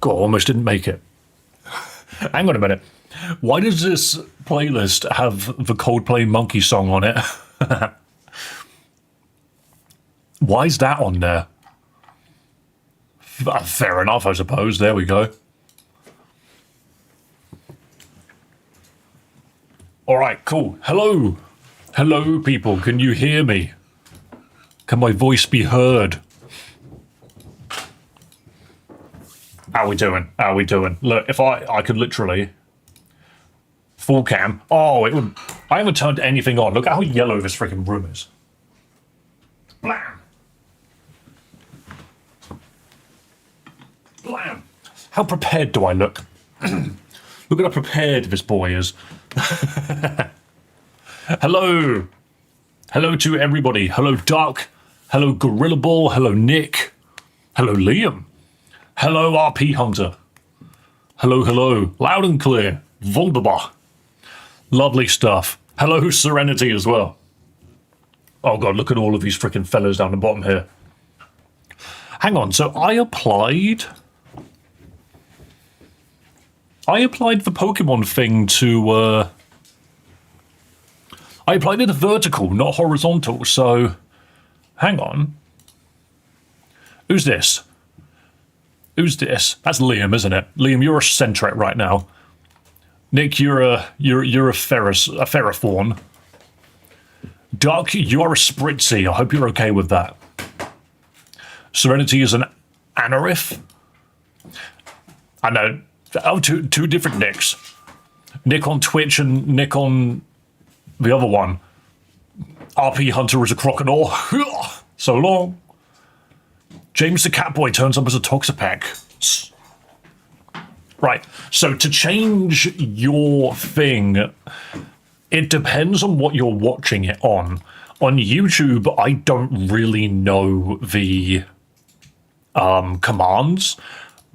God, almost didn't make it. Hang on a minute. Why does this playlist have the Coldplay Monkey song on it? Why is that on there? Fair enough, I suppose. There we go. All right, cool. Hello. Hello, people. Can you hear me? Can my voice be heard? How we doing? How we doing? Look, if I could literally... Full cam. Oh, it would... I haven't turned anything on. Look how yellow this freaking room is. Blam. Blam. How prepared do I look? Look at how prepared this boy is. Hello. Hello to everybody. Hello, Duck. Hello, Gorilla Ball. Hello, Nick. Hello, Liam. Hello, RP Hunter. Hello, hello. Loud and clear. Wunderbar. Lovely stuff. Hello, Serenity as well. Oh, God, look at all of these freaking fellows down the bottom here. Hang on, so I applied the Pokemon thing to, I applied it vertical, not horizontal, so hang on. Who's this? Who's this? That's Liam, isn't it? Liam, you're a Sentret right now. Nick, you're a Ferrothorn. Duck, you are a Spritzy. I hope you're okay with that. Serenity is an Anorith. I know. Oh, two different Nicks. Nick on Twitch and Nick on the other one. RP Hunter is a crocodile. So long. James the Catboy turns up as a Toxapeck. Right, so to change your thing, it depends on what you're watching it on. On YouTube, I don't really know the commands,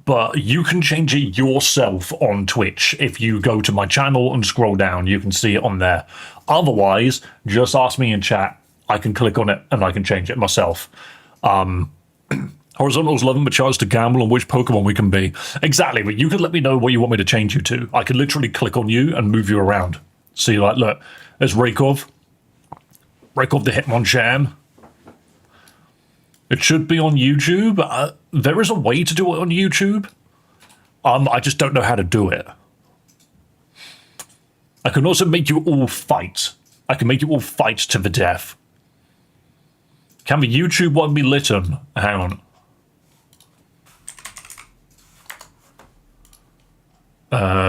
but you can change it yourself on Twitch. If you go to my channel and scroll down, you can see it on there. Otherwise, just ask me in chat. I can click on it and I can change it myself. Horizontal's loving the chance to gamble on which Pokemon we can be. Exactly, but you can let me know what you want me to change you to. I can literally click on you and move you around. See, like, look, there's Rakov. Rakov the Hitmonchan. It should be on YouTube. There is a way to do it on YouTube. I just don't know how to do it. I can also make you all fight. I can make you all fight to the death. Can the YouTube one be litten? Hang on.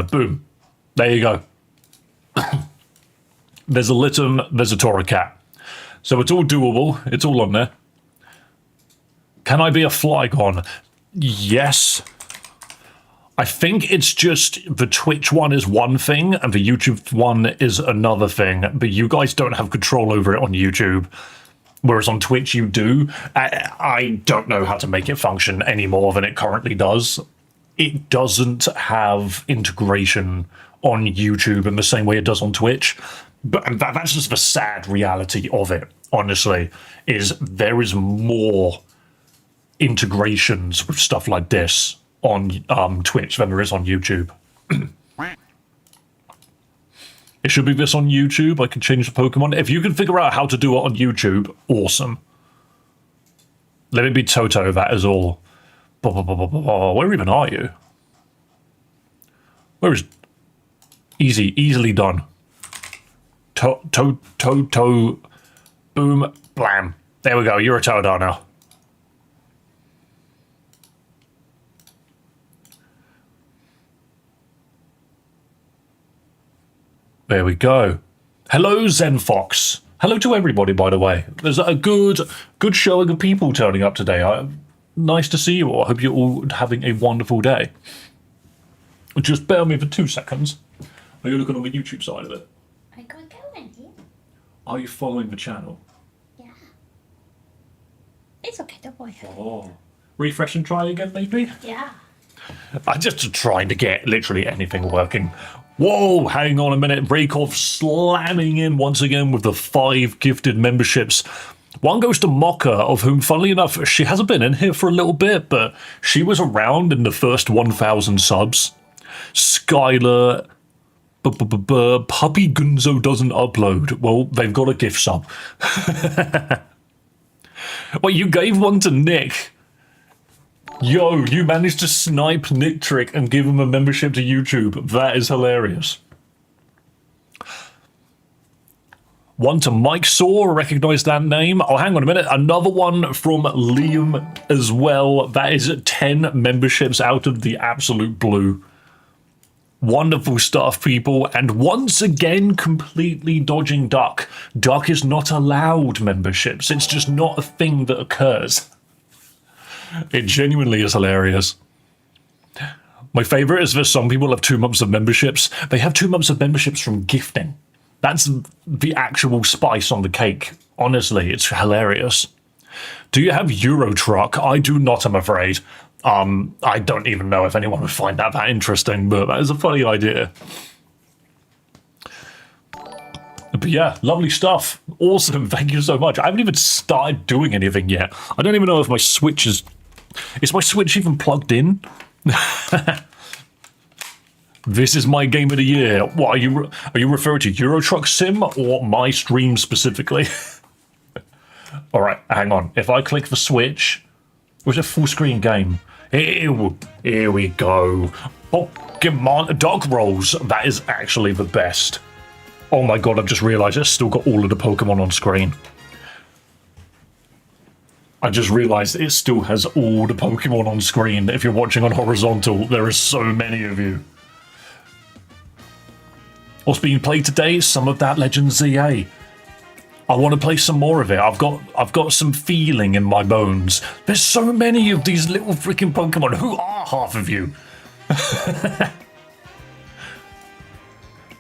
Boom. There you go. There's a Litten, there's a Torracat. So it's all doable. It's all on there. Can I be a Flygon? Yes. I think it's just the Twitch one is one thing and the YouTube one is another thing, but you guys don't have control over it on YouTube. Whereas on Twitch you do. I don't know how to make it function any more than it currently does. It doesn't have integration on YouTube in the same way it does on Twitch. But that's just the sad reality of it, honestly, is there is more integrations with stuff like this on Twitch than there is on YouTube. It should be this on YouTube. I can change the Pokemon. If you can figure out how to do it on YouTube, awesome. Let it be Toto, that is all. Where even are you? Where is... Easily done. Boom, blam. There we go, you're a Totodile now. There we go. Hello, Zenfox. Hello to everybody, by the way. There's a good showing of people turning up today. Nice to see you all. I hope you're all having a wonderful day. Just bear with me for 2 seconds. Are you looking on the YouTube side of it? I got going, dear. Are you following the channel? Yeah. It's okay, don't worry. Oh. Refresh and try again, maybe? Yeah. I'm just trying to get literally anything working. Whoa, hang on a minute. Rakov slamming in once again with the 5 gifted memberships. One goes to Mocha, of whom, funnily enough, she hasn't been in here for a little bit, but she was around in the first 1,000 subs. Skylar, Puppy Gunzo doesn't upload. Well, they've got a gift sub. Wait, you gave one to Nick? Yo, you managed to snipe Nick Trick and give him a membership to YouTube. That is hilarious. One to Mike Saw, recognize that name. Oh, hang on a minute. Another one from Liam as well. That is 10 memberships out of the absolute blue. Wonderful stuff, people. And once again, completely dodging Duck. Duck is not allowed memberships. It's just not a thing that occurs. It genuinely is hilarious. My favorite is that some people have 2 months of memberships. They have 2 months of memberships from gifting. That's the actual spice on the cake. Honestly, it's hilarious. Do you have Euro Truck? I do not, I'm afraid. I don't even know if anyone would find that interesting, but that is a funny idea. But yeah, lovely stuff. Awesome, thank you so much. I haven't even started doing anything yet. I don't even know if my Switch is... Is my Switch even plugged in? This is my game of the year. What are you referring to? Euro Truck Sim or my stream specifically? All right, hang on. If I click the Switch, was it a full screen game? Here we go. Pokemon Dog Rolls. That is actually the best. Oh my god, I've just realised it's still got all of the Pokemon on screen. I just realised it still has all the Pokemon on screen. If you're watching on horizontal, there are so many of you. What's being played today? Some of that Legend ZA. I want to play some more of it. I've got some feeling in my bones. There's so many of these little freaking Pokemon. Who are half of you?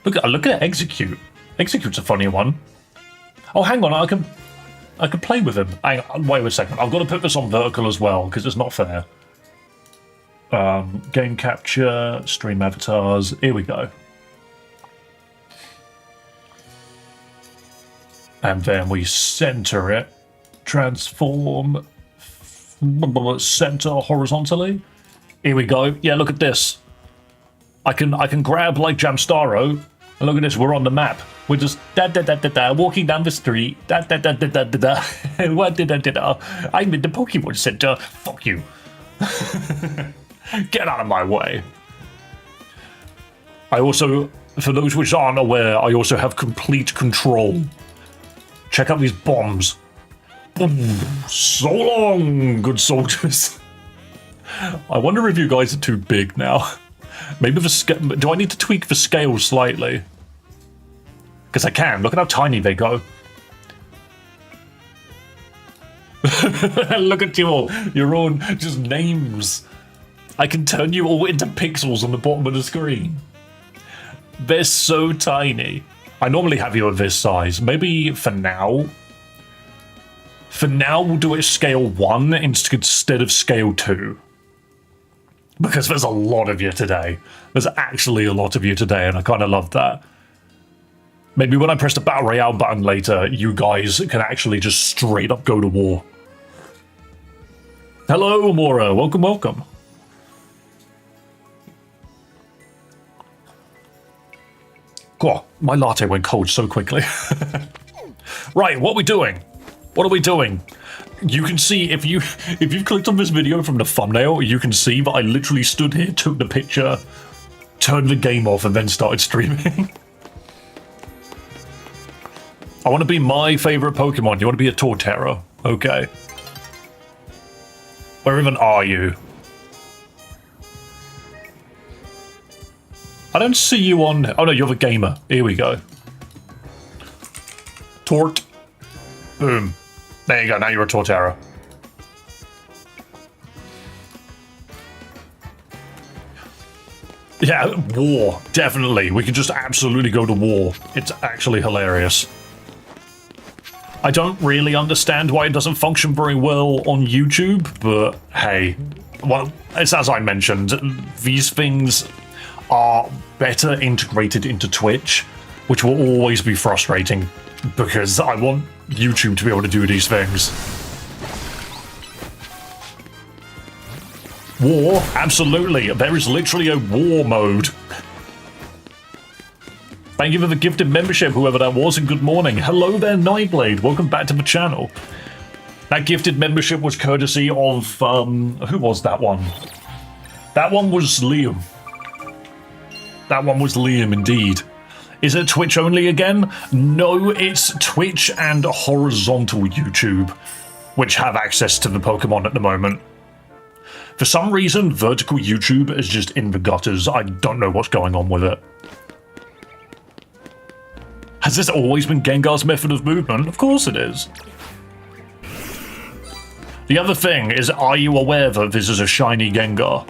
Look at Execute. Execute's a funny one. Oh, hang on, I can play with him. Hang on, wait a second. I've got to put this on vertical as well because it's not fair. Game capture, stream avatars. Here we go. And then we center it. Transform. Center horizontally. Here we go. Yeah, look at this. I can grab like Jamstaro. And look at this, we're on the map. We're just walking down the street. I'm in the Pokemon Center. Fuck you. Get out of my way. I also, for those which aren't aware, I also have complete control. Check out these bombs. So long, good soldiers. I wonder if you guys are too big now. Maybe do I need to tweak the scale slightly? Because I can. Look at how tiny they go. Look at you all. You're all just names. I can turn you all into pixels on the bottom of the screen. They're so tiny. I normally have you at this size. Maybe for now. For now, we'll do it scale 1 instead of scale 2. Because there's a lot of you today. There's actually a lot of you today, and I kind of love that. Maybe when I press the Battle Royale button later, you guys can actually just straight up go to war. Hello, Mora. Welcome, welcome. God, my latte went cold so quickly. Right, what are we doing? What are we doing? You can see, if you've clicked on this video from the thumbnail, you can see that I literally stood here, took the picture, turned the game off, and then started streaming. I want to be my favorite Pokemon. You want to be a Torterra? Okay. Where even are you? I don't see you on... Oh no, you're the gamer. Here we go. Tort. Boom. There you go, now you're a Torterra. Yeah, war. Definitely. We can just absolutely go to war. It's actually hilarious. I don't really understand why it doesn't function very well on YouTube, but hey. Well, it's as I mentioned, these things are better integrated into Twitch which will always be frustrating because I want YouTube to be able to do these things. War? Absolutely. There is literally a war mode. Thank you for the gifted membership, whoever that was, and good morning. Hello there, Nightblade. Welcome back to the channel. That gifted membership was courtesy of, who was that one? That one was Liam. That one was Liam, indeed. Is it Twitch only again? No, it's Twitch and horizontal YouTube, which have access to the Pokemon at the moment. For some reason, vertical YouTube is just in the gutters. I don't know what's going on with it. Has this always been Gengar's method of movement? Of course it is. The other thing is, are you aware that this is a shiny Gengar?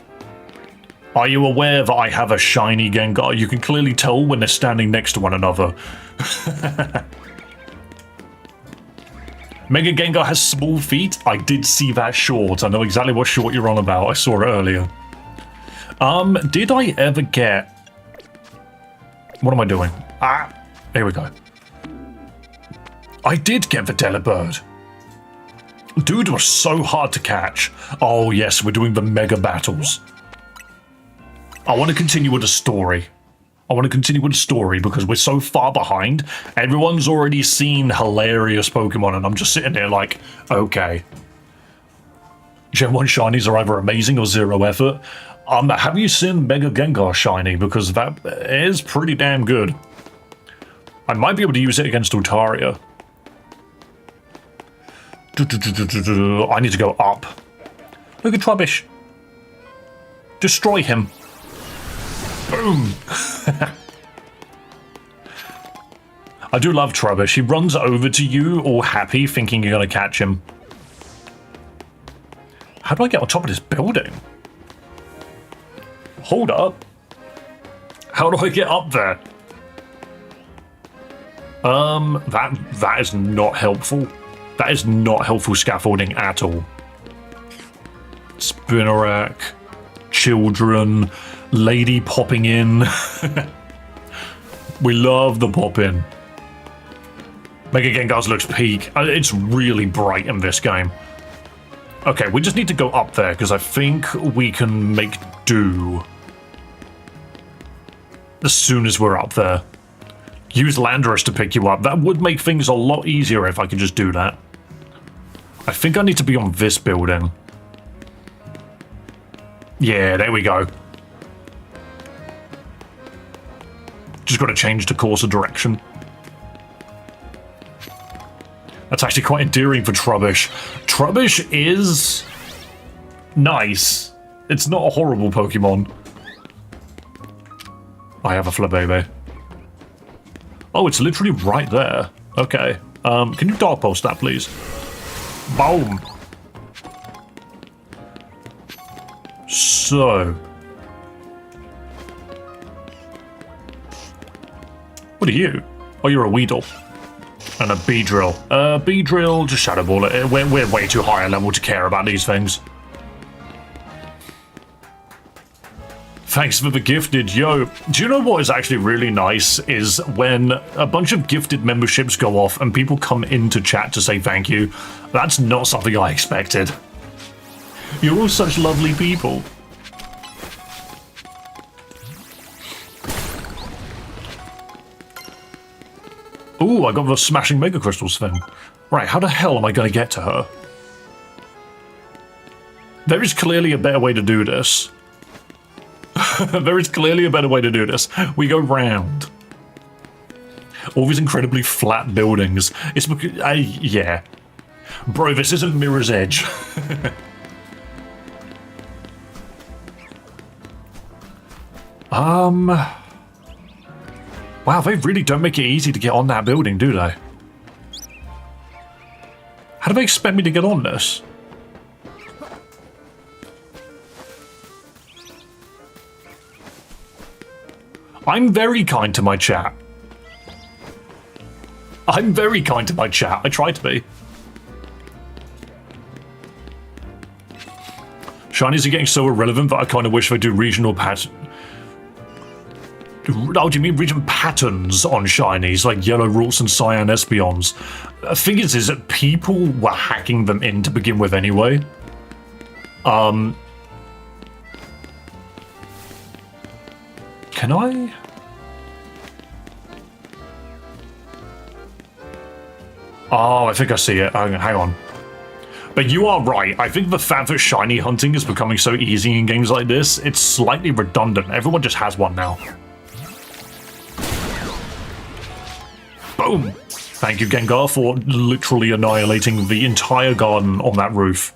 Are you aware that I have a shiny Gengar? You can clearly tell when they're standing next to one another. Mega Gengar has small feet. I did see that short. I know exactly what short you're on about. I saw it earlier. Did I ever get... What am I doing? Ah, here we go. I did get the Delibird. Dude was so hard to catch. Oh yes, we're doing the mega battles. I want to continue with the story. Because we're so far behind. Everyone's already seen hilarious Pokemon and I'm just sitting there like, okay. Gen 1 shinies are either amazing or zero effort. Have you seen Mega Gengar shiny? Because that is pretty damn good. I might be able to use it against Altaria. I need to go up. Look at Trubbish. Destroy him. Boom! I do love Trubbish. He runs over to you all happy, thinking you're going to catch him. How do I get on top of this building? Hold up. How do I get up there? That is not helpful. That is not helpful scaffolding at all. Spinarak, children, lady popping in. We love the pop in. Mega Gengar's looks peak. It's really bright in this game. Okay, we just need to go up there because I think we can make do as soon as we're up there. Use Landorus to pick you up. That would make things a lot easier if I could just do that. I think I need to be on this building. Yeah, there we go. Just got to change the course of direction. That's actually quite endearing for Trubbish. Trubbish is nice. It's not a horrible Pokemon. I have a Flabébé. Oh, it's literally right there. Okay. Can you Dark Pulse that, please? Boom. So. What are you? Oh, you're a Weedle. And a Beedrill. Beedrill, just Shadow Ball it. We're way too high a level to care about these things. Thanks for the gifted. Yo, do you know what is actually really nice is when a bunch of gifted memberships go off and people come into chat to say thank you. That's not something I expected. You're all such lovely people. Ooh, I got the smashing Mega Crystals thing. Right, how the hell am I going to get to her? There is clearly a better way to do this. There is clearly a better way to do this. We go round. All these incredibly flat buildings. It's because... yeah. Bro, this isn't Mirror's Edge. Wow, they really don't make it easy to get on that building, do they? How do they expect me to get on this? I'm very kind to my chat. I'm very kind to my chat. I try to be. Shinies are getting so irrelevant that I kind of wish they do regional patch. Oh, do you mean region patterns on shinies, like yellow roots and cyan Espeons? The thing is that people were hacking them in to begin with anyway. Can I? Oh, I think I see it. Hang on. But you are right. I think the fact that shiny hunting is becoming so easy in games like this, it's slightly redundant. Everyone just has one now. Boom! Thank you, Gengar, for literally annihilating the entire garden on that roof.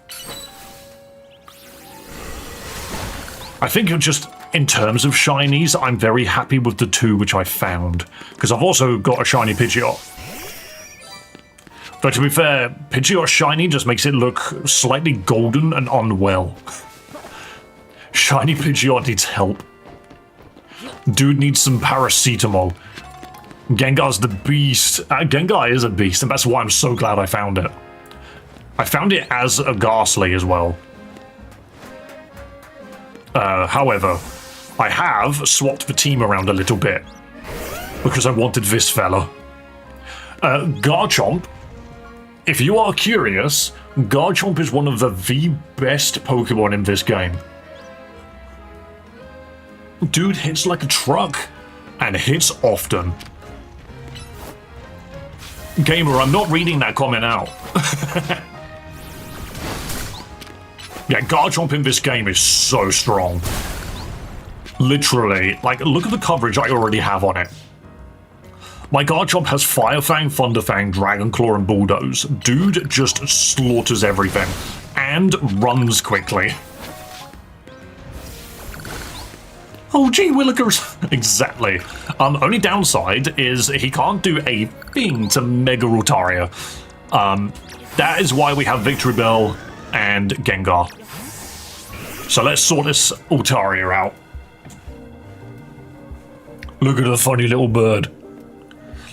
I think just in terms of shinies, I'm very happy with the two which I found. Because I've also got a shiny Pidgeot. But to be fair, Pidgeot shiny just makes it look slightly golden and unwell. Shiny Pidgeot needs help. Dude needs some paracetamol. Gengar's the beast. Gengar is a beast, and that's why I'm so glad I found it. I found it as a Ghastly as well. However, I have swapped the team around a little bit because I wanted this fella. Garchomp. If you are curious, Garchomp is one of the best Pokemon in this game. Dude hits like a truck, and hits often. Gamer, I'm not reading that comment out. Yeah, Garchomp in this game is so strong. Literally, like, look at the coverage I already have on it. My Garchomp has Fire Fang, Thunder Fang, Dragon Claw, and Bulldoze. Dude just slaughters everything. And runs quickly. Oh, gee willikers. Exactly. Only downside is he can't do a thing to Mega Altaria. That is why we have Victory Bell and Gengar. So let's sort this Altaria out. Look at the funny little bird.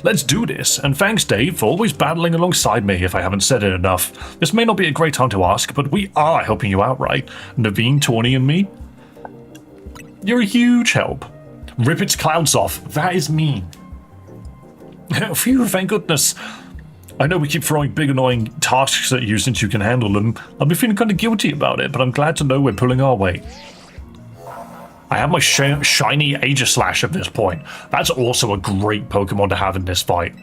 Let's do this, and thanks, Dave, for always battling alongside me if I haven't said it enough. This may not be a great time to ask, but we are helping you out, right? Naveen, Tawny, and me? You're a huge help. Rip its clouds off. That is mean. Phew, thank goodness. I know we keep throwing big annoying tasks at you since you can handle them. I've been feeling kind of guilty about it, but I'm glad to know we're pulling our weight. I have my shiny Aegislash at this point. That's also a great Pokemon to have in this fight.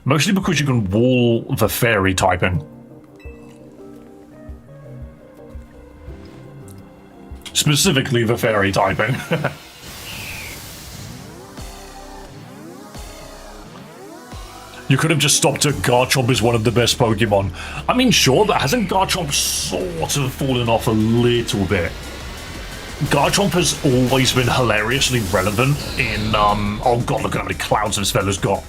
Mostly because you can wall the fairy typing. Specifically the fairy typing. You could have just stopped at Garchomp is one of the best Pokemon. I mean, sure, but hasn't Garchomp sort of fallen off a little bit? Garchomp has always been hilariously relevant in, oh god, look at how many clouds this fella's got.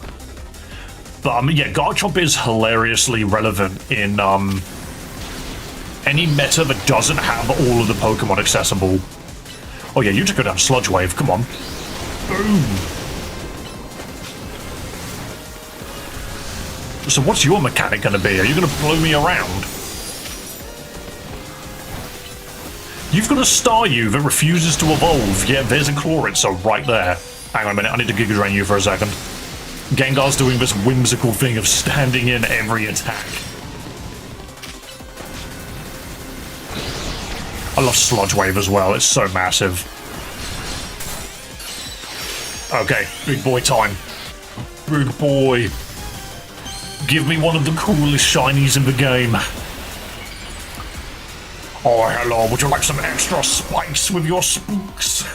But, yeah, Garchomp is hilariously relevant in, any meta that doesn't have all of the Pokemon accessible. Oh yeah, you just go down Sludge Wave, come on. Boom! So what's your mechanic gonna be? Are you gonna blow me around? You've got a Staryu that refuses to evolve, yet there's a Chloritzer right there. Hang on a minute, I need to Giga Drain you for a second. Gengar's doing this whimsical thing of standing in every attack. I love Sludge Wave as well, it's so massive. Okay, big boy time. Big boy. Give me one of the coolest shinies in the game. Oh, hello, would you like some extra spice with your spooks?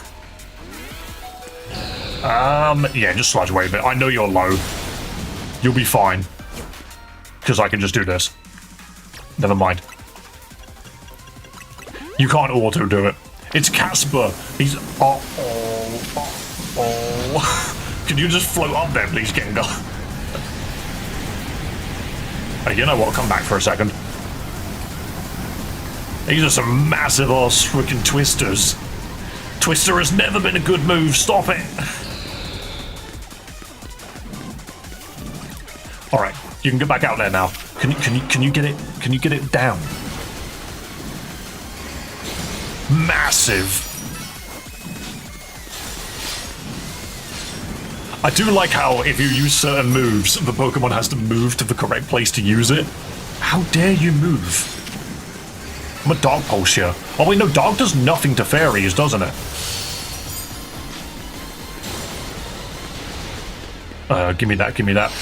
Yeah, just Sludge Wave it. I know you're low. You'll be fine. Because I can just do this. Never mind. You can't auto-do it. It's Casper. He's... Uh-oh. Uh-oh. Can you just float up there, please, Gengar? Hey, you know what? Come back for a second. These are some massive-ass freaking Twisters. Twister has never been a good move. Stop it. All right, you can get back out there now. Can you get it? Can you get it down? Massive. I do like how if you use certain moves, the Pokemon has to move to the correct place to use it. How dare you move? I'm a Dark Pulse here. Oh wait, no, Dark does nothing to fairies, doesn't it? Give me that, give me that.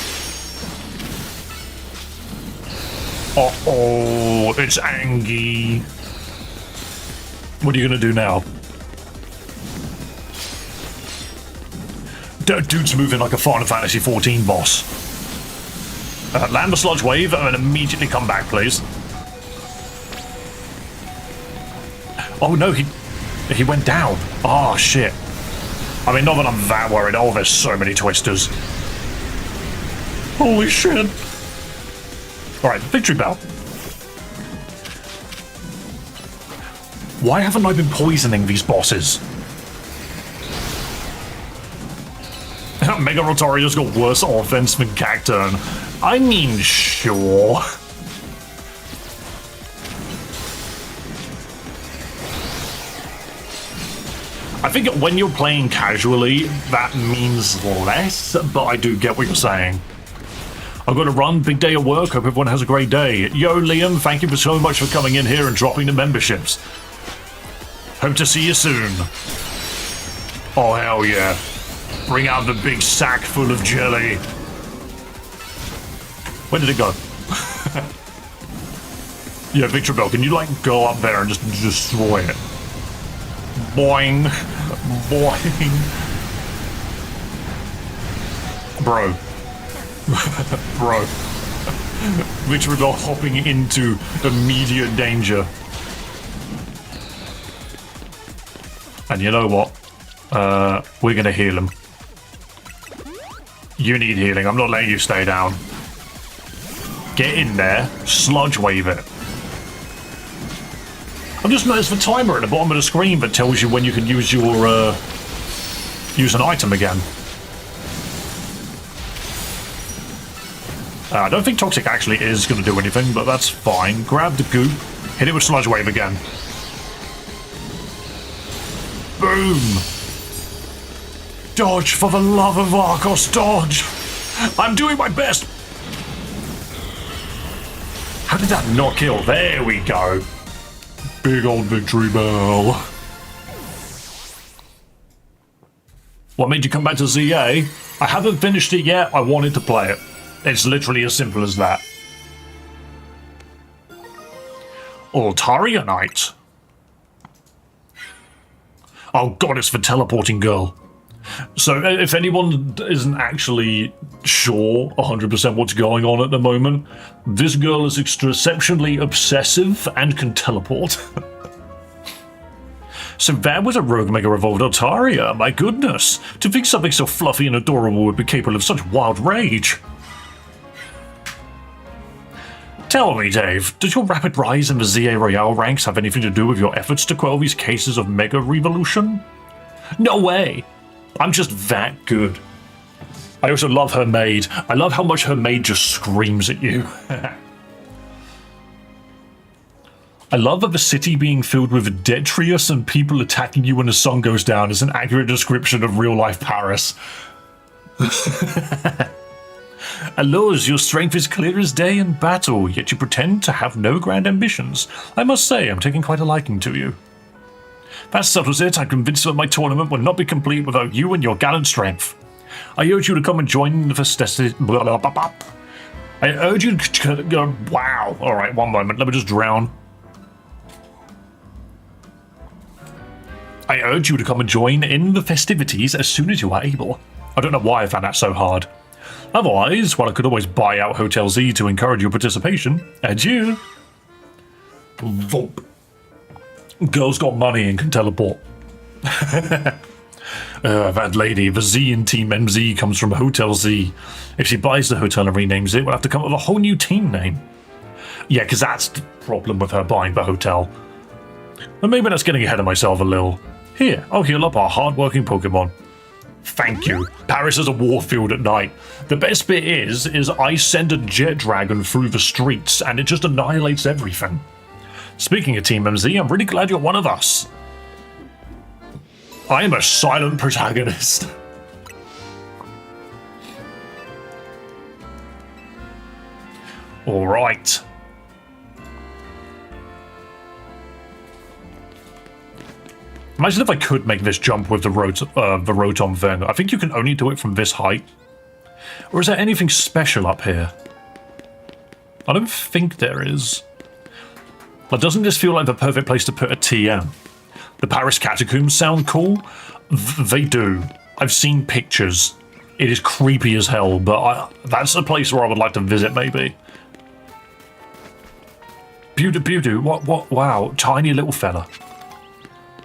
Uh-oh, it's Angie. What are you gonna do now? Dude's moving like a Final Fantasy 14 boss. Land the Sludge Wave and immediately come back, please. Oh no, he went down. Oh shit. I mean, not that I'm that worried. Oh, there's so many twisters. Holy shit. Alright, Victory Bell. Why haven't I been poisoning these bosses? Mega Rotario's got worse offense than Cacturne. I mean, sure. I think when you're playing casually, that means less, but I do get what you're saying. I've got to run, big day of work, hope everyone has a great day. Yo, Liam, thank you so much for coming in here and dropping the memberships. Hope to see you soon. Oh, hell yeah. Bring out the big sack full of jelly. Where did it go? Yeah, Victory Bell, can you, like, go up there and just destroy it? Boing. Boing. Bro. Bro. Victory Bell hopping into immediate danger. And you know what? We're gonna heal him. You need healing. I'm not letting you stay down. Get in there. Sludge wave it. I've just noticed the timer at the bottom of the screen that tells you when you can use your, use an item again. I don't think Toxic actually is going to do anything, but that's fine. Grab the goop, hit it with Sludge Wave again. Boom! Dodge, for the love of Arcos, dodge! I'm doing my best! How did that not kill? There we go. Big old Victory Bell. What made you come back to ZA? I haven't finished it yet, I wanted to play it. It's literally as simple as that. Altaria Knight. Oh god, it's the teleporting girl. So if anyone isn't actually sure 100% what's going on at the moment, this girl is exceptionally obsessive and can teleport. So that was a Rogue Mega Evolved Altaria, my goodness. To think something so fluffy and adorable would be capable of such wild rage. Tell me, Dave, does your rapid rise in the ZA Royale ranks have anything to do with your efforts to quell these cases of Mega Revolution? No way! I'm just that good. I also love her maid. I love how much her maid just screams at you. I love that the city being filled with Detrius and people attacking you when the sun goes down is an accurate description of real-life Paris. Aloes, your strength is clear as day in battle, yet you pretend to have no grand ambitions. I must say, I'm taking quite a liking to you. That settles it. I'm convinced that my tournament will not be complete without you and your gallant strength. I urge you to come and join the festivity. I urge you to... Wow. Alright, one moment. Let me just drown. I urge you to come and join in the festivities as soon as you are able. I don't know why I found that so hard. Otherwise, while I could always buy out Hotel Z to encourage your participation, adieu. Vomp. Girl's got money and can teleport. That lady, the Z in Team MZ comes from Hotel Z. If she buys the hotel and renames it, we'll have to come up with a whole new team name. Yeah, because that's the problem with her buying the hotel. And maybe that's getting ahead of myself a little. Here, I'll heal up our hard-working Pokemon. Thank you. Paris is a warfield at night. The best bit is I send a jet dragon through the streets and it just annihilates everything. Speaking of Team MZ, I'm really glad you're one of us. I am a silent protagonist. All right. Imagine if I could make this jump with the Rotom thing. I think you can only do it from this height. Or is there anything special up here? I don't think there is. But doesn't this feel like the perfect place to put a TM? The Paris Catacombs sound cool? They do. I've seen pictures. It is creepy as hell, but that's a place where I would like to visit, maybe. Bewdoo. What? Wow, tiny little fella.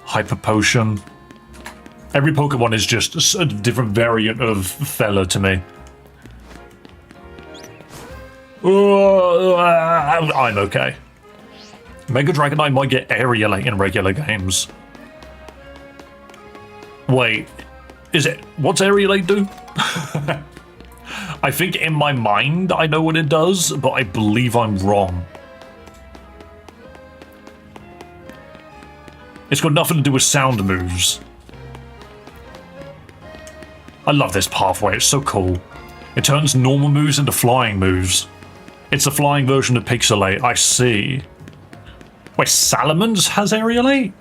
Hyper Potion. Every Pokemon is just a different variant of fella to me. I'm okay. Mega Dragonite might get Aerialate in regular games. Wait, is it? What's Aerialate do? I think in my mind I know what it does, but I believe I'm wrong. It's got nothing to do with sound moves. I love this pathway, it's so cool. It turns normal moves into flying moves. It's a flying version of Pixelate, I see. Wait, Salamence has Aerialate?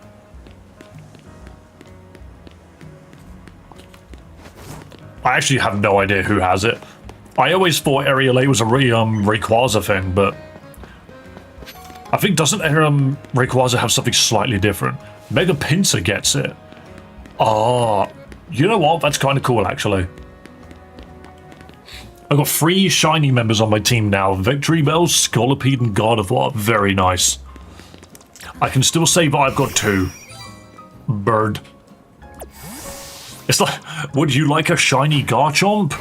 I actually have no idea who has it. I always thought Aerialate was a Rayquaza thing, but I think doesn't Rayquaza have something slightly different? Mega Pinsir gets it. Ah, you know what? That's kind of cool, actually. I've got 3 shiny members on my team now. Victory Bell, Scolipede, and Gardevoir. Very nice. I can still say that I've got 2. Bird. It's like, would you like a shiny Garchomp?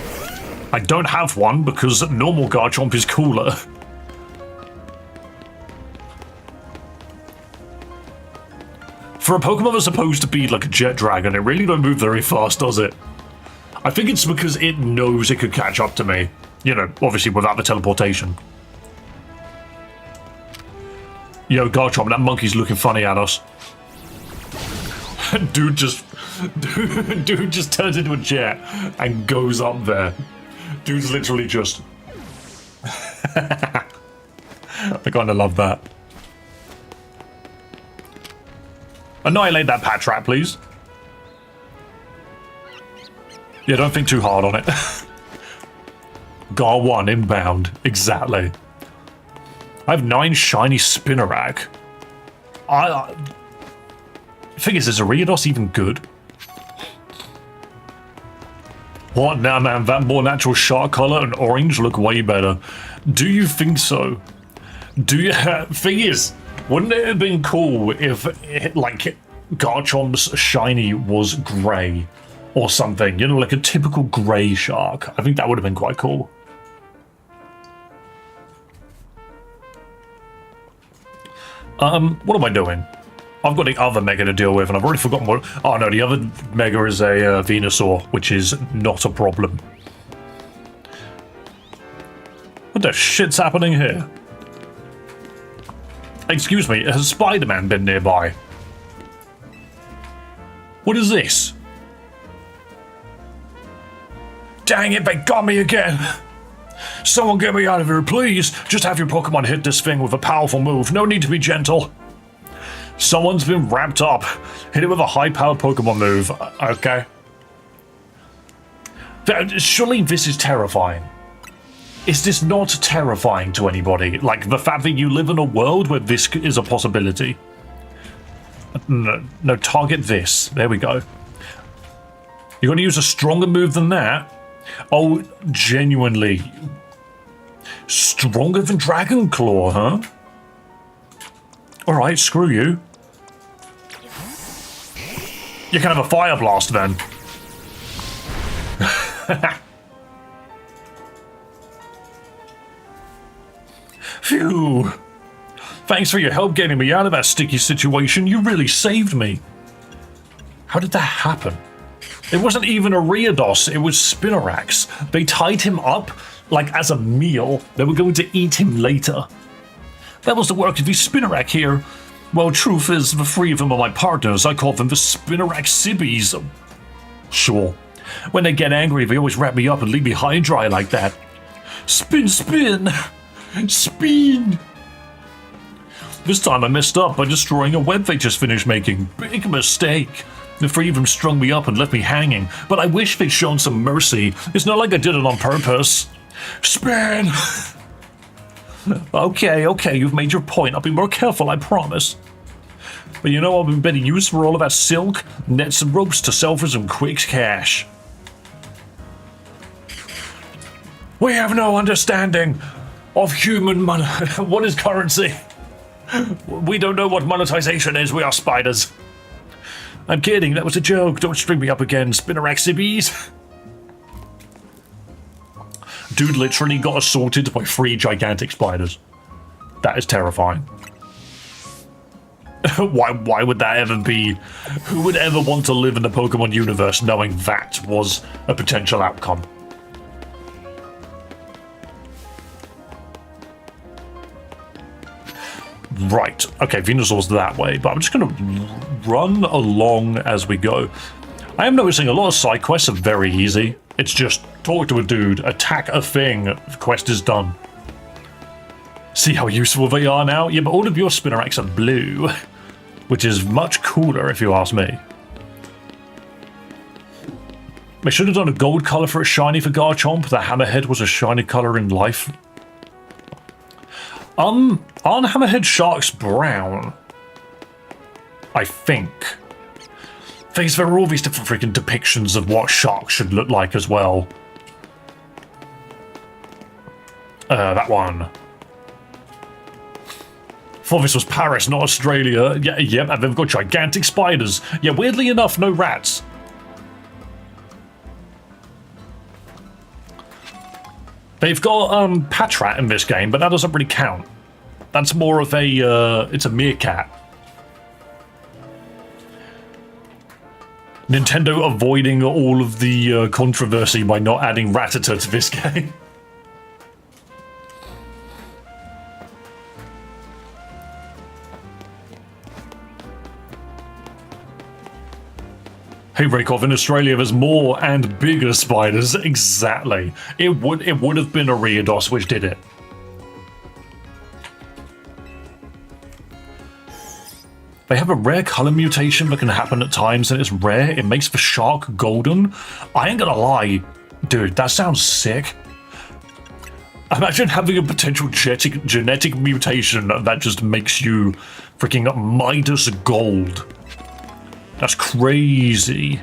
I don't have one because normal Garchomp is cooler. For a Pokemon that's supposed to be like a Jet Dragon, it really don't move very fast, does it? I think it's because it knows it could catch up to me. You know, obviously without the teleportation. Yo, Garchomp, that monkey's looking funny at us. Dude just turns into a jet and goes up there. Dude's literally just... I kind of love that. Annihilate that Patrat, please. Yeah, don't think too hard on it. Gar1 inbound. Exactly. I have 9 shiny Spinarak. Thing is Ariados even good? What now, man? That more natural shark color and orange look way better. Do you think so? Do you? Thing is, wouldn't it have been cool if, like, Garchomp's shiny was grey or something? You know, like a typical grey shark. I think that would have been quite cool. What am I doing? I've got the other Mega to deal with, and I've already forgotten what... Oh, no, the other Mega is a Venusaur, which is not a problem. What the shit's happening here? Excuse me, has Spider-Man been nearby? What is this? Dang it, they got me again! Someone get me out of here, please! Just have your Pokemon hit this thing with a powerful move. No need to be gentle. Someone's been wrapped up. Hit it with a high-powered Pokemon move. Okay. Surely this is terrifying. Is this not terrifying to anybody? Like, the fact that you live in a world where this is a possibility? No, target this. There we go. You're going to use a stronger move than that? Oh, genuinely. Stronger than Dragon Claw, huh? Alright, screw you. You can have a Fire Blast then. Phew. Thanks for your help getting me out of that sticky situation. You really saved me. How did that happen? It wasn't even Ariados, it was Spinarak. They tied him up like as a meal. They were going to eat him later. That was the work of the Spinarak here. Well, truth is, the 3 of them are my partners. I call them the Spinarak Sibbies. Sure. When they get angry, they always wrap me up and leave me high and dry like that. Spin, spin! Speed! This time I messed up by destroying a web they just finished making. Big mistake. The three of them strung me up and left me hanging, but I wish they'd shown some mercy. It's not like I did it on purpose. Spin! Okay, you've made your point. I'll be more careful, I promise. But you know I've been better use for all of that silk, nets and ropes to sell for some quick cash. We have no understanding of human money. What is currency? We don't know what monetization is, we are spiders. I'm kidding, that was a joke. Don't string me up again, Spinneraxibes. Dude literally got assaulted by 3 gigantic spiders. That is terrifying. Why would that ever be? Who would ever want to live in the Pokemon universe knowing that was a potential outcome? Right, okay, Venusaur's that way, but I'm just going to run along as we go. I am noticing a lot of side quests are very easy. It's just talk to a dude, attack a thing, quest is done. See how useful they are now? Yeah, but all of your Spinnerax are blue, which is much cooler if you ask me. They should have done a gold color for a shiny for Garchomp. The Hammerhead was a shiny color in life. Aren't Hammerhead sharks brown? I think. There are all these different freaking depictions of what sharks should look like as well. That one. Thought this was Paris, not Australia. Yeah, and they've got gigantic spiders. Yeah, weirdly enough, no rats. They've got Patrat in this game, but that doesn't really count. That's more of a it's a meerkat. Nintendo avoiding all of the controversy by not adding Rattata to this game. Hey Raykov, in Australia there's more and bigger spiders. Exactly. It would have been a Riodos which did it. They have a rare color mutation that can happen at times, and it's rare. It makes the shark golden. I ain't gonna lie, dude, that sounds sick. Imagine having a potential genetic mutation that just makes you freaking Midas gold. That's crazy.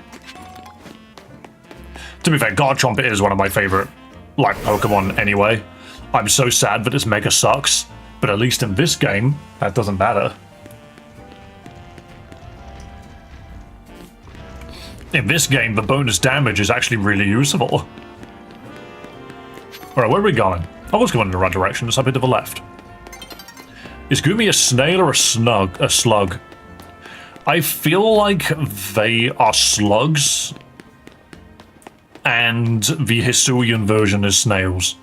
To be fair, Garchomp is one of my favorite, like, Pokemon anyway. I'm so sad that this Mega sucks, but at least in this game, that doesn't matter. In this game, the bonus damage is actually really useful. Alright, where are we going? I was going in the right direction, it's a bit to the left. Is Goomy a snail or a slug? I feel like they are slugs, and the Hisuian version is snails.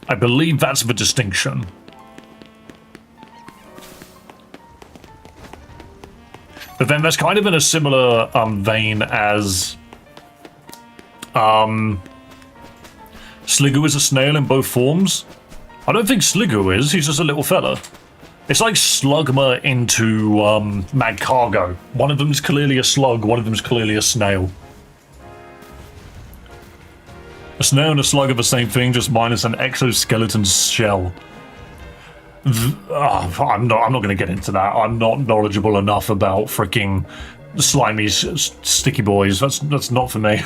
I believe that's the distinction. But then that's kind of in a similar vein as Sliggoo is a snail in both forms. I don't think Sliggoo is, he's just a little fella. It's like Slugma into Magcargo. One of them's clearly a slug, one of them's clearly a snail. A snail and a slug are the same thing, just minus an exoskeleton shell. I'm not going to get into that. I'm not knowledgeable enough about freaking slimy sticky boys. That's not for me.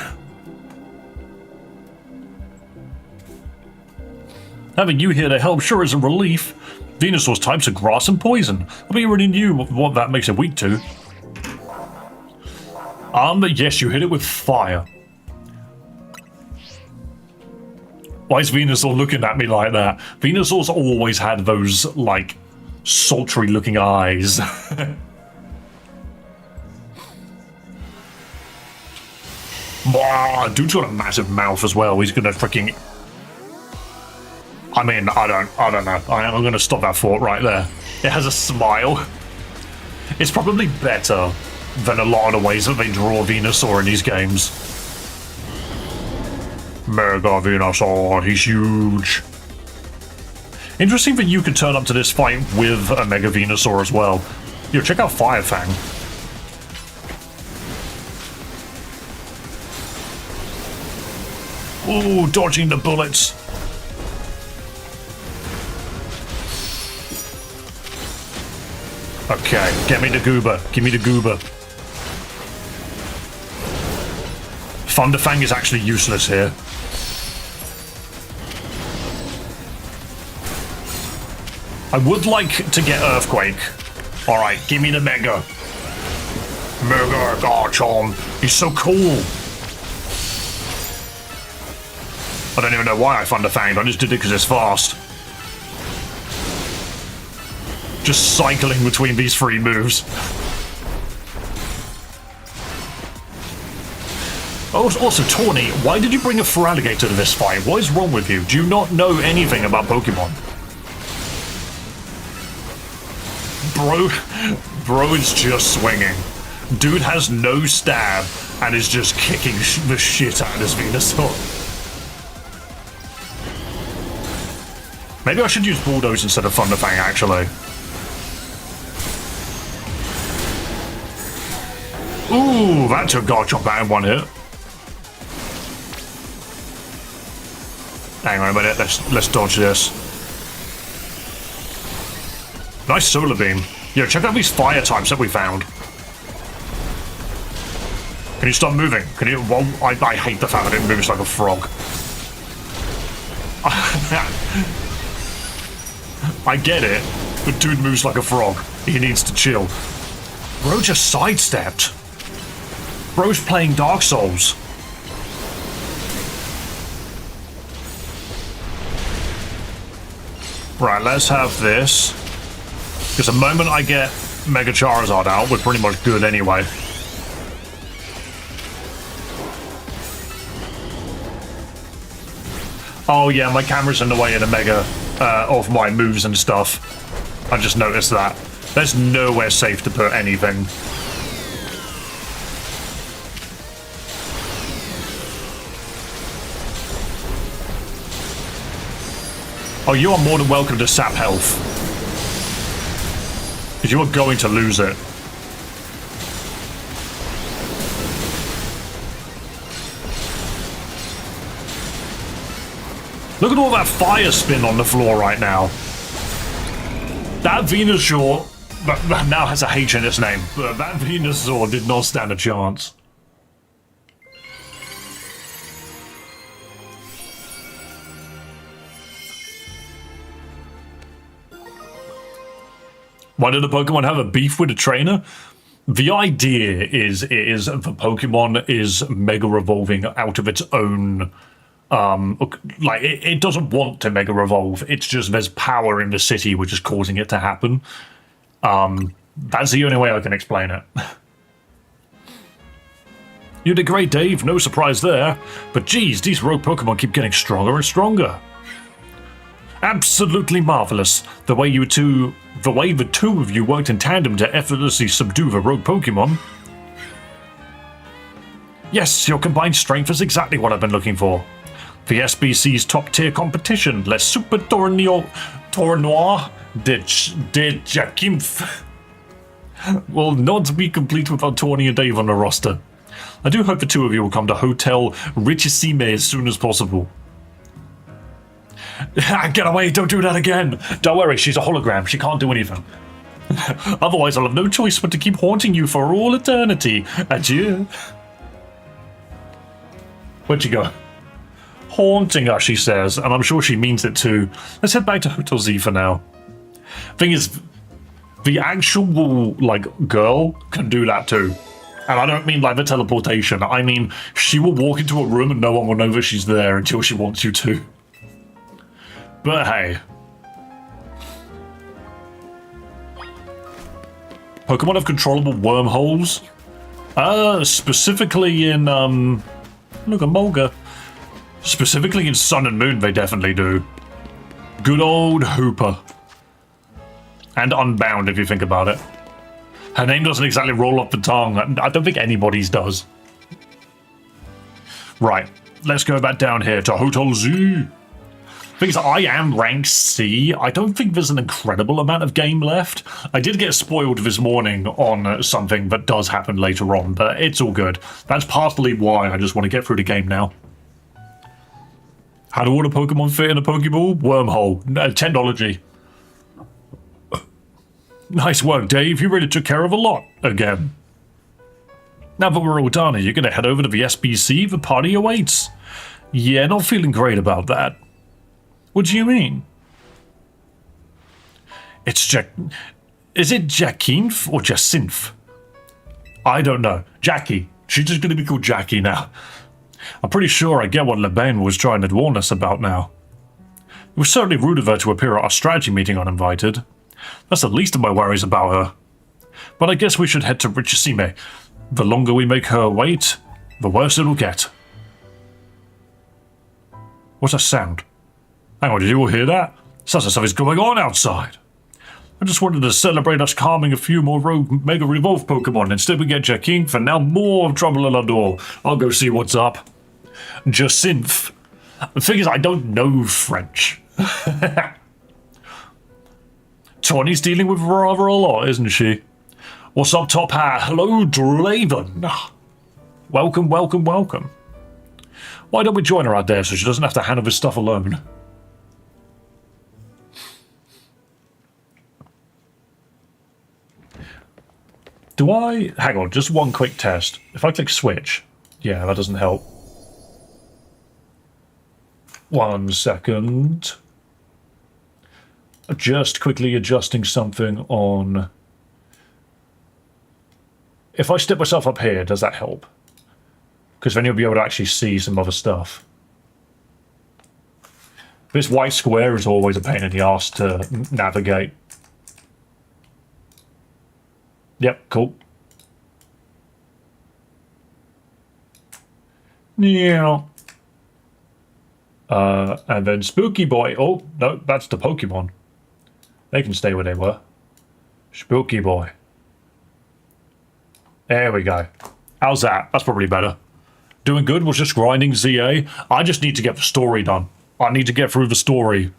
Having you here to help sure is a relief. Venusaur's types are grass and poison. I mean, you already knew what that makes it weak to. Yes, you hit it with fire. Why is Venusaur looking at me like that? Venusaur's always had those, like, sultry-looking eyes. Dude's got a massive mouth as well. He's gonna freaking... I mean, I don't know. I'm gonna stop that thought right there. It has a smile. It's probably better than a lot of the ways that they draw Venusaur in these games. Mega Venusaur, he's huge. Interesting that you could turn up to this fight with a Mega Venusaur as well. Yo, check out Fire Fang. Ooh, dodging the bullets. Okay, get me the goober. Give me the goober. Thunderfang is actually useless here. I would like to get Earthquake. Alright, give me the Mega. Mega Garchomp. He's so cool. I don't even know why I Thunderfanged. I just did it because it's fast. Just cycling between these three moves. Also, Tawny, why did you bring a Feraligatr to this fight? What is wrong with you? Do you not know anything about Pokemon? Bro is just swinging. Dude has no stab and is just kicking the shit out of this Venusaur. Maybe I should use Bulldoze instead of Thunderfang, actually. Ooh, that took Garchomp out in one hit. Hang on a minute, let's dodge this. Nice Solar Beam. Yo, check out these fire types that we found. Can you stop moving? Can you? Well, I hate the fact that it moves like a frog. I get it, but dude moves like a frog. He needs to chill. Bro just sidestepped. Bro's playing Dark Souls. Right, let's have this. Because the moment I get Mega Charizard out, we're pretty much good anyway. Oh yeah, my camera's in the way of the Mega, of my moves and stuff. I just noticed that. There's nowhere safe to put anything. Oh, you are more than welcome to sap health. Because you are going to lose it. Look at all that fire spin on the floor right now. That Venusaur that now has a H in its name, but that Venusaur did not stand a chance. Why did the Pokemon have a beef with a trainer? The idea is the Pokemon is mega evolving out of its own. Like it doesn't want to mega evolve. It's just there's power in the city which is causing it to happen. That's the only way I can explain it. You did great, Dave. No surprise there. But geez, these rogue Pokemon keep getting stronger and stronger. Absolutely marvelous. The way the two of you worked in tandem to effortlessly subdue the rogue Pokemon. Yes, your combined strength is exactly what I've been looking for. The SBC's top-tier competition, Les Super Tournoi de Jakimf, will not be complete without Tawny and Dave on the roster. I do hope the two of you will come to Hotel Richissime as soon as possible. Get away, don't do that again. Don't worry, she's a hologram. She can't do anything. Otherwise, I'll have no choice but to keep haunting you for all eternity. Adieu. Where'd she go? Haunting us, she says, and I'm sure she means it too. Let's head back to Hotel Z for now. Thing is, the actual, girl can do that too. And I don't mean the teleportation. I mean, she will walk into a room and no one will know that she's there until she wants you to. But hey. Pokemon have controllable wormholes. Specifically in, look at Mulga. Specifically in Sun and Moon, they definitely do. Good old Hooper. And Unbound, if you think about it. Her name doesn't exactly roll off the tongue. I don't think anybody's does. Right. let's go back down here to Hotel Z. Because I am rank C, I don't think there's an incredible amount of game left. I did get spoiled this morning on something that does happen later on, but it's all good. That's partly why I just want to get through the game now. How do all the Pokemon fit in a Pokeball? Wormhole. Technology. Nice work, Dave. You really took care of a lot, again. Now that we're all done, are you going to head over to the SBC? The party awaits. Yeah, not feeling great about that. What do you mean? It's Is it Jacinth or Jacinth? I don't know. Jackie. She's just going to be called Jackie now. I'm pretty sure I get what LeBain was trying to warn us about now. It was certainly rude of her to appear at our strategy meeting uninvited. That's the least of my worries about her. But I guess we should head to Richisime. The longer we make her wait, the worse it'll get. What's that sound? Hang on, did you all hear that? Sounds like something's going on outside. I just wanted to celebrate us calming a few more rogue Mega Revolve Pokemon. Instead we get Jacinth, and now more trouble at our door. I'll go see what's up. Jacinth. The thing is, I don't know French. Tawny's dealing with rather a lot, isn't she? What's up, Top Hat? Hello, Draven. Welcome, welcome, welcome. Why don't we join her out there so she doesn't have to handle this stuff alone? Do I... Hang on, just one quick test. If I click switch... Yeah, that doesn't help. 1 second. Just quickly adjusting something on... If I step myself up here, does that help? Because then you'll be able to actually see some other stuff. This white square is always a pain in the arse to navigate. Yep, cool. Yeah. And then Spooky Boy. Oh, no, that's the Pokemon. They can stay where they were. Spooky Boy. There we go. How's that? That's probably better. Doing good was just grinding ZA. I just need to get the story done. I need to get through the story.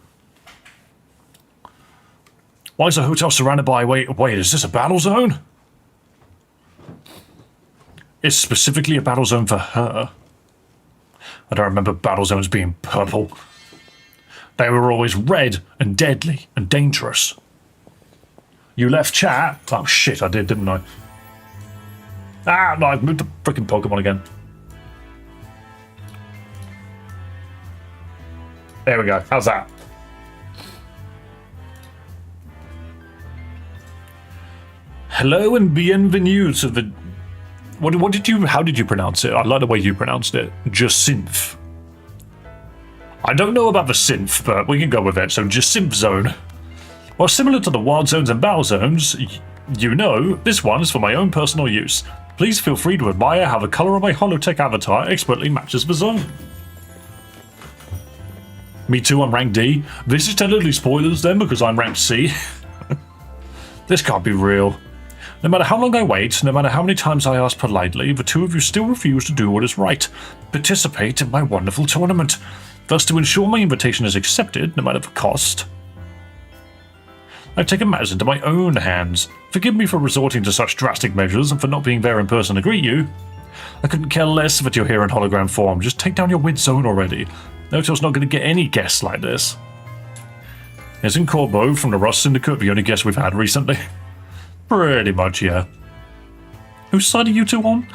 Why is the hotel surrounded by... Wait, is this a battle zone? It's specifically a battle zone for her. I don't remember battle zones being purple. They were always red and deadly and dangerous. You left chat? Oh shit, I did, didn't I? Ah, no, I've moved the freaking Pokemon again. There we go. How's that? Hello and bienvenue to the... How did you pronounce it? I like the way you pronounced it. Jacinth. I don't know about the synth, but we can go with it. So Jacinth Zone. Well, similar to the wild zones and battle zones, you know, this one is for my own personal use. Please feel free to admire how the color of my holotech avatar expertly matches the zone. Me too, I'm rank D. This is technically spoilers then because I'm rank C. This can't be real. No matter how long I wait, no matter how many times I ask politely, the two of you still refuse to do what is right. Participate in my wonderful tournament. Thus, to ensure my invitation is accepted, no matter the cost. I've taken matters into my own hands. Forgive me for resorting to such drastic measures and for not being there in person to greet you. I couldn't care less that you're here in hologram form. Just take down your wid zone already. Noto's not going to get any guests like this. Isn't Corbo from the Rust Syndicate the only guest we've had recently? Pretty much, yeah. Whose side are you two on?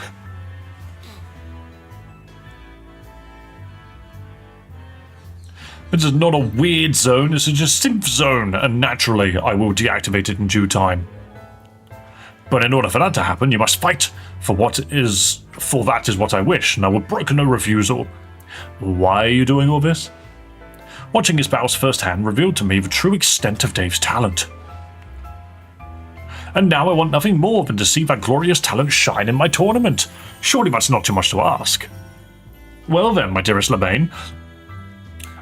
This is not a weird zone, it's a Jacinth zone, and naturally I will deactivate it in due time. But in order for that to happen, you must fight for that is what I wish, and I will brook no refusal. Why are you doing all this? Watching his battles firsthand revealed to me the true extent of Dave's talent. And now I want nothing more than to see that glorious talent shine in my tournament. Surely that's not too much to ask. Well then, my dearest LeBain.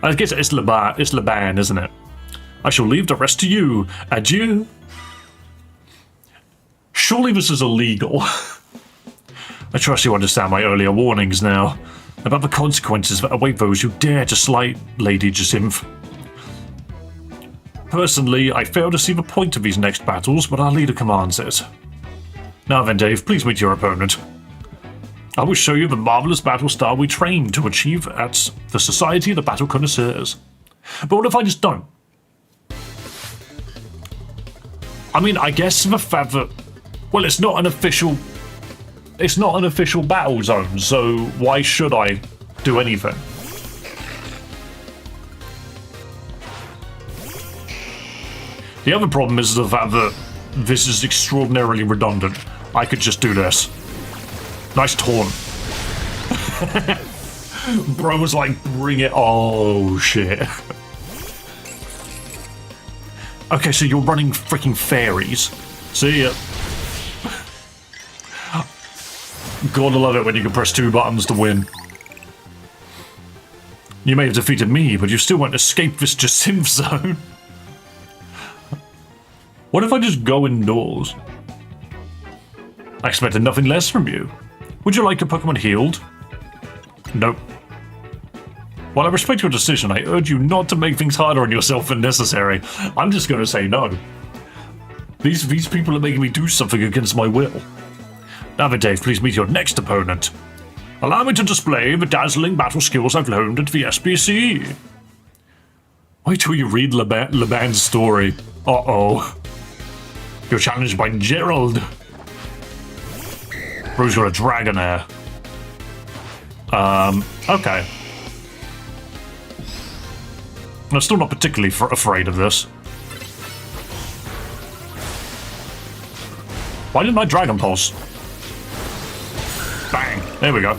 I guess it's Leban, isn't it? I shall leave the rest to you. Adieu. Surely this is illegal. I trust you understand my earlier warnings now. about the consequences that await those who dare to slight Lady Jacinth. Personally, I fail to see the point of these next battles, but our leader commands it. Now then, Dave, please meet your opponent. I will show you the marvelous battle style we trained to achieve at the Society of the Battle Connoisseurs. But what if I just don't? I mean, I guess the fact that, well, it's not an official battle zone, so why should I do anything? The other problem is the fact that this is extraordinarily redundant. I could just do this. Nice taunt. Bro was like, bring it. Oh, shit. Okay, so you're running freaking fairies. See ya. Gotta love it when you can press 2 buttons to win. You may have defeated me, but you still won't escape this Jacinth zone. What if I just go indoors? I expected nothing less from you. Would you like your Pokemon healed? Nope. While I respect your decision, I urge you not to make things harder on yourself than necessary. I'm just gonna say no. These people are making me do something against my will. Now then, Dave, please meet your next opponent. Allow me to display the dazzling battle skills I've learned at the SBC. Wait till you read Laban's story. Uh-oh. You're challenged by Gerald. Bro's got a Dragonair. Okay. I'm still not particularly afraid of this. Why didn't I Dragon Pulse? Bang. There we go.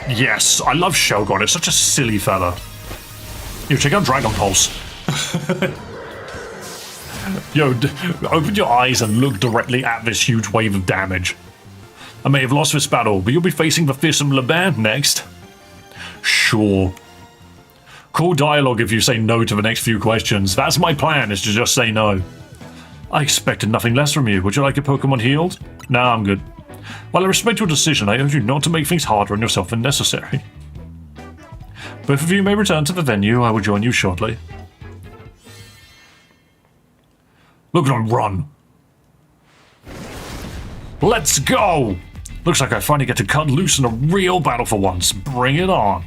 Yes, I love Shelgon. It's such a silly fella. Yo, check out Dragon Pulse. Yo, open your eyes and look directly at this huge wave of damage. I may have lost this battle, but you'll be facing the fearsome Laban next. Sure. Cool dialogue if you say no to the next few questions. That's my plan, is to just say no. I expected nothing less from you. Would you like your Pokemon healed? Nah, I'm good. While I respect your decision, I urge you not to make things harder on yourself than necessary. Both of you may return to the venue. I will join you shortly. Look at him run. Let's go! Looks like I finally get to cut loose in a real battle for once. Bring it on.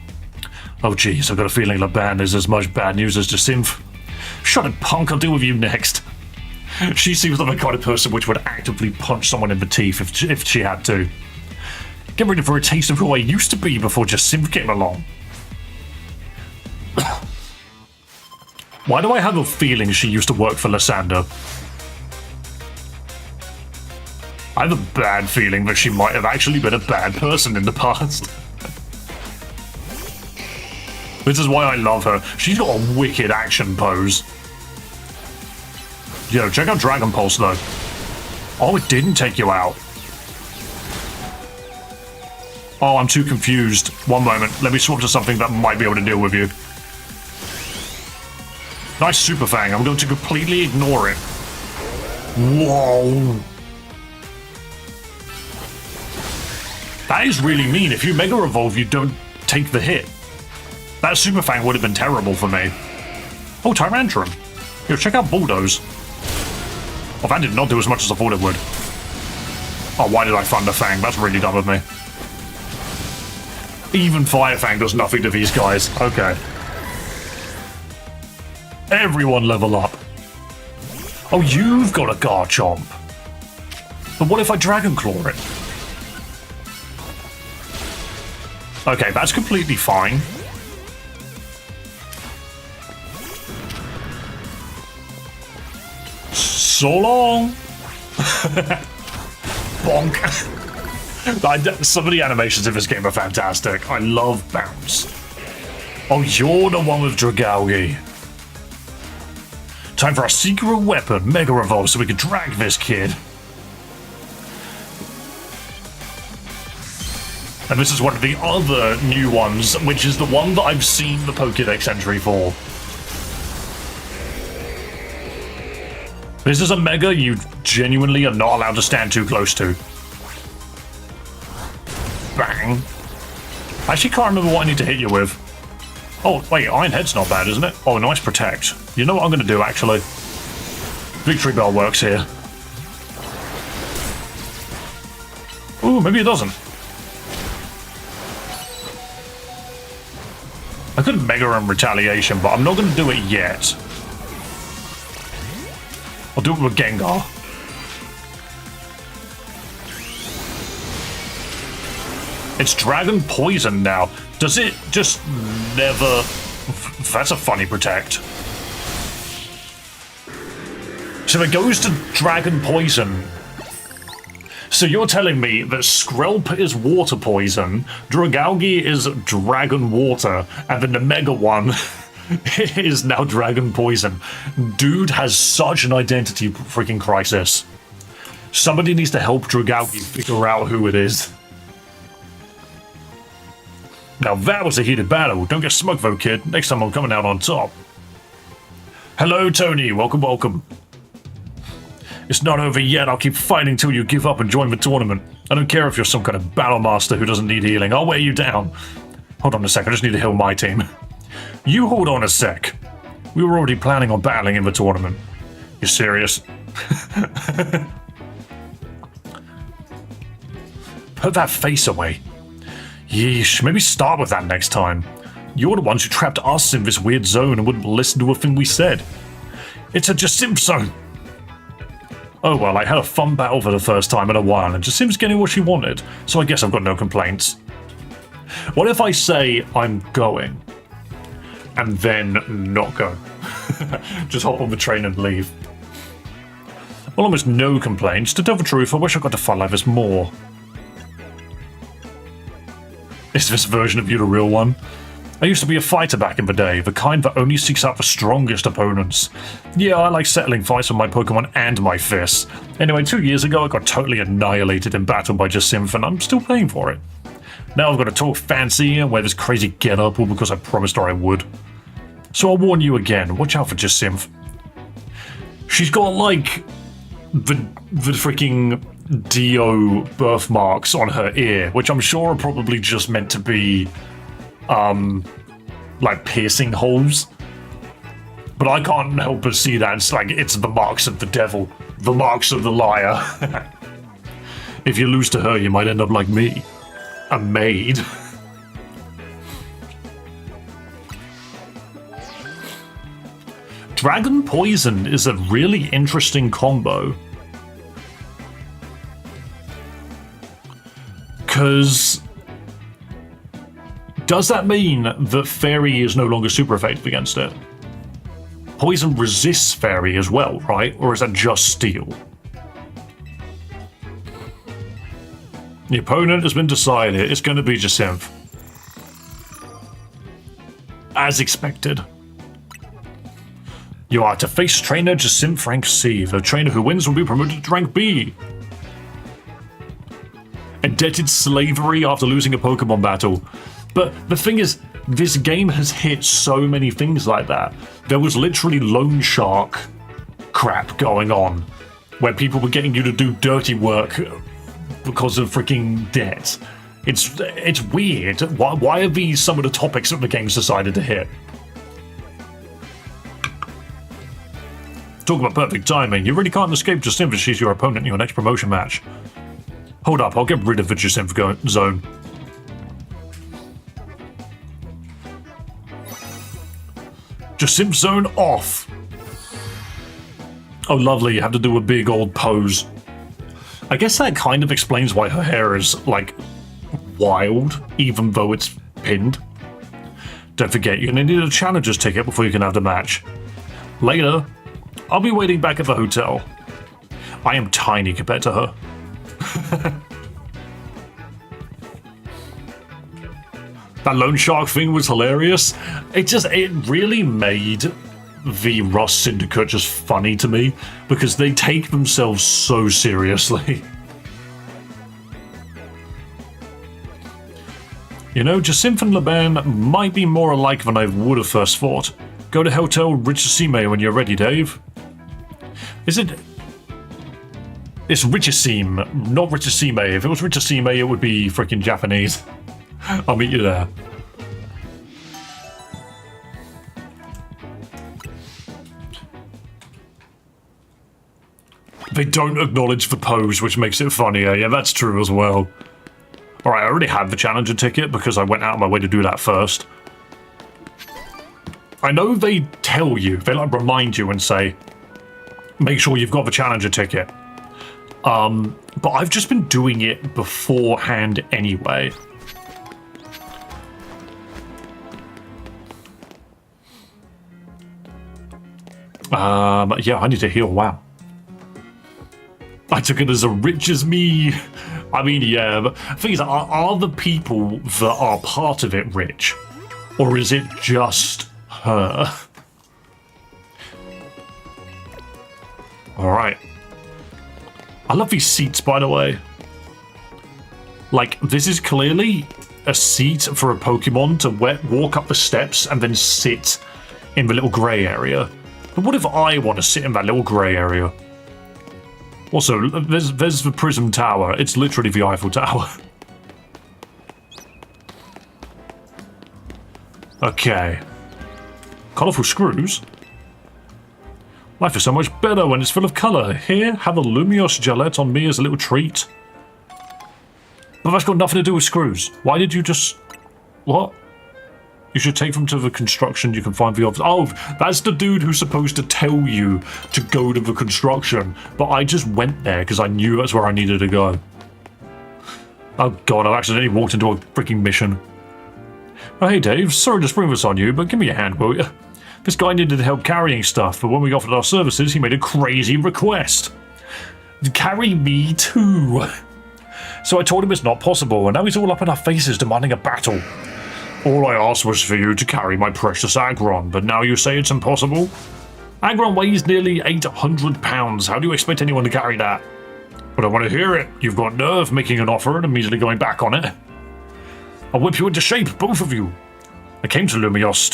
Oh jeez, I've got a feeling Laban is as much bad news as Jacinth. Shut it, punk, I'll deal with you next. She seems like the kind of person which would actively punch someone in the teeth if she had to. Get ready for a taste of who I used to be before Jacinth came along. Why do I have a feeling she used to work for Lysandre? I have a bad feeling that she might have actually been a bad person in the past. This is why I love her. She's got a wicked action pose. Yo, check out Dragon Pulse though. Oh, it didn't take you out. Oh, I'm too confused. One moment. Let me swap to something that might be able to deal with you. Nice Super Fang. I'm going to completely ignore it. Whoa. That is really mean. If you Mega Evolve, you don't take the hit. That Super Fang would have been terrible for me. Oh, Tyrantrum. Yo, check out Bulldoze. Oh, that did not do as much as I thought it would. Oh, why did I Thunder Fang? That's really dumb of me. Even Fire Fang does nothing to these guys. Okay. Everyone level up. Oh, you've got a Garchomp. But what if I Dragon Claw it? Okay, that's completely fine. So long. Bonk. Some of the animations in this game are fantastic. I love Bounce. Oh, you're the one with Dragalge. Time for our secret weapon, Mega Evolve, so we can drag this kid. And this is one of the other new ones, which is the one that I've seen the Pokédex entry for. This is a Mega you genuinely are not allowed to stand too close to. bang. I actually can't remember what I need to hit you with. Oh, wait, Iron Head's not bad, isn't it? Oh, nice protect. You know what I'm going to do, actually? Victory Bell works here. Ooh, maybe it doesn't. I could Mega in Retaliation, but I'm not going to do it yet. I'll do it with Gengar. It's Dragon Poison now. Does it just never... That's a funny protect. So it goes to Dragon Poison. So you're telling me that Skrelp is Water Poison, Dragalge is Dragon Water, and then the Mega one is now Dragon Poison. Dude has such an identity freaking crisis. Somebody needs to help Dragalge figure out who it is. Now that was a heated battle. Don't get smug though, kid. Next time I'm coming out on top. Hello, Tony. Welcome, welcome. It's not over yet. I'll keep fighting till you give up and join the tournament. I don't care if you're some kind of battle master who doesn't need healing. I'll wear you down. Hold on a sec. I just need to heal my team. You hold on a sec. We were already planning on battling in the tournament. You serious? Put that face away. Yeesh, maybe start with that next time. You're the ones who trapped us in this weird zone and wouldn't listen to a thing we said. It's a Jasimp zone. Oh well, I had a fun battle for the first time in a while and Jasim's getting what she wanted, so I guess I've got no complaints. What if I say I'm going, and then not go? Just hop on the train and leave. Well, almost no complaints. To tell the truth, I wish I got to fight like this more. Is this version of you the real one? I used to be a fighter back in the day, the kind that only seeks out the strongest opponents. Yeah, I like settling fights with my Pokemon and my fists. Anyway, 2 years ago I got totally annihilated in battle by Jasimp, and I'm still paying for it. Now I've got to talk fancy and wear this crazy get-up all because I promised her I would. So I'll warn you again, watch out for Jasimp. She's got like the freaking Dio birthmarks on her ear, which I'm sure are probably just meant to be like piercing holes, but I can't help but see that it's the marks of the devil, the marks of the liar. If you lose to her, you might end up like me, a maid. Dragon Poison is a really interesting combo, because does that mean that Fairy is no longer super effective against it? Poison resists Fairy as well, right? Or is that just Steel? The opponent has been decided. It's going to be Jasimp. As expected. You are to face trainer Jasimp rank C. The trainer who wins will be promoted to rank B. Indebted slavery after losing a Pokemon battle. But the thing is, this game has hit so many things like that. There was literally loan shark crap going on, where people were getting you to do dirty work because of freaking debt. It's weird. Why are these some of the topics that the game's decided to hit? Talk about perfect timing. You really can't escape Jasimp if she's your opponent in your next promotion match. Hold up, I'll get rid of the Jasimp zone. Jasimp zone off. Oh, lovely. You have to do a big old pose. I guess that kind of explains why her hair is, like, wild, even though it's pinned. Don't forget, you're going to need a challenger's ticket before you can have the match. Later, I'll be waiting back at the hotel. I am tiny compared to her. That loan shark thing was hilarious. It really made the Rust Syndicate just funny to me, because they take themselves so seriously. You know, Jasimp and Laban might be more alike than I would have first thought. Go to Hotel Richisime when you're ready, Dave. Is it... It's Richisime, not Richisime. If it was Richisime, it would be freaking Japanese. I'll meet you there. They don't acknowledge the pose, which makes it funnier. Yeah, that's true as well. Alright, I already had the Challenger ticket because I went out of my way to do that first. I know they tell you, they like remind you and say, make sure you've got the Challenger ticket. But I've just been doing it beforehand anyway. Yeah, I need to heal. Wow. I took it as a rich as me. I mean, yeah, but the thing is, are the people that are part of it rich? Or is it just her? Alright. I love these seats, by the way. Like, this is clearly a seat for a Pokemon to walk up the steps and then sit in the little grey area. But what if I want to sit in that little grey area? Also, there's the Prism Tower. It's literally the Eiffel Tower. Okay. Colourful screws? Life is so much better when it's full of colour. Here, have a Lumiose Gillette on me as a little treat. But that's got nothing to do with screws. Why did you just... What? You should take them to the construction. You can find the office. Oh, that's the dude who's supposed to tell you to go to the construction. But I just went there because I knew that's where I needed to go. Oh god, I accidentally walked into a freaking mission. Oh, hey Dave, sorry to spring this on you, but give me a hand, will you? This guy needed help carrying stuff, but when we offered our services, he made a crazy request. Carry me too. So I told him it's not possible, and now he's all up in our faces demanding a battle. All I asked was for you to carry my precious Aggron, but now you say it's impossible? Aggron weighs nearly 800 pounds. How do you expect anyone to carry that? But I want to hear it. You've got nerve making an offer and immediately going back on it. I'll whip you into shape, both of you. I came to Lumiose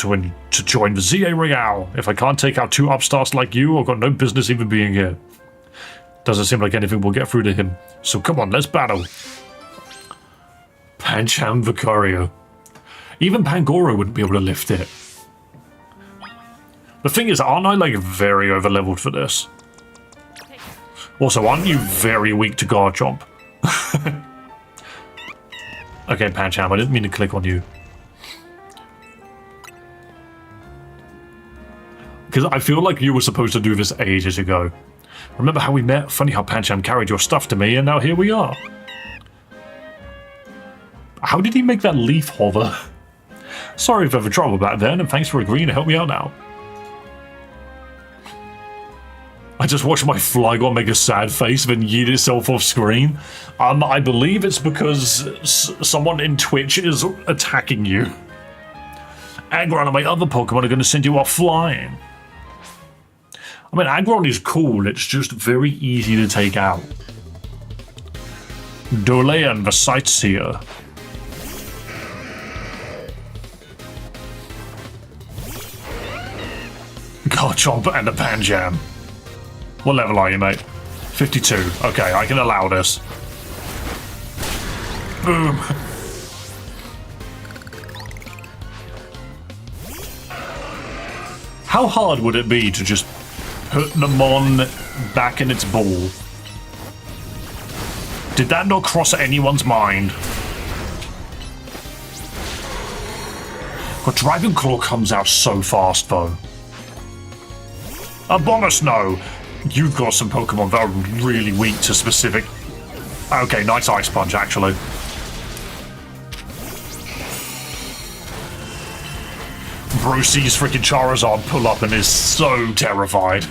to join the ZA Royale. If I can't take out two upstarts like you, I've got no business even being here. Doesn't seem like anything will get through to him. So come on, let's battle. Pancham Vicario. Even Pangoro wouldn't be able to lift it. The thing is, aren't I like very overleveled for this? Also, aren't you very weak to Garchomp? Okay, Pancham, I didn't mean to click on you. Because I feel like you were supposed to do this ages ago. Remember how we met? Funny how Pancham carried your stuff to me, and now here we are. How did he make that leaf hover? Sorry for the trouble back then, and thanks for agreeing to help me out now. I just watched my Flygon make a sad face, then yeet itself off screen. I believe it's because someone in Twitch is attacking you. Aggron and my other Pokemon are going to send you off flying. I mean, Aggron is cool, it's just very easy to take out. Dolean the Sightseer. Garchomp and a Panjam. What level are you, mate? 52. Okay, I can allow this. Boom. How hard would it be to just put the Mon back in its ball? Did that not cross anyone's mind? But Dragon Claw comes out so fast, though. Abomasnow! You've got some Pokemon that are really weak to specific... Okay, nice Ice Punch, actually. Bro sees freaking Charizard pull up and is so terrified.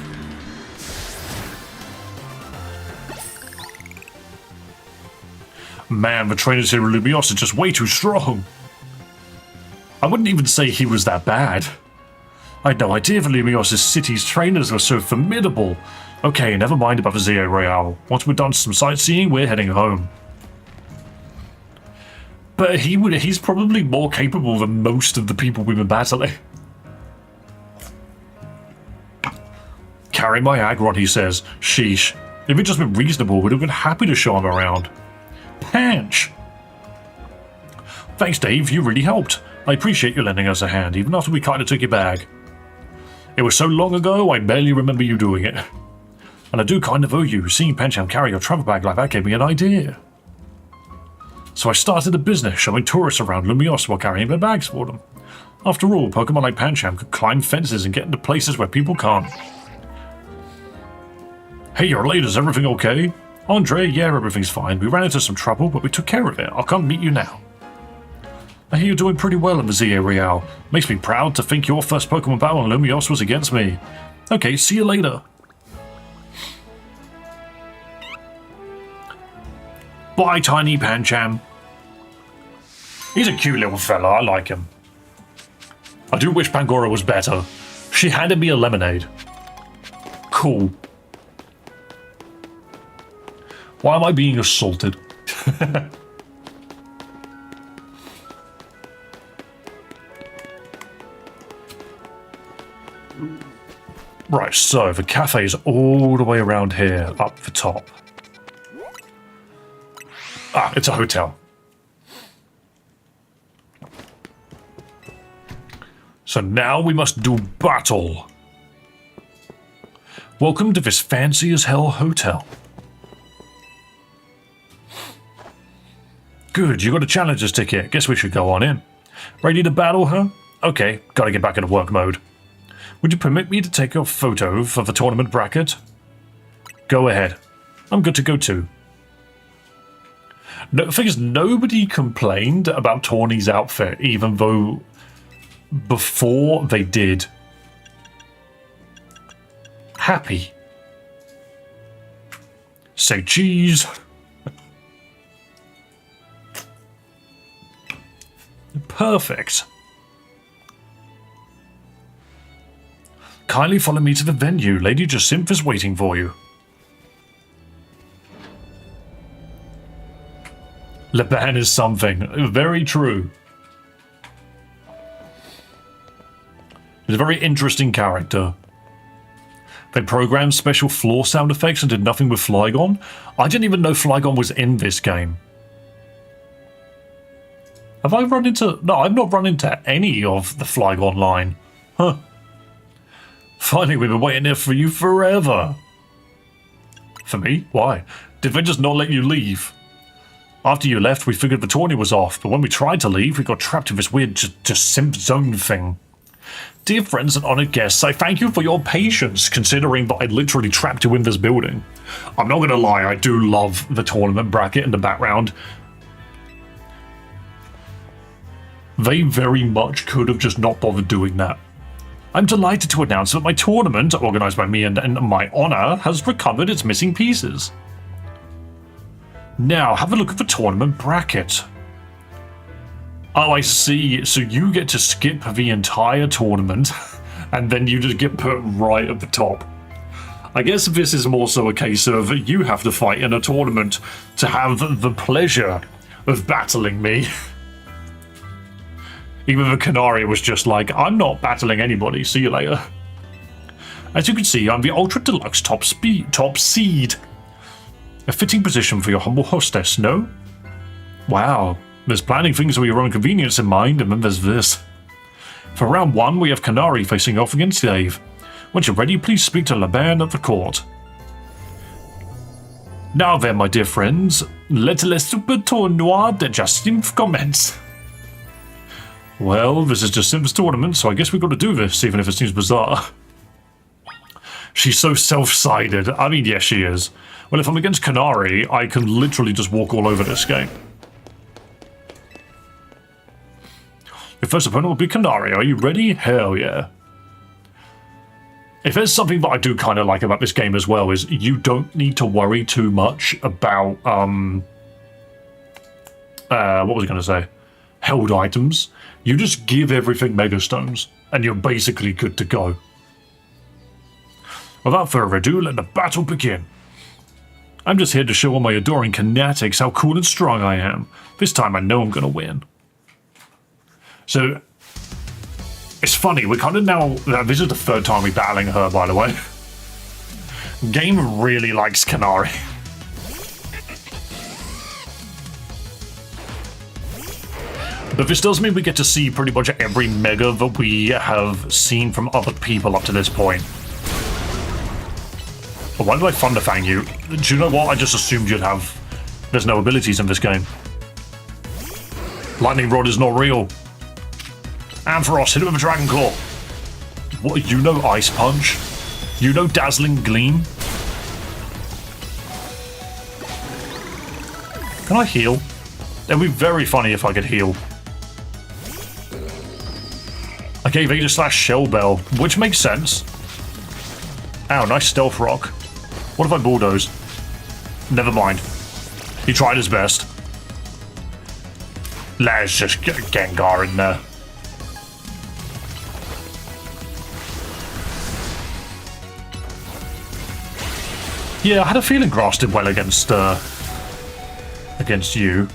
Man, the trainers here at Lumiose are just way too strong. I wouldn't even say he was that bad. I had no idea the Lumiose city's trainers were so formidable. Okay, never mind about the ZA Royale. Once we're done some sightseeing, we're heading home. But he's probably more capable than most of the people we've been battling. Carry my Aggron, he says. Sheesh. If he'd just been reasonable, we'd have been happy to show him around. Panch! Thanks, Dave. You really helped. I appreciate you lending us a hand, even after we kind of took your bag. It was so long ago, I barely remember you doing it. And I do kind of owe you. Seeing Pancham carry your travel bag like that gave me an idea. So I started a business showing tourists around Lumios while carrying their bags for them. After all, Pokemon like Pancham could climb fences and get into places where people can't. Hey, you're late. Is everything okay? Andre, yeah, everything's fine. We ran into some trouble, but we took care of it. I'll come meet you now. I hear you're doing pretty well in the ZA Real. Makes me proud to think your first Pokemon battle in Lumios was against me. Okay, see you later. Bye, Tiny Pancham. He's a cute little fella. I like him. I do wish Pangoro was better. She handed me a lemonade. Cool. Why am I being assaulted? Right, so the cafe is all the way around here, up the top. Ah, it's a hotel. So now we must do battle. Welcome to this fancy as hell hotel. Good, you got a challenger's ticket. Guess we should go on in. Ready to battle, huh? Okay, gotta get back into work mode. Would you permit me to take your photo for the tournament bracket? Go ahead. I'm good to go too. No, the thing is, nobody complained about Tawny's outfit, even though before they did. Happy. Say cheese. Perfect. Kindly follow me to the venue. Lady Jacinth is waiting for you. Laban is something. Very true. He's a very interesting character. They programmed special floor sound effects and did nothing with Flygon. I didn't even know Flygon was in this game. Have I run into... No, I've not run into any of the Flygon line. Huh. Finally, we've been waiting here for you forever. For me? Why? Did they just not let you leave? After you left, we figured the tourney was off, but when we tried to leave, we got trapped in this weird simp zone thing. Dear friends and honoured guests, I thank you for your patience, considering that I literally trapped you in this building. I'm not gonna lie, I do love the tournament bracket in the background. They very much could have just not bothered doing that. I'm delighted to announce that my tournament, organised by me and my honour, has recovered its missing pieces. Now, have a look at the tournament bracket. Oh, I see. So you get to skip the entire tournament, and then you just get put right at the top. I guess this is more so a case of you have to fight in a tournament to have the pleasure of battling me. Even the Canary was just like, I'm not battling anybody, see you later. As you can see, I'm the Ultra Deluxe top seed. A fitting position for your humble hostess, no? Wow, there's planning things for your own convenience in mind, and then there's this. For round 1, we have Canary facing off against Dave. Once you're ready, please speak to Laban at the court. Now then, my dear friends, let le super tournoi de Jacinth commence. Well, this is Jacinth's tournament, so I guess we've got to do this, even if it seems bizarre. She's so self-sided. I mean, yes, she is. Well, if I'm against Canary, I can literally just walk all over this game. Your first opponent will be Canary. Are you ready? Hell yeah. If there's something that I do kind of like about this game as well, is you don't need to worry too much about, what was I going to say? Held items. You just give everything Mega Stones, and you're basically good to go. Without further ado, let the battle begin. I'm just here to show all my adoring Kinetics how cool and strong I am. This time I know I'm going to win. So, it's funny, we're kind of now... This is the third time we're battling her, by the way. Game really likes Canary. But this does mean we get to see pretty much every mega that we have seen from other people up to this point. But why did I Thunderfang you? Do you know what? I just assumed you'd have... There's no abilities in this game. Lightning Rod is not real. Ampharos, hit it with a Dragon Claw. What, you know Ice Punch? You know Dazzling Gleam? Can I heal? It would be very funny if I could heal. I gave Ada / Shell Bell, which makes sense. Ow, nice Stealth Rock. What if I Bulldoze? Never mind. He tried his best. Let's just get Gengar in there. Yeah, I had a feeling Grass did well against you.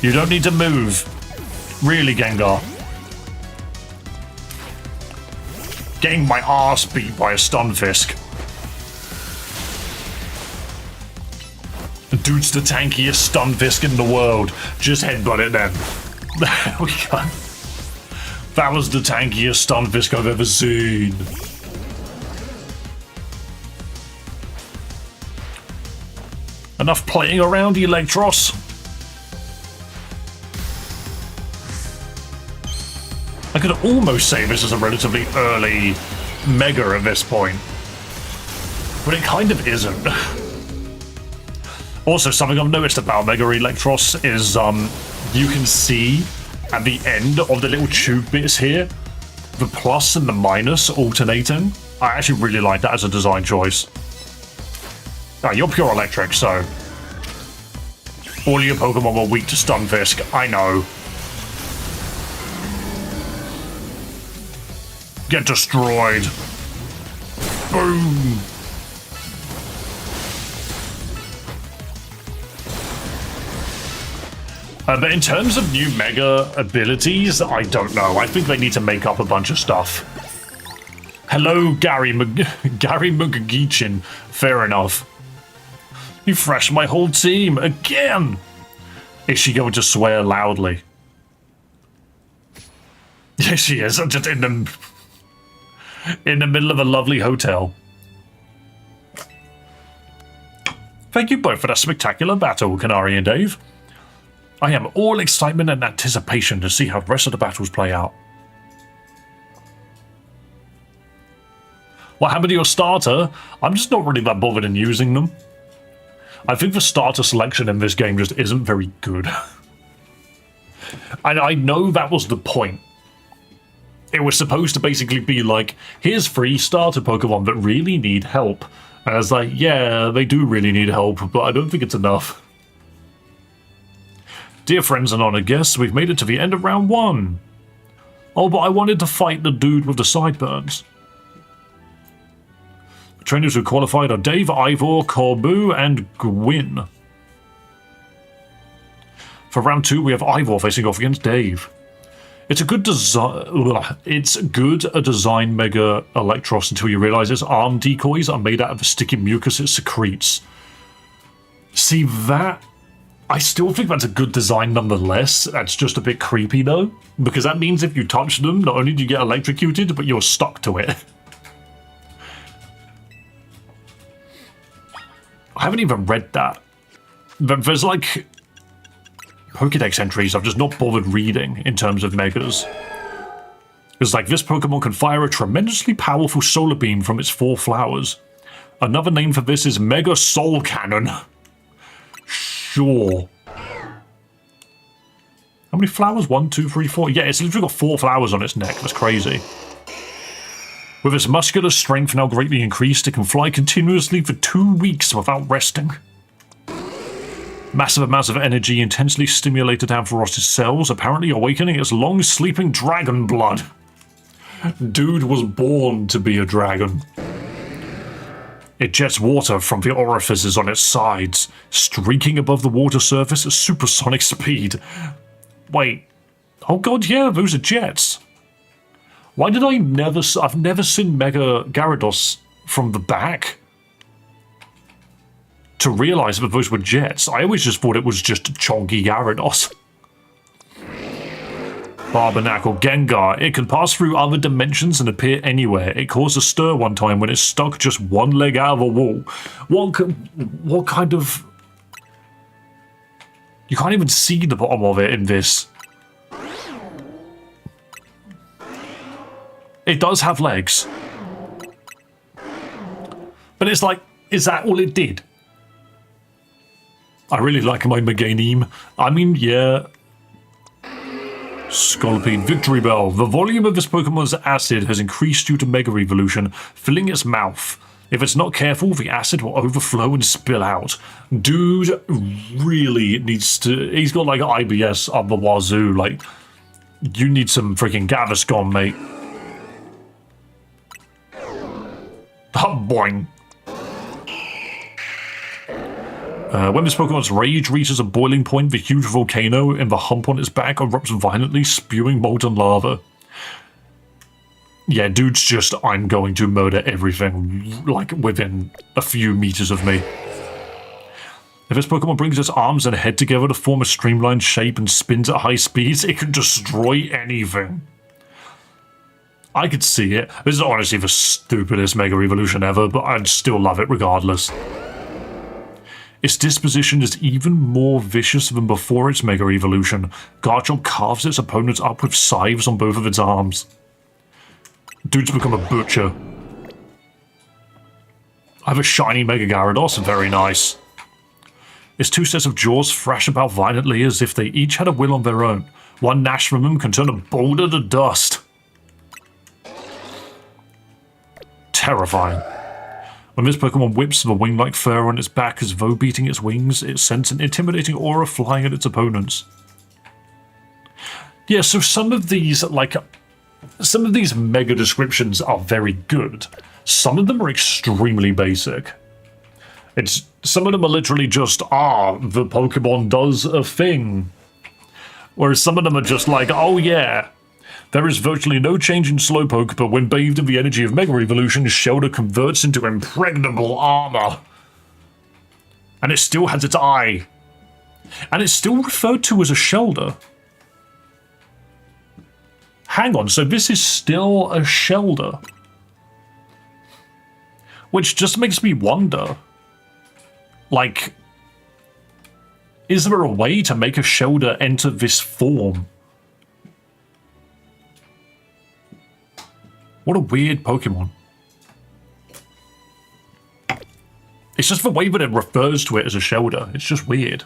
You don't need to move. Really, Gengar. Getting my ass beat by a Stunfisk. Dude's the tankiest Stunfisk in the world. Just headbutt it then. There we go. That was the tankiest Stunfisk I've ever seen. Enough playing around, Electros. I could almost say this is a relatively early Mega at this point. But it kind of isn't. Also, something I've noticed about Mega Electros is you can see at the end of the little tube bits here, the plus and the minus alternating. I actually really like that as a design choice. Ah, you're pure electric, so all your Pokemon were weak to Stunfisk. I know. Get destroyed. Boom. But in terms of new Mega abilities, I don't know. I think they need to make up a bunch of stuff. Hello, Gary McGeechin. Fair enough. You thrashed my whole team again. Is she going to swear loudly? Yes, she is. Just in the middle of a lovely hotel. Thank you both for that spectacular battle, Canary and Dave. I am all excitement and anticipation to see how the rest of the battles play out. What happened to your starter? I'm just not really that bothered in using them. I think the starter selection in this game just isn't very good. And I know that was the point. It was supposed to basically be like, here's 3 starter Pokemon that really need help. And I was like, yeah, they do really need help, but I don't think it's enough. Dear friends and honoured guests, we've made it to the end of round 1. Oh, but I wanted to fight the dude with the sideburns. The trainers who qualified are Dave, Ivor, Corbu, and Gwyn. For round 2, we have Ivor facing off against Dave. It's a good design. It's good a design Mega Electros until you realise its arm decoys are made out of the sticky mucus it secretes. See that? I still think that's a good design nonetheless. That's just a bit creepy though, because that means if you touch them, not only do you get electrocuted, but you're stuck to it. I haven't even read that. There's like Pokedex entries I've just not bothered reading in terms of Megas. It's like, this Pokemon can fire a tremendously powerful solar beam from its 4 flowers. Another name for this is Mega Soul Cannon. Sure. How many flowers? 1, 2, 3, 4. Yeah, it's literally got 4 flowers on its neck. That's crazy. With its muscular strength now greatly increased, it can fly continuously for 2 weeks without resting. Massive amounts of energy intensely stimulated Ampharos' cells, apparently awakening its long-sleeping dragon blood. Dude was born to be a dragon. It jets water from the orifices on its sides, streaking above the water surface at supersonic speed. Wait. Oh god, yeah, those are jets. Why did I've never seen Mega Gyarados from the back to realize that those were jets. I always just thought it was just a chonky Gyarados. Barbernacle Gengar. It can pass through other dimensions and appear anywhere. It caused a stir one time when it stuck just one leg out of a wall. What kind of... You can't even see the bottom of it in this. It does have legs. But it's like, is that all it did? I really like my Meganium. I mean, yeah. Scolipede Victory Bell. The volume of this Pokemon's acid has increased due to Mega Evolution, filling its mouth. If it's not careful, the acid will overflow and spill out. Dude really needs to... He's got like IBS up the wazoo. Like, you need some freaking Gaviscon, mate. Oh, boing. When this Pokemon's rage reaches a boiling point, the huge volcano in the hump on its back erupts violently, spewing molten lava. Yeah, dude's just, I'm going to murder everything, like, within a few meters of me. If this Pokemon brings its arms and head together to form a streamlined shape and spins at high speeds, it can destroy anything. I could see it. This is honestly the stupidest Mega Evolution ever, but I'd still love it regardless. Its disposition is even more vicious than before its Mega Evolution. Garchomp carves its opponents up with scythes on both of its arms. Dude's become a butcher. I have a shiny Mega Gyarados, very nice. Its two sets of jaws thrash about violently as if they each had a will on their own. One gnash from them can turn a boulder to dust. Terrifying. When this Pokemon whips the wing-like fur on its back as though beating its wings, it sends an intimidating aura flying at its opponents. Yeah, so some of these mega descriptions are very good. Some of them are extremely basic. Some of them are literally just, the Pokemon does a thing. Whereas some of them are just like, oh yeah, there is virtually no change in Slowpoke, but when bathed in the energy of Mega Evolution, Shellder converts into impregnable armor. And it still has its eye. And it's still referred to as a Shellder. Hang on, so this is still a Shellder? Which just makes me wonder, like, is there a way to make a Shellder enter this form? What a weird Pokemon. It's just the way that it refers to it as a Shellder. It's just weird.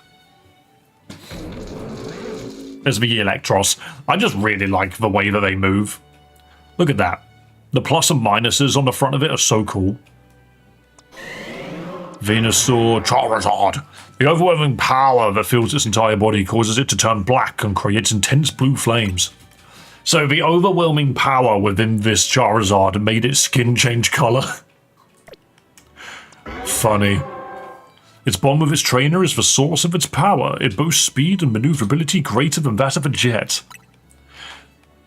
There's the Electros. I just really like the way that they move. Look at that. The plus and minuses on the front of it are so cool. Venusaur, Charizard. The overwhelming power that fills its entire body causes it to turn black and creates intense blue flames. So the overwhelming power within this Charizard made its skin change color. Funny. Its bond with its trainer is the source of its power. It boasts speed and maneuverability greater than that of a jet.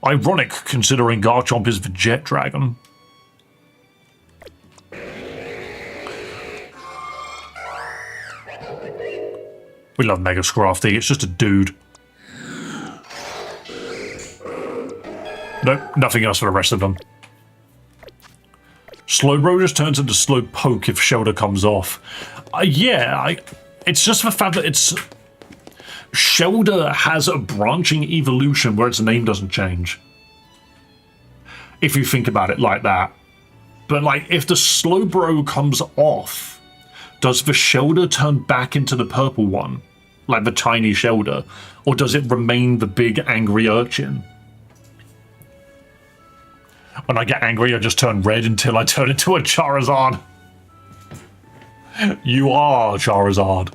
Ironic, considering Garchomp is the Jet Dragon. We love Mega Scrafty, it's just a dude. Nope, nothing else for the rest of them. Slowbro just turns into Slowpoke if Shellder comes off. It's just the fact that Shellder has a branching evolution where its name doesn't change. If you think about it like that. But like, if the Slowbro comes off, does the Shellder turn back into the purple one? Like the tiny Shellder? Or does it remain the big angry urchin? When I get angry, I just turn red until I turn into a Charizard. You are Charizard.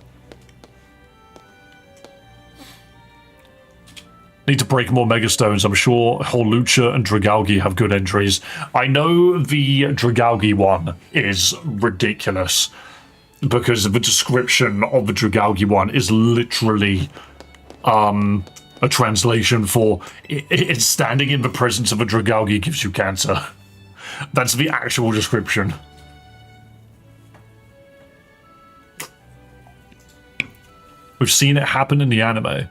Need to break more Megastones. I'm sure Hawlucha and Dragalge have good entries. I know the Dragalge one is ridiculous because the description of the Dragalge one is literally a translation for it's standing in the presence of a Dragalge gives you cancer. That's the actual description. We've seen it happen in the anime.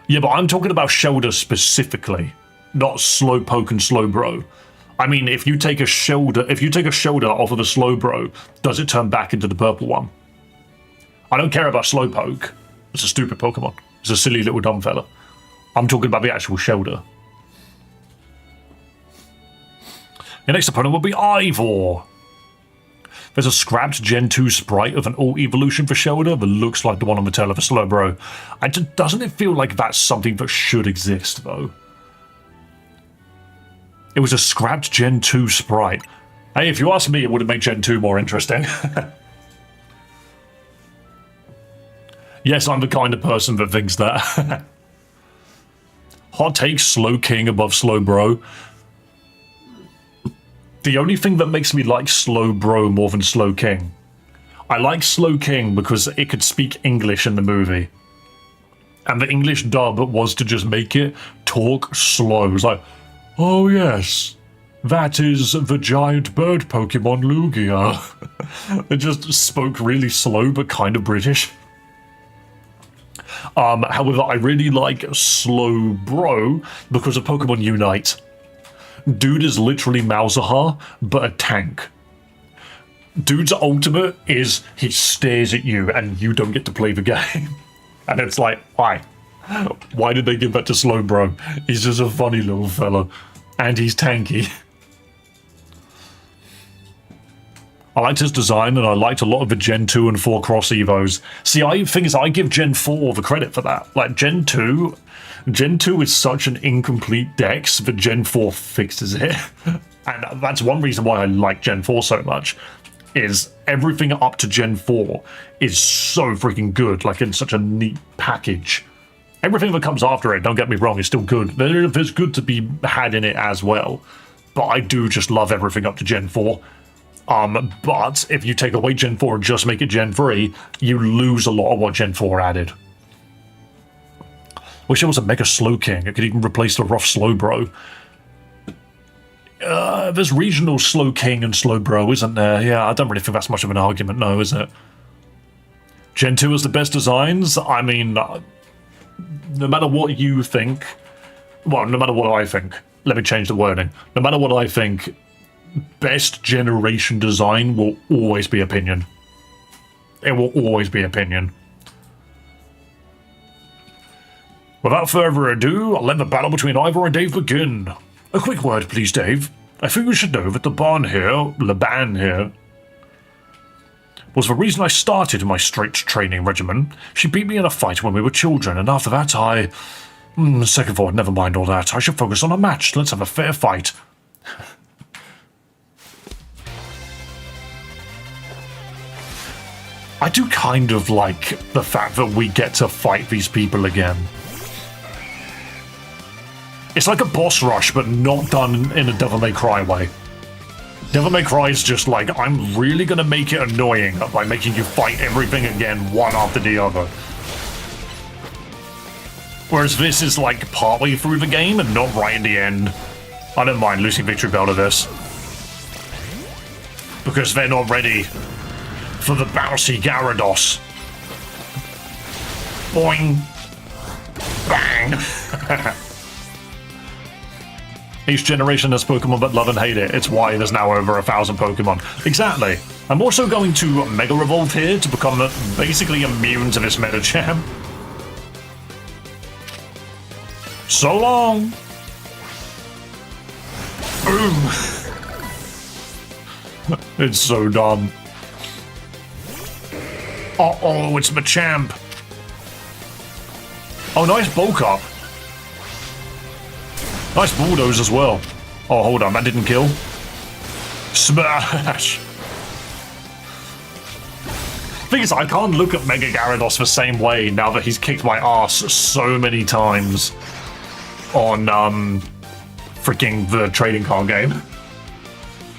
Yeah, but I'm talking about Shellder specifically, not Slowpoke and Slowbro. I mean, if you take a Shellder off of a Slowbro, does it turn back into the purple one? I don't care about Slowpoke. It's a stupid Pokemon. It's a silly little dumb fella. I'm talking about the actual Shellder. Your next opponent will be Ivor. There's a scrapped Gen 2 sprite of an alt evolution for Shellder that looks like the one on the tail of a Slowbro. Doesn't it feel like that's something that should exist, though? It was a scrapped Gen 2 sprite. Hey, if you ask me, it would have made Gen 2 more interesting. Yes, I'm the kind of person that thinks that. Hot take, Slowking above Slowbro. The only thing that makes me like Slowbro more than Slowking. I like Slowking because it could speak English in the movie. And the English dub was to just make it talk slow. It was like, oh yes, that is the giant bird Pokemon Lugia. It just spoke really slow but kind of British. However, I really like Slowbro because of Pokemon Unite. Dude is literally Malzahar, but a tank. Dude's ultimate is he stares at you and you don't get to play the game. And it's like, why? Why did they give that to Slowbro? He's just a funny little fella. And he's tanky. I liked his design, and I liked a lot of the Gen 2 and 4 cross evos. See, I give Gen 4 the credit for that. Like, Gen 2 is such an incomplete dex that Gen 4 fixes it. And that's one reason why I like Gen 4 so much, is everything up to Gen 4 is so freaking good, like in such a neat package. Everything that comes after it, don't get me wrong, is still good. There's good to be had in it as well. But I do just love everything up to Gen 4. But if you take away Gen 4 and just make it Gen 3, you lose a lot of what Gen 4 added. Wish it was a Mega Slowking. It could even replace the rough Slowbro. There's regional Slowking and Slowbro, isn't there? Yeah, I don't really think that's much of an argument, no, is it? Gen 2 is the best designs? I mean, no matter what you think... Well, no matter what I think. Let me change the wording. No matter what I think... Best generation design will always be opinion. It will always be opinion. Without further ado, I'll let the battle between Ivor and Dave begin. A quick word, please, Dave. I think you should know that the ban here, was the reason I started my straight training regimen. She beat me in a fight when we were children, and after that second thought, never mind all that. I should focus on a match. Let's have a fair fight. I do kind of like the fact that we get to fight these people again. It's like a boss rush, but not done in a Devil May Cry way. Devil May Cry is just like, I'm really gonna make it annoying by making you fight everything again, one after the other. Whereas this is like partway through the game and not right at the end. I don't mind losing Victory Bell to this. Because they're not ready for the bouncy Gyarados. Boing. Bang. Each generation has Pokemon that love and hate it. It's why there's now over 1,000 Pokemon. Exactly. I'm also going to Mega Revolve here to become basically immune to this Medicham. So long. Boom. It's so dumb. Uh-oh, it's Machamp. Oh, nice bulk up. Nice Bulldoze as well. Oh, hold on, that didn't kill. Smash! Thing is, I can't look at Mega Gyarados the same way now that he's kicked my ass so many times on, freaking the trading card game.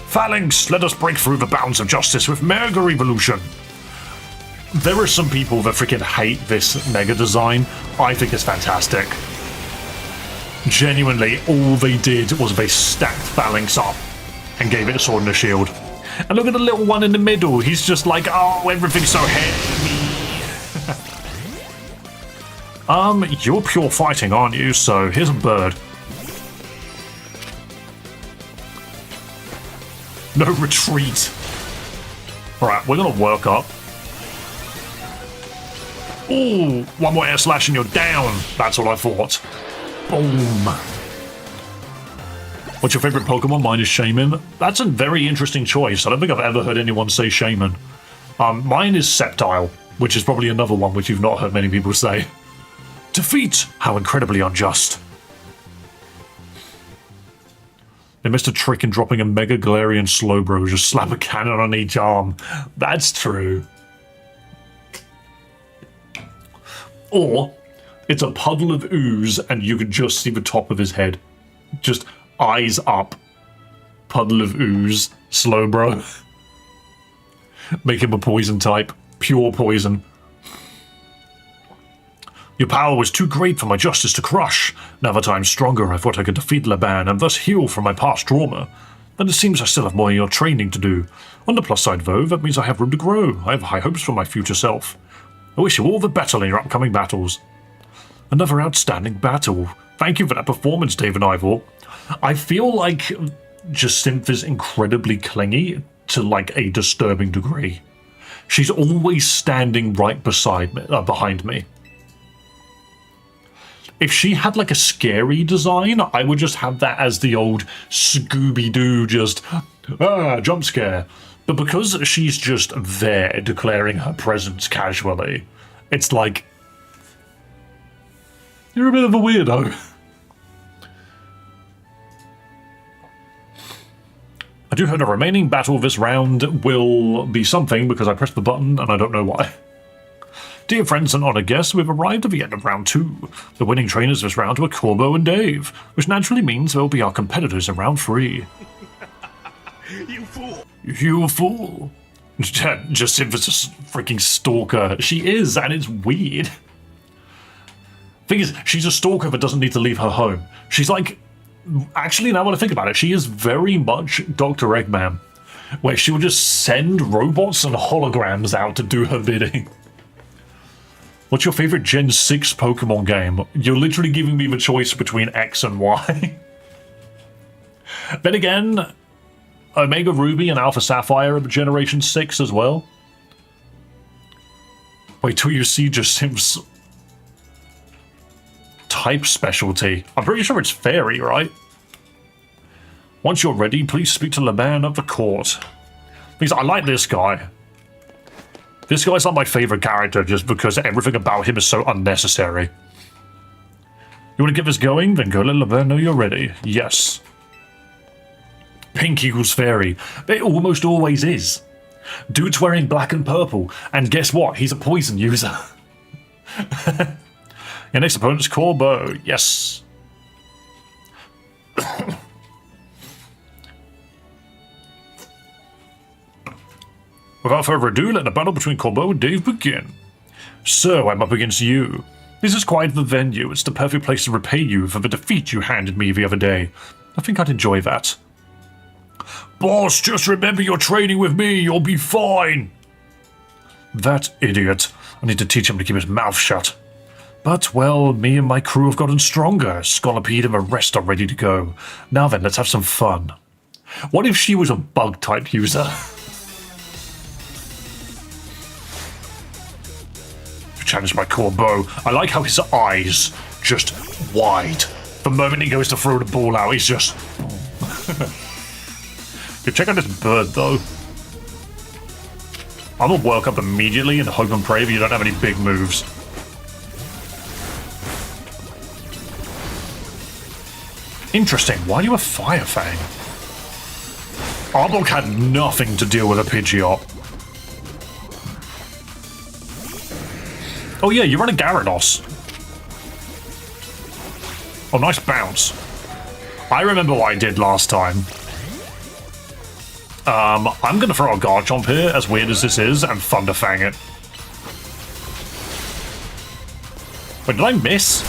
Phalanx, let us break through the bounds of justice with Mega Evolution. There are some people that freaking hate this Mega design. I think it's fantastic. Genuinely, all they did was they stacked Phalanx up and gave it a sword and a shield. And look at the little one in the middle. He's just like, oh, everything's so heavy. You're pure fighting, aren't you? So here's a bird. No retreat. Alright, we're gonna work up. Ooh, one more air slash and you're down. That's what I thought. Boom. What's your favorite Pokemon? Mine is Shaman. That's a very interesting choice. I don't think I've ever heard anyone say Shaman. Mine is Sceptile, which is probably another one which you've not heard many people say. Defeat! How incredibly unjust. They missed a trick in dropping a Mega Galarian Slowbro. Just slap a cannon on each arm. That's true. Or, it's a puddle of ooze and you can just see the top of his head. Just eyes up. Puddle of ooze. Slowbro. Make him a poison type. Pure poison. Your power was too great for my justice to crush. Now that I'm stronger, I thought I could defeat Laban and thus heal from my past trauma. But it seems I still have more in your training to do. On the plus side, though, that means I have room to grow. I have high hopes for my future self. I wish you all the better in your upcoming battles. Another outstanding battle. Thank you for that performance, David Ivor. I feel like Jacinth is incredibly clingy to like a disturbing degree. She's always standing right beside me, behind me. If she had like a scary design, I would just have that as the old Scooby-Doo just, jump scare. But because she's just there declaring her presence casually, it's like, you're a bit of a weirdo. I do hope the remaining battle this round will be something because I pressed the button and I don't know why. Dear friends and honoured guests, we've arrived at the end of round 2. The winning trainers this round were Corbo and Dave, which naturally means they'll be our competitors in round 3. You fool! You fool! Jacinth is a freaking stalker. She is, and it's weird. Thing is, she's a stalker that doesn't need to leave her home. She's like, actually, now when I think about it, she is very much Dr. Eggman, where she will just send robots and holograms out to do her bidding. What's your favorite Gen 6 Pokemon game? You're literally giving me the choice between X and Y. Then again, Omega Ruby and Alpha Sapphire are Generation 6 as well. Wait till you see Jacinth's type specialty. I'm pretty sure it's Fairy, right? Once you're ready, please speak to Laban of the court. Because I like this guy. This guy's not my favorite character just because everything about him is so unnecessary. You want to get this going? Then go let Laban know you're ready. Yes. Pink equals fairy. It almost always is. Dude's wearing black and purple. And guess what? He's a poison user. Your next opponent's Corbo. Yes. Without further ado, let the battle between Corbo and Dave begin. So, I'm up against you. This is quite the venue. It's the perfect place to repay you for the defeat you handed me the other day. I think I'd enjoy that. Boss, just remember you're training with me. You'll be fine. That idiot. I need to teach him to keep his mouth shut. But, well, me and my crew have gotten stronger. Scolipede and the rest are ready to go. Now then, let's have some fun. What if she was a bug-type user? Challenged by Corbo. I like how his eyes just wide. The moment he goes to throw the ball out, he's just... Dude, check out this bird, though. I'm gonna work up immediately and hope and pray that you don't have any big moves. Interesting. Why do you have Fire Fang? Arbok had nothing to deal with a Pidgeot. Oh yeah, you run a Gyarados. Oh, nice bounce. I remember what I did last time. I'm gonna throw a Garchomp here, as weird as this is, and Thunder Fang it. Wait, did I miss?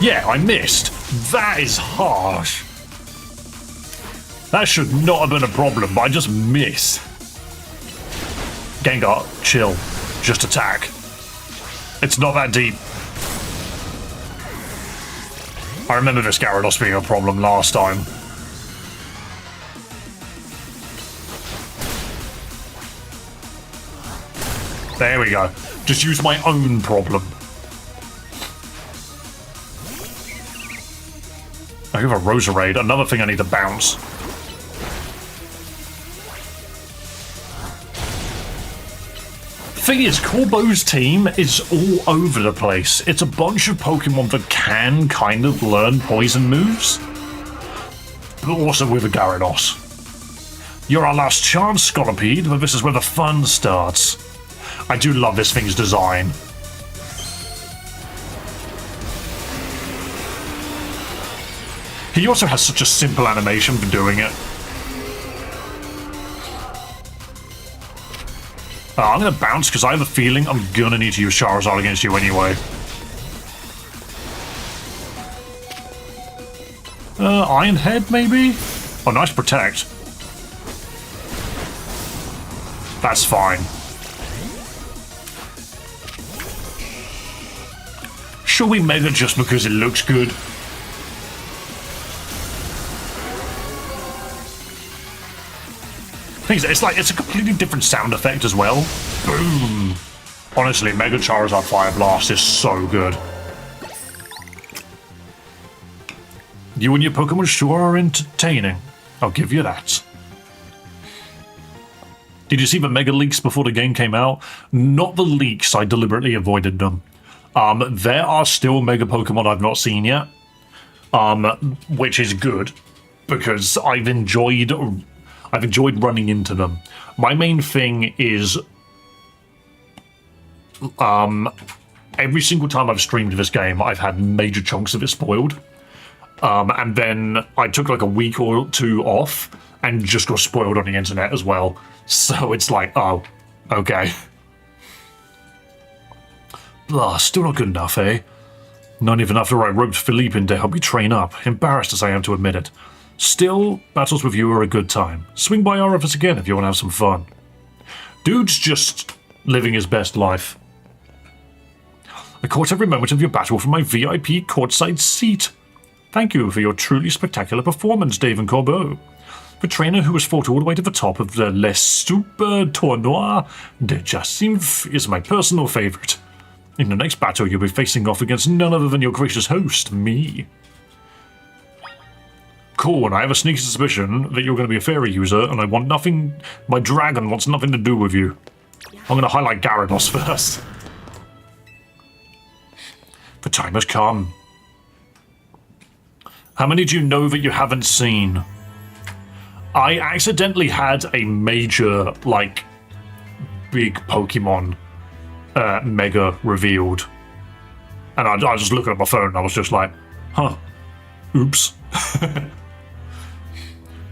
Yeah, I missed. That is harsh. That should not have been a problem, but I just missed. Gengar, chill. Just attack. It's not that deep. I remember this Gyarados being a problem last time. There we go. Just use my own problem. I have a Roserade, another thing I need to bounce. Thing is, Corbo's team is all over the place. It's a bunch of Pokemon that can kind of learn poison moves, but also with a Gyarados. You're our last chance, Scolipede, but this is where the fun starts. I do love this thing's design. He also has such a simple animation for doing it. I'm going to bounce because I have a feeling I'm going to need to use Charizard against you anyway. Iron Head, maybe? Oh, nice protect. That's fine. Should we Mega just because it looks good? It's a completely different sound effect as well. Boom. Honestly, Mega Charizard Fire Blast is so good. You and your Pokemon sure are entertaining. I'll give you that. Did you see the Mega leaks before the game came out? Not the leaks, I deliberately avoided them. There are still Mega Pokemon I've not seen yet. Which is good, because I've enjoyed running into them. My main thing is every single time I've streamed this game, I've had major chunks of it spoiled. And then I took like a week or two off and just got spoiled on the internet as well. So it's like, oh, okay. Blah, still not good enough, eh? Not even after I roped Philippe in to help me train up, embarrassed as I am to admit it. Still, battles with you are a good time. Swing by our office again if you want to have some fun. Dude's just living his best life. I caught every moment of your battle from my VIP courtside seat. Thank you for your truly spectacular performance, Dave and Corbeau. The trainer who has fought all the way to the top of the Le Super Tournoi de Jacinthe is my personal favourite. In the next battle, you'll be facing off against none other than your gracious host, me. Cool, and I have a sneaky suspicion that you're going to be a fairy user, and I want nothing. My dragon wants nothing to do with you. I'm going to highlight Gyarados first. The time has come. How many do you know that you haven't seen? I accidentally had a major, like, big Pokemon Mega revealed. And I was just looking at my phone and I was just like, huh, oops.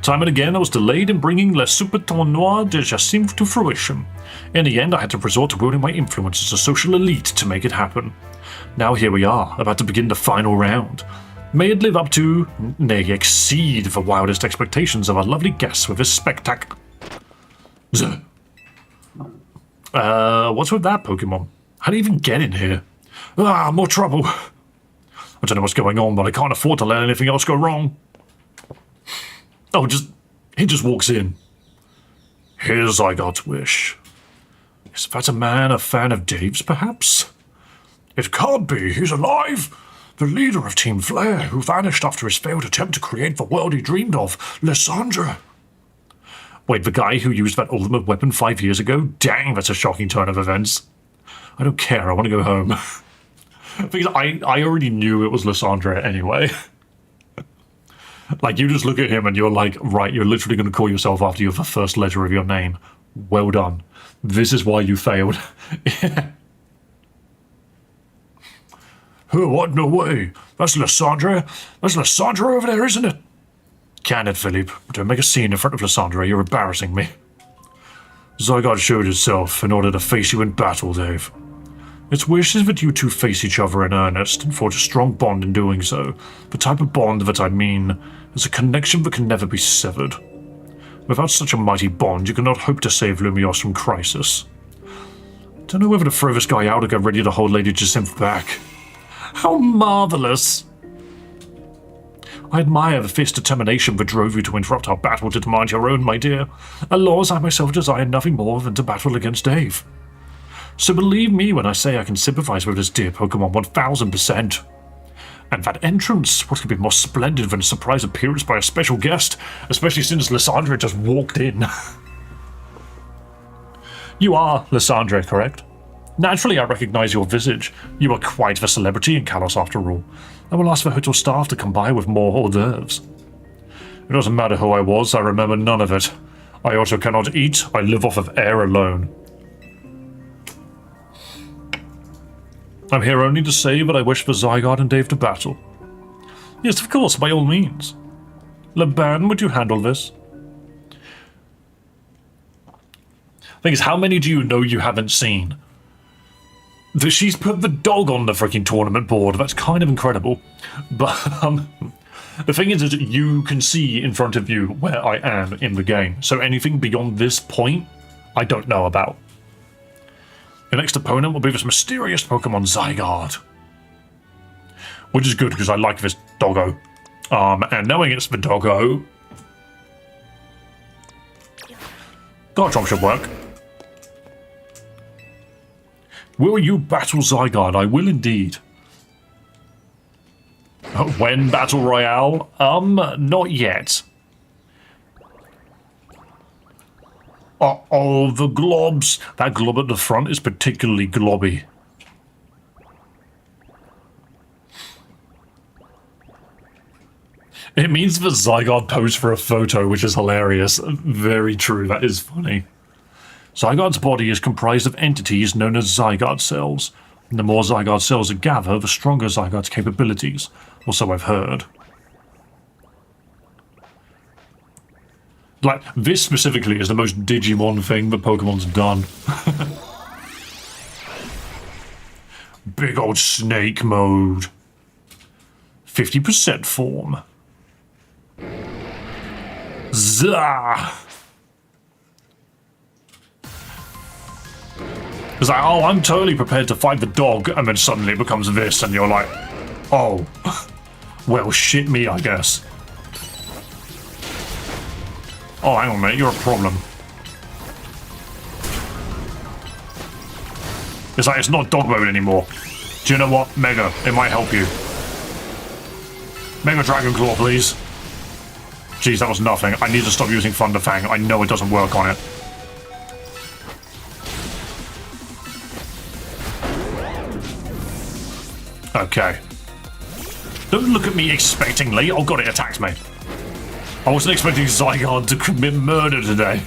Time and again, I was delayed in bringing Le Super Tournoi de Jacinthe to fruition. In the end, I had to resort to wielding my influence as a social elite to make it happen. Now here we are, about to begin the final round. May it live up to, nay, exceed the wildest expectations of our lovely guests with this spectacle. What's with that Pokemon? How do you even get in here? Ah, more trouble. I don't know what's going on, but I can't afford to let anything else go wrong. Oh, he just walks in. Here's Zygarde's wish. Is that a man a fan of Dave's, perhaps? It can't be, he's alive! The leader of Team Flare, who vanished after his failed attempt to create the world he dreamed of, Lysandra. Wait, the guy who used that ultimate weapon 5 years ago? Dang, that's a shocking turn of events. I don't care, I want to go home. Because I already knew it was Lysandra anyway. Like, you just look at him and you're like, right, you're literally going to call yourself after you have the first letter of your name. Well done. This is why you failed. Oh, what? No way. That's Lysandra. That's Lysandra over there, isn't it? Can it, Philippe? Don't make a scene in front of Lysandra. You're embarrassing me. Zygarde showed itself in order to face you in battle, Dave. Its wish is that you two face each other in earnest and forge a strong bond in doing so. The type of bond that I mean is a connection that can never be severed. Without such a mighty bond, you cannot hope to save Lumiose from crisis. Don't know whether to throw this guy out or get ready to hold Lady Jacinth back. How marvellous! I admire the fierce determination that drove you to interrupt our battle to demand your own, my dear. Alas, I myself desire nothing more than to battle against Dave. So believe me when I say I can sympathize with this dear Pokemon 1000%. And that entrance, what could be more splendid than a surprise appearance by a special guest, especially since Lysandre just walked in. You are Lysandre, correct? Naturally, I recognize your visage. You are quite the celebrity in Kalos after all. I will ask the hotel staff to come by with more hors d'oeuvres. It doesn't matter who I was, I remember none of it. I also cannot eat, I live off of air alone. I'm here only to say that I wish for Zygarde and Dave to battle. Yes, of course, by all means. Laban, would you handle this? Thing is, how many do you know you haven't seen? She's put the dog on the freaking tournament board. That's kind of incredible. But the thing is that you can see in front of you where I am in the game. So anything beyond this point, I don't know about. Your next opponent will be this mysterious Pokemon Zygarde. Which is good because I like this doggo. And knowing it's the doggo, Garchomp should work. Will you battle Zygarde? I will indeed. When Battle Royale? Not yet. Uh-oh, the globs. That glob at the front is particularly globby. It means the Zygarde posed for a photo, which is hilarious. Very true, that is funny. Zygarde's body is comprised of entities known as Zygarde cells. And the more Zygarde cells are gathered, the stronger Zygarde's capabilities, or so I've heard. Like, this specifically is the most Digimon thing that Pokemon's done. Big old snake mode. 50% form. Zah! It's like, oh, I'm totally prepared to fight the dog, and then suddenly it becomes this, and you're like, oh, well, shit me, I guess. Oh, hang on, mate, you're a problem. It's like, it's not dog mode anymore. Do you know what? Mega, it might help you. Mega Dragon Claw, please. Jeez, that was nothing. I need to stop using Thunder Fang. I know it doesn't work on it. Okay. Don't look at me expectingly. Oh god, it attacked me. I wasn't expecting Zygarde to commit murder today.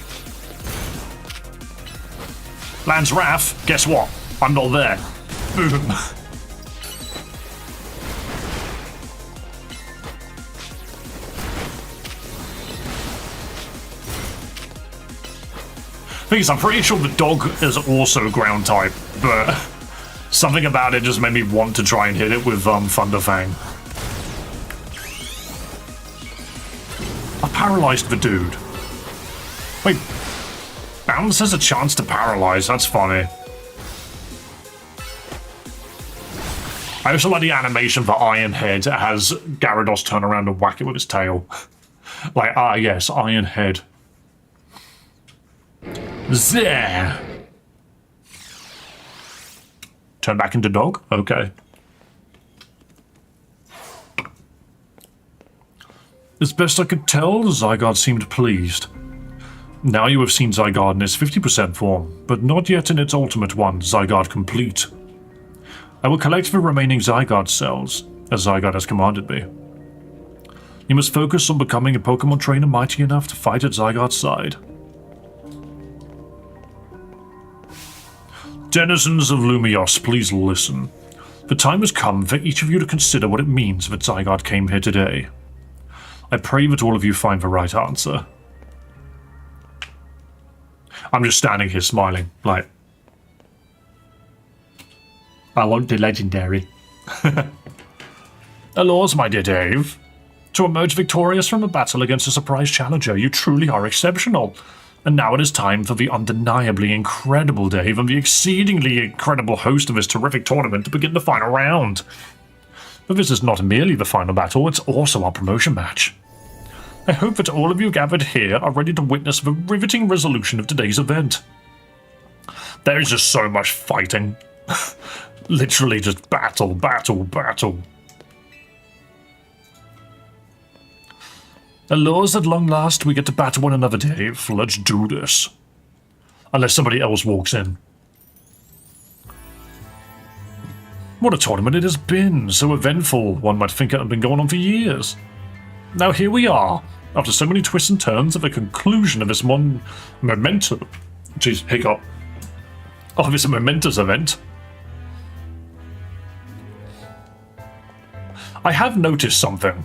Lance Wrath, guess what? I'm not there. Boom. Thing is, I'm pretty sure the dog is also ground type, but something about it just made me want to try and hit it with Thunder Fang. I paralyzed the dude. Wait, Bounce has a chance to paralyze, that's funny. I also like the animation for Iron Head. It has Gyarados turn around and whack it with his tail. Like, ah yes, Iron Head. There. Turn back into dog? Okay. As best I could tell, Zygarde seemed pleased. Now you have seen Zygarde in its 50% form, but not yet in its ultimate one, Zygarde Complete. I will collect the remaining Zygarde cells, as Zygarde has commanded me. You must focus on becoming a Pokemon trainer mighty enough to fight at Zygarde's side. Denizens of Lumios, please listen. The time has come for each of you to consider what it means that Zygarde came here today. I pray that all of you find the right answer. I'm just standing here smiling, like, I won't be legendary. Alas, my dear Dave. To emerge victorious from a battle against a surprise challenger, you truly are exceptional. And now it is time for the undeniably incredible Dave and the exceedingly incredible host of this terrific tournament to begin the final round. But this is not merely the final battle, it's also our promotion match. I hope that all of you gathered here are ready to witness the riveting resolution of today's event. There is just so much fighting. Literally just battle, battle, battle. Allures at long last, we get to battle one another, Dave. Let's do this. Unless somebody else walks in. What a tournament it has been. So eventful. One might think it had been going on for years. Now here we are. After so many twists and turns at the conclusion of this one momentous... Jeez, hiccup. Oh, this momentous event. I have noticed something.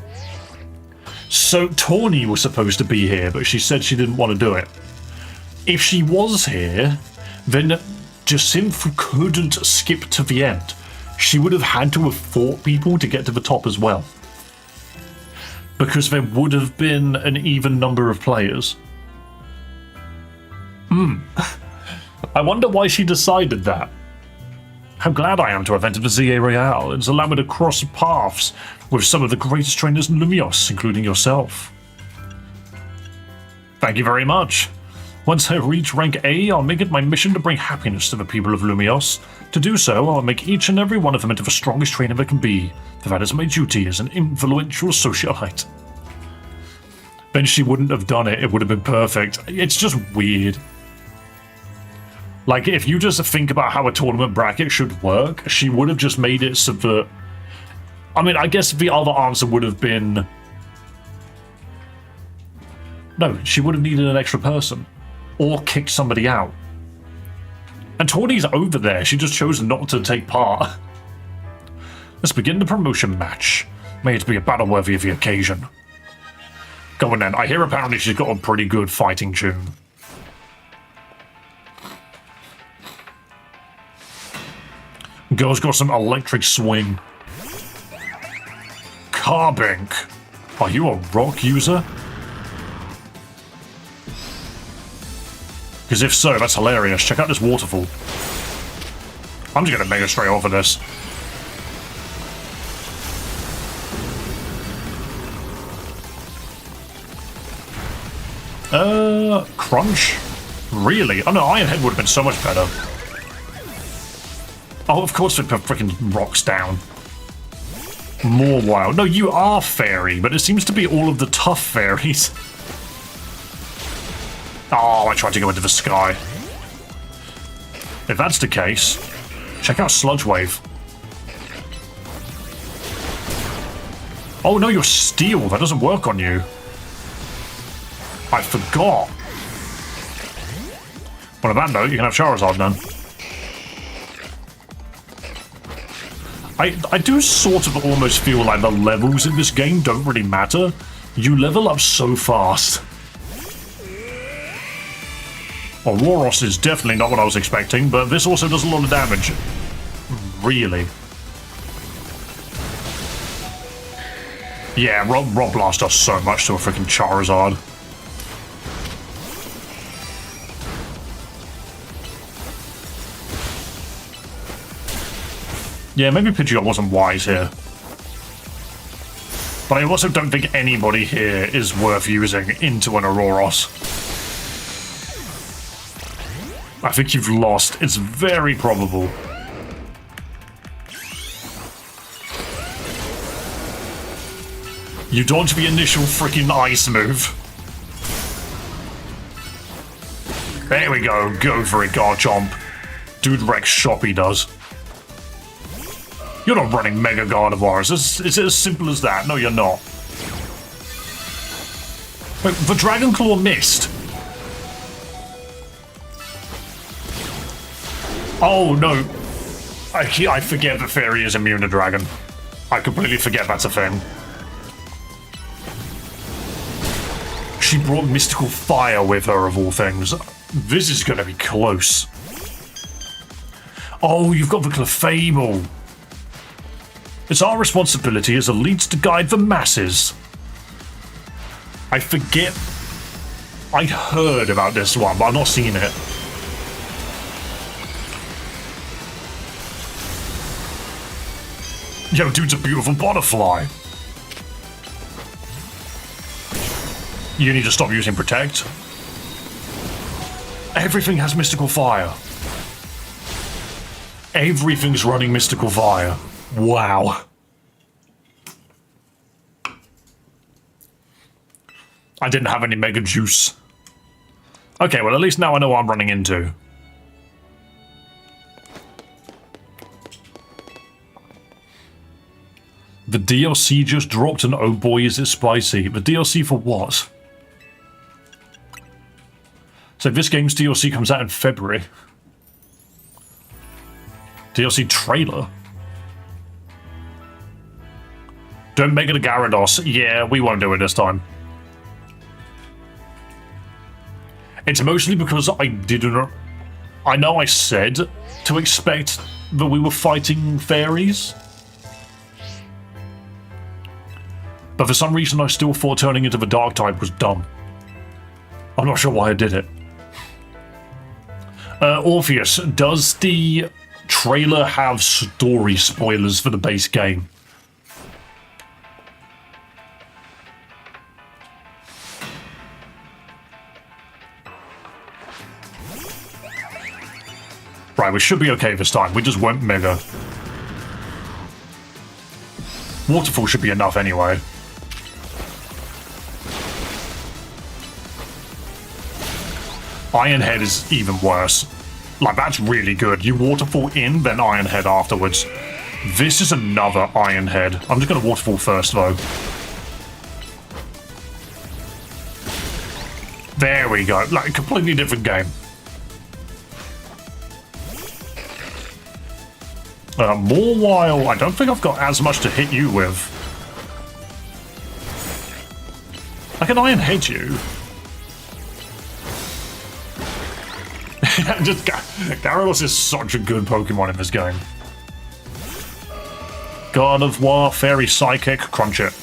So Tawny was supposed to be here, but she said she didn't want to do it. If she was here, then Jacinth couldn't skip to the end. She would have had to have fought people to get to the top as well. Because there would have been an even number of players. I wonder why she decided that. How glad I am to have entered the ZA Royale. It's allowed me to cross paths with some of the greatest trainers in Lumios, including yourself. Thank you very much. Once I reach rank A, I'll make it my mission to bring happiness to the people of Lumios. To do so, I'll make each and every one of them into the strongest trainer there can be, for that is my duty as an influential socialite. Then she wouldn't have done it, it would have been perfect. It's just weird. Like, if you just think about how a tournament bracket should work, she would have just made it so that... I mean, I guess the other answer would have been... No, she would have needed an extra person. Or kicked somebody out. And Tawny's over there, she just chose not to take part. Let's begin the promotion match. May it be a battle worthy of the occasion. Go on then, I hear apparently she's got a pretty good fighting tune. Girl's got some electric swing. Carbink. Are you a rock user? Because if so, that's hilarious. Check out this waterfall. I'm just gonna mega straight off of this. Crunch? Really? Oh no, Iron Head would have been so much better. Oh, of course it put freaking rocks down. More wild. No, you are fairy, but it seems to be all of the tough fairies. Oh, I tried to go into the sky. If that's the case, check out Sludge Wave. Oh no, you're steel. That doesn't work on you. I forgot. Well, on that note, you can have Charizard then. I do sort of almost feel like the levels in this game don't really matter. You level up so fast. Auroros is definitely not what I was expecting, but this also does a lot of damage. Really. Yeah, Rock Blast does so much to a freaking Charizard. Yeah, maybe Pidgeot wasn't wise here. But I also don't think anybody here is worth using into an Auroros. I think you've lost. It's very probable. You dodge the initial freaking ice move. There we go. Go for it, Garchomp. Dude wrecks shop, he does. You're not running Mega Gardevoirs. Is it as simple as that? No, you're not. Wait, the Dragon Claw missed. Oh, no. I forget that Fairy is immune to Dragon. I completely forget that's a thing. She brought Mystical Fire with her, of all things. This is going to be close. Oh, you've got the Clefable. It's our responsibility as elites to guide the masses. I forget I heard about this one, but I've not seen it. Yo, dude's a beautiful butterfly. You need to stop using Protect. Everything has Mystical Fire. Everything's running Mystical Fire. Wow. I didn't have any Mega Juice. Okay, well at least now I know what I'm running into. The DLC just dropped and oh boy is it spicy. The DLC for what? So this game's DLC comes out in February. DLC trailer? Don't make it a Gyarados. Yeah, we won't do it this time. It's mostly because I didn't... I know I said to expect that we were fighting fairies. But for some reason I still thought turning into the dark type was dumb. I'm not sure why I did it. Orpheus, does the trailer have story spoilers for the base game? Right, we should be okay this time. We just went Mega. Waterfall should be enough anyway. Iron Head is even worse. Like, that's really good. You Waterfall in, then Iron Head afterwards. This is another Iron Head. I'm just going to Waterfall first, though. There we go. Like, a completely different game. More while. I don't think I've got as much to hit you with. I can Iron Head you. Just Gyarados is such a good Pokemon in this game. God of War, Fairy Psychic, crunch it.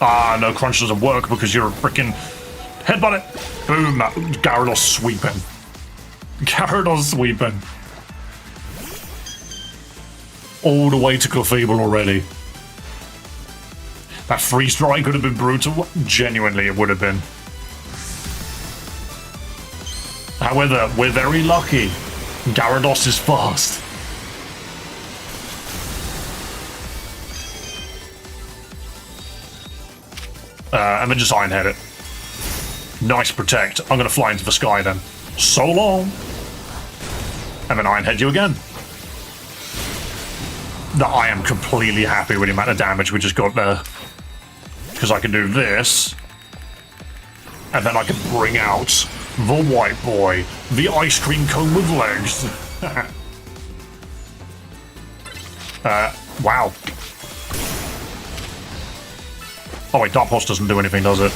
Ah, no, crunch doesn't work because you're a freaking headbutt it. Boom, Gyarados sweeping. Gyarados sweeping. All the way to Clefable already. That freeze dry could have been brutal. Genuinely, it would have been. However, we're very lucky. Gyarados is fast. And then just Iron Head it. Nice Protect. I'm going to fly into the sky then. So long. And then Iron Head you again. I am completely happy with the amount of damage we just got there. Because I can do this. And then I can bring out the white boy. The ice cream cone with legs. Wow. Oh wait, Dark Pulse doesn't do anything, does it?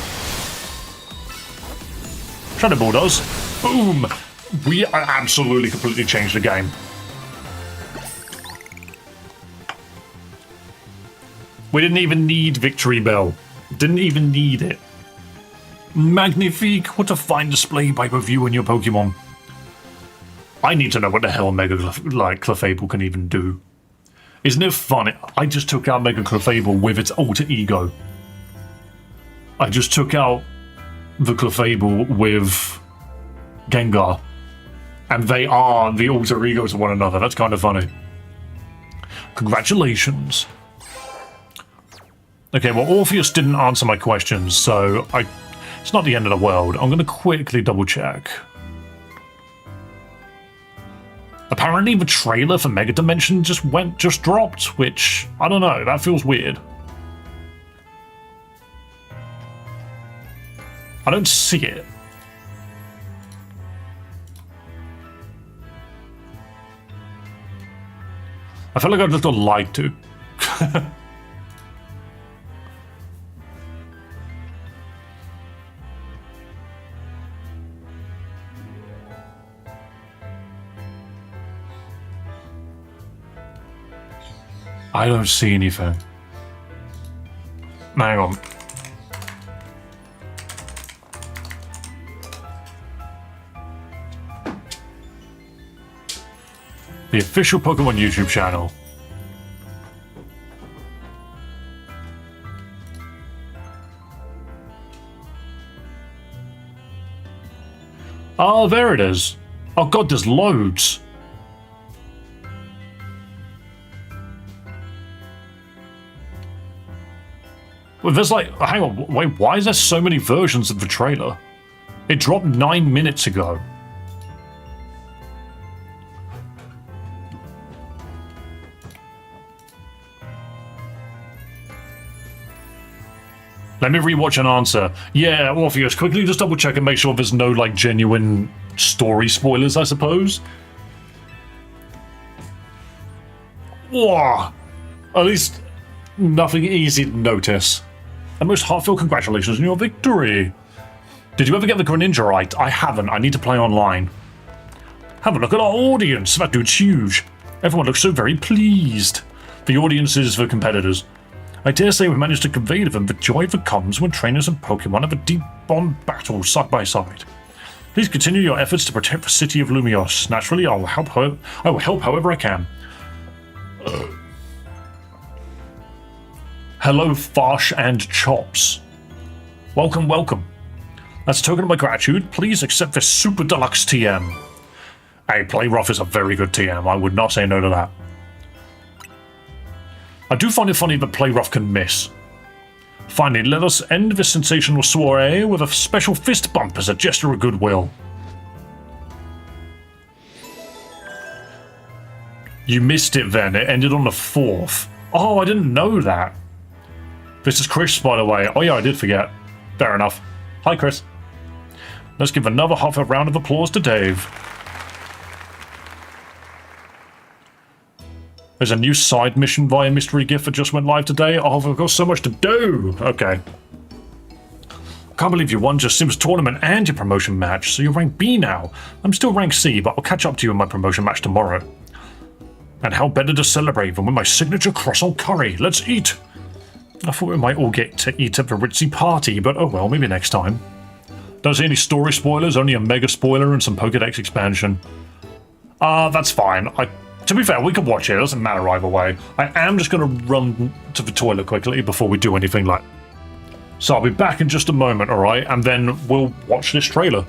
Shadow Ball does. Boom! We absolutely completely changed the game. We didn't even need Victory Bell. Didn't even need it. Magnifique, what a fine display by both you and your Pokemon. I need to know what the hell Mega Clefable can even do. Isn't it funny? I just took out Mega Clefable with its alter ego. I just took out the Clefable with Gengar. And they are the alter ego to one another. That's kind of funny. Congratulations. Okay, well, Orpheus didn't answer my questions, so it's not the end of the world. I'm going to quickly double check. Apparently the trailer for Mega Dimension just dropped, which, I don't know, that feels weird. I don't see it. I feel like I'd just like to. I don't see anything. Hang on. The official Pokemon YouTube channel. Oh, there it is. Oh god, there's loads. Well, there's like, hang on, wait, why is there so many versions of the trailer? It dropped 9 minutes ago. Let me rewatch and answer. Yeah, Orpheus, quickly just double check and make sure there's no like genuine story spoilers, I suppose. Whoa! At least nothing easy to notice. And most heartfelt congratulations on your victory. Did you ever get the Greninja right? I haven't. I need to play online. Have a look at our audience. That dude's huge. Everyone looks so very pleased. The audience is the competitors. I dare say we managed to convey to them the joy that comes when trainers and Pokemon have a deep bond battle side by side. Please continue your efforts to protect the city of Lumios. Naturally, I will help however I can. Hello, Farsh and Chops. Welcome, welcome. As a token of my gratitude, please accept this Super Deluxe TM. Hey, Play Rough is a very good TM. I would not say no to that. I do find it funny that Play Rough can miss. Finally, let us end this sensational soiree with a special fist bump as a gesture of goodwill. You missed it then. It ended on the 4th. Oh, I didn't know that. This is Chris, by the way. Oh yeah, I did forget. Fair enough. Hi, Chris. Let's give another half a round of applause to Dave. There's a new side mission via Mystery Gift that just went live today. Oh, I've got so much to do. Okay. Can't believe you won your Sims tournament and your promotion match, so you're rank B now. I'm still rank C, but I'll catch up to you in my promotion match tomorrow. And how better to celebrate than with my signature croissant curry. Let's eat. I thought we might all get to eat at the ritzy party, but oh well, maybe next time. Don't see any story spoilers, only a mega spoiler and some Pokedex expansion. That's fine. To be fair, we could watch it. It doesn't matter either way. I am just going to run to the toilet quickly before we do anything like... So I'll be back in just a moment, alright? And then we'll watch this trailer.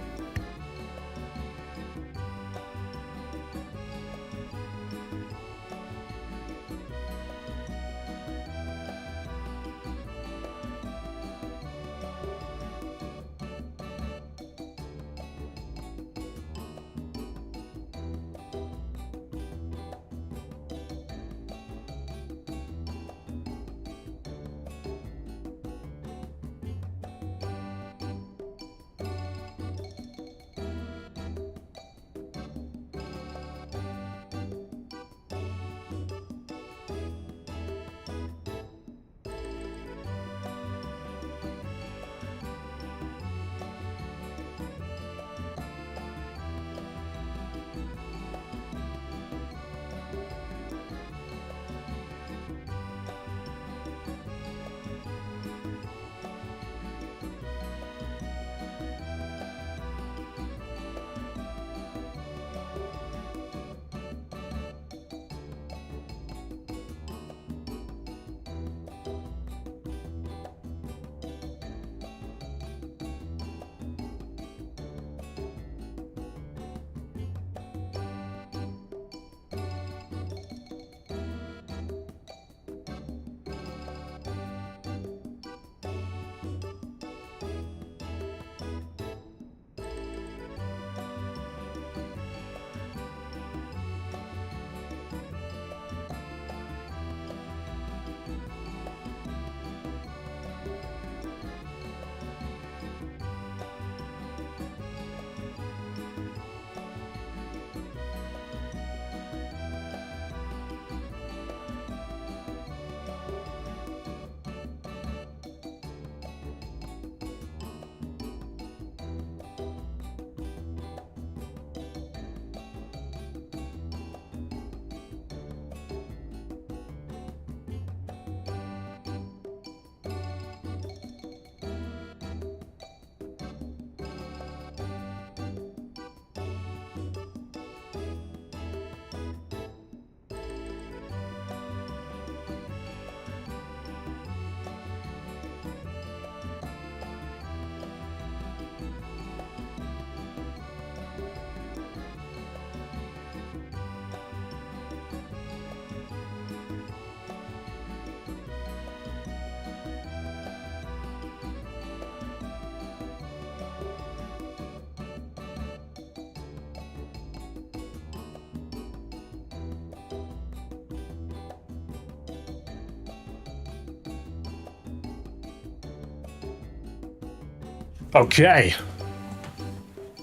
Okay.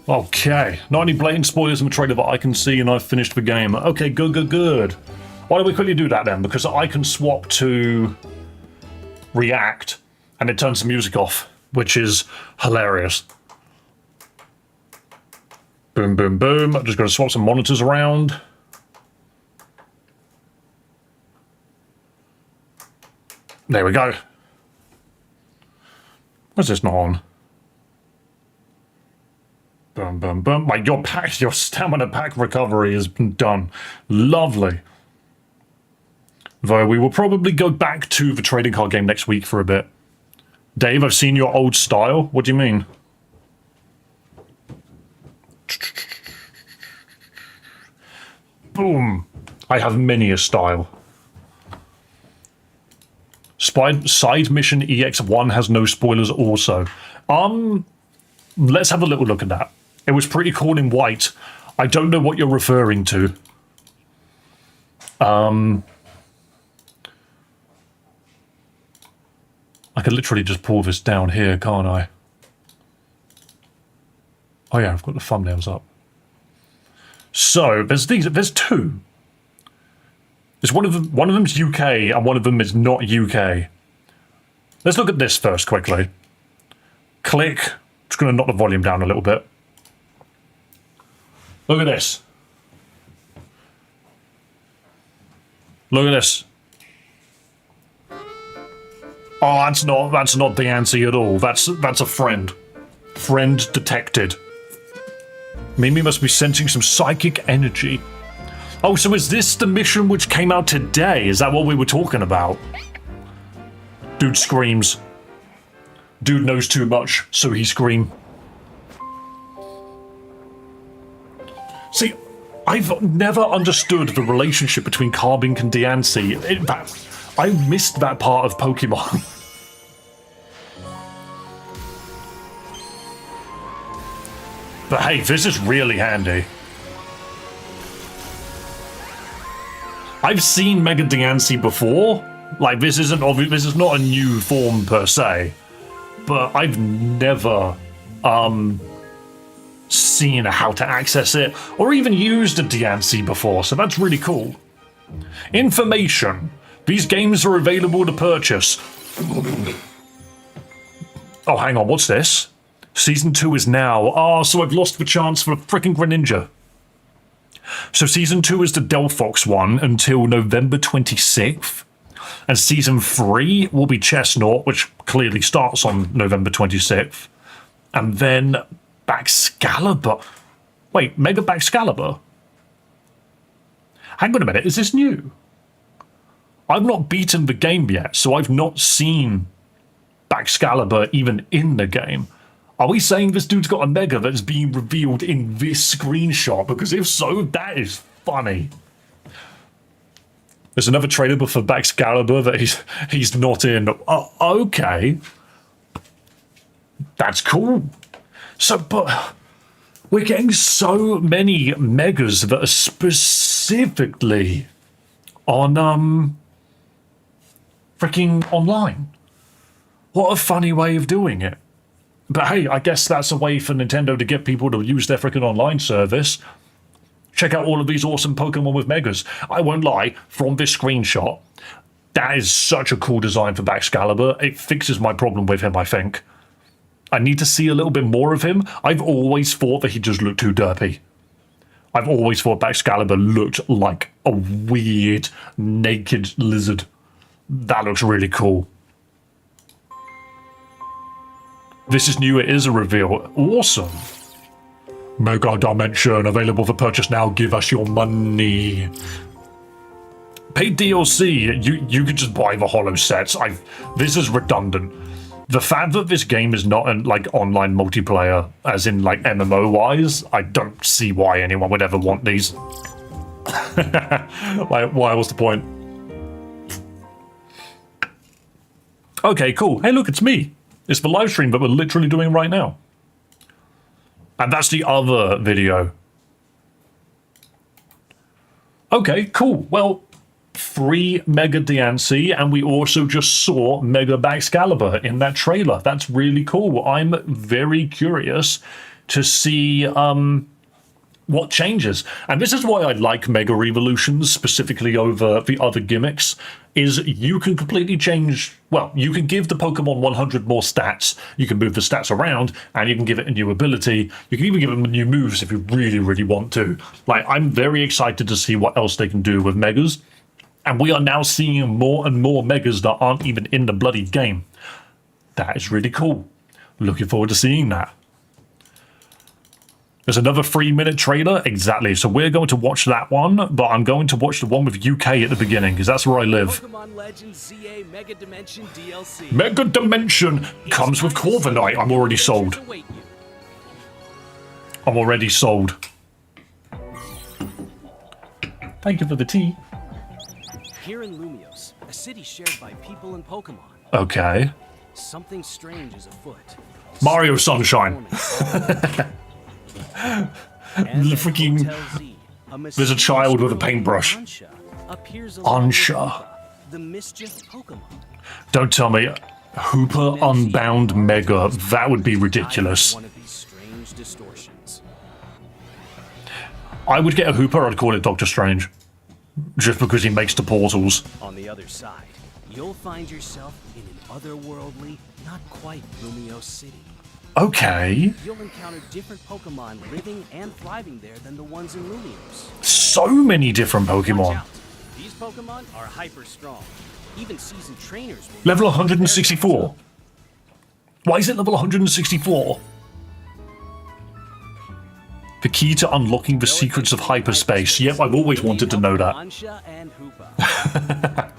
Okay. Not any blatant spoilers in the trailer that I can see, and I've finished the game. Okay, good, good, good. Why don't we quickly do that then? Because I can swap to React, and it turns the music off, which is hilarious. Boom, boom, boom. I'm just going to swap some monitors around. There we go. What's this not on? Boom, boom, boom. Like your stamina pack recovery has been done. Lovely. Though we will probably go back to the trading card game next week for a bit. Dave, I've seen your old style. What do you mean? Boom. I have many a style. Side mission EX1 has no spoilers also. Let's have a little look at that. It was pretty cool in white. I don't know what you're referring to. I could literally just pull this down here, can't I? Oh yeah, I've got the thumbnails up. So there's two. There's one of them's UK and one of them is not UK. Let's look at this first quickly. Click. Just going to knock the volume down a little bit. Look at this. Look at this. Oh, that's not the answer at all. That's a friend. Friend detected. Mimi must be sensing some psychic energy. Oh, so is this the mission which came out today? Is that what we were talking about? Dude screams. Dude knows too much, so he scream. See, I've never understood the relationship between Carbink and Diancie. I missed that part of Pokemon. But hey, this is really handy. I've seen Mega Diancie before. Like, this is not a new form per se. But I've never seen how to access it or even used a Diancie before, so that's really cool. Information. These games are available to purchase. Oh, hang on, what's this? Season 2 is now. Oh, so I've lost the chance for a freaking Greninja. So Season 2 is the Delphox one until November 26th. And Season 3 will be Chestnut, which clearly starts on November 26th. And then Baxcalibur. Wait, Mega Baxcalibur? Hang on a minute, is this new? I've not beaten the game yet, so I've not seen Baxcalibur even in the game. Are we saying this dude's got a Mega that's being revealed in this screenshot? Because if so, that is funny. There's another trailer for Baxcalibur that he's not in. Okay. That's cool. So, but we're getting so many Megas that are specifically on freaking online. What a funny way of doing it. But hey, I guess that's a way for Nintendo to get people to use their freaking online service. Check out all of these awesome Pokemon with Megas. I won't lie, from this screenshot, that is such a cool design for Baxcalibur. It fixes my problem with him, I think. I need to see a little bit more of him. I've always thought that he just looked too derpy. I've always thought Baxcalibur looked like a weird, naked lizard. That looks really cool. This is new, it is a reveal. Awesome. Mega Dimension, available for purchase now. Give us your money. Paid DLC, you could just buy the holo sets. This is redundant. The fact that this game is not an like online multiplayer, as in like MMO wise, I don't see why anyone would ever want these. Like, why was the point? Okay, cool. Hey, look, it's me. It's the live stream that we're literally doing right now. And that's the other video. Okay, cool. Well, free Mega DNC, and we also just saw Mega Baxcalibur in that trailer. That's really cool. I'm very curious to see what changes. And this is why I like Mega Revolutions specifically over the other gimmicks, is you can completely change, well, you can give the Pokemon 100 more stats, you can move the stats around, and you can give it a new ability. You can even give them new moves if you really, really want to. Like, I'm very excited to see what else they can do with Megas. And we are now seeing more and more Megas that aren't even in the bloody game. That is really cool. Looking forward to seeing that. There's another 3-minute trailer. Exactly. So we're going to watch that one, but I'm going to watch the one with UK at the beginning, because that's where I live. Pokemon Legends ZA Mega Dimension DLC. Mega Dimension comes with Corviknight. I'm already sold. I'm already sold. Thank you for the tea. Here in Lumios, a city shared by people and Pokemon, Okay. something strange is afoot. Mario Sunshine. And The at freaking- Hotel Z, there's a child with a paintbrush. Ansha appears along with Ansha. Hoopa, the mischief Pokemon. Don't tell me. Hooper Unbound Mega. That would be ridiculous. One of these strange distortions. I would get a Hooper, I'd call it Doctor Strange. Just because he makes the portals. On the other side, you'll find yourself in an otherworldly, not quite Lumios city. Okay. You'll encounter different Pokemon living and thriving there than the ones in Lumios. So many different Watch Pokemon. out. These Pokemon are hyper strong. Even seasoned trainers will Level use them to 164. Why is it level 164? The key to unlocking the Go secrets of adventure in hyperspace. Yep, I've always You'll wanted to need know help that. from Ansha and Hoopa.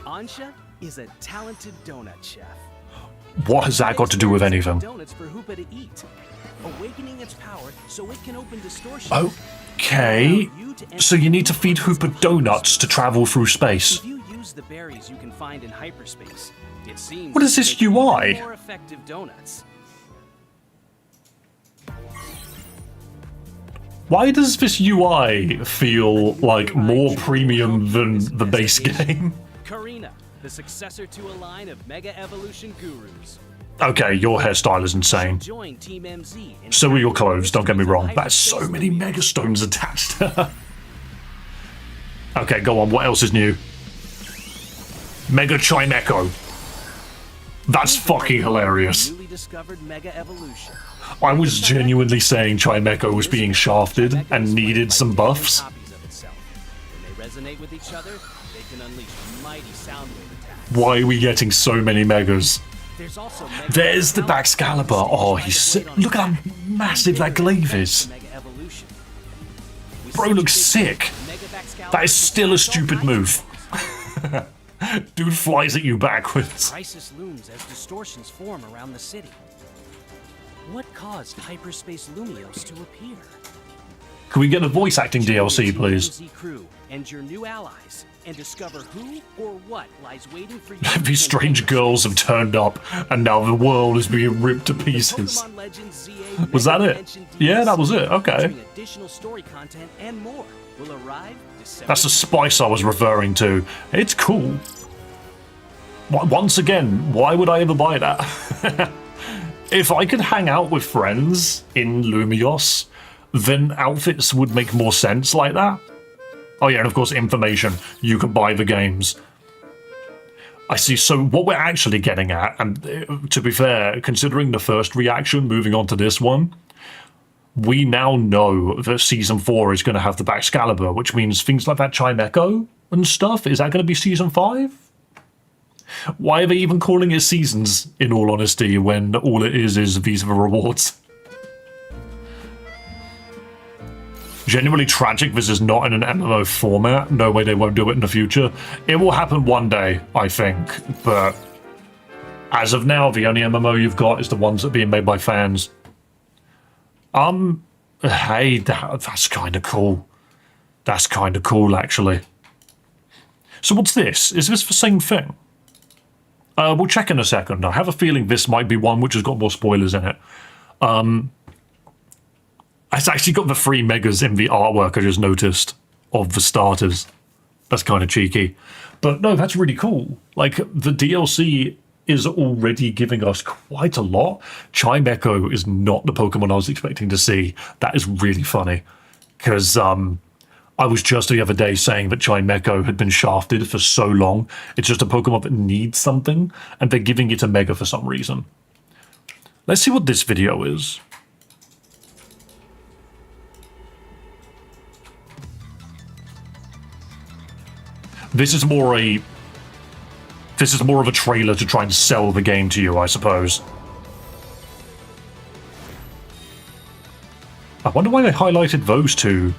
Ansha is a talented donut chef. What has that got to do with anything? Donuts for Hoopa to eat, awakening its power so it can open distortion. Okay. So you need to feed Hooper donuts to travel through space. If you use the berries you can find in hyperspace, it seems What is this they make UI? even more effective donuts. Why does this UI feel like more premium than the base game? Karina, the successor to a line of Mega Evolution gurus. Okay, your hairstyle is insane. Join Team MZ. in So are your clothes, don't get me wrong. hyperspace That's so many Lumios. megastones attached. Okay, go on. What else is new? Mega Chimecho. That's fucking hilarious. Newly discovered Mega Evolution. I was genuinely saying Chimecho was being shafted and needed some buffs. Copies of itself. When they resonate with each other, they can unleash mighty sound wave attacks. Why are we getting so many megas? There's also Mega There's the Excalibur. Baxcalibur. Oh, he's sick. Look at how massive that glaive is. Mega Evolution. With Bro such looks big sick. Mega Baxcalibur That is can still a all stupid kinds move. of monsters. Dude flies at you backwards. Crisis looms as distortions form around the city. What caused Hyperspace Lumios to appear? Can we get a voice acting DLC, Join please? TMZ crew and your new allies and discover who or what lies waiting for you. These strange girls have turned up, and now the world is being ripped to pieces. Pokemon Legends ZA Was that Mega it? Dimension Yeah, that was it. DLC, Okay. featuring additional story content and more will arrive December. That's the spice I was referring to. It's cool. Once again, why would I ever buy that? If I could hang out with friends in Lumios, then outfits would make more sense like that. Oh yeah, and of course information. You can buy the games. I see. So what we're actually getting at, and to be fair, considering the first reaction, moving on to this one, we now know that Season 4 is going to have the Baxcalibur, which means things like that Chimecho and stuff, is that going to be Season 5? Why are they even calling it Seasons, in all honesty, when all it is these are the rewards? Genuinely tragic this is not in an MMO format. No way they won't do it in the future. It will happen one day, I think, but as of now, the only MMO you've got is the ones that are being made by fans. Hey, that's kind of cool. That's kind of cool, actually. So what's this? Is this the same thing? We'll check in a second. I have a feeling this might be one which has got more spoilers in it. It's actually got the 3 megas in the artwork I just noticed of the starters. That's kind of cheeky. But no, that's really cool. Like, the DLC is already giving us quite a lot. Chimecho is not the Pokemon I was expecting to see. That is really funny. Because I was just the other day saying that Chimecho had been shafted for so long. It's just a Pokemon that needs something, and they're giving it a Mega for some reason. Let's see what this video is. This is more of a trailer to try and sell the game to you, I suppose. I wonder why they highlighted those two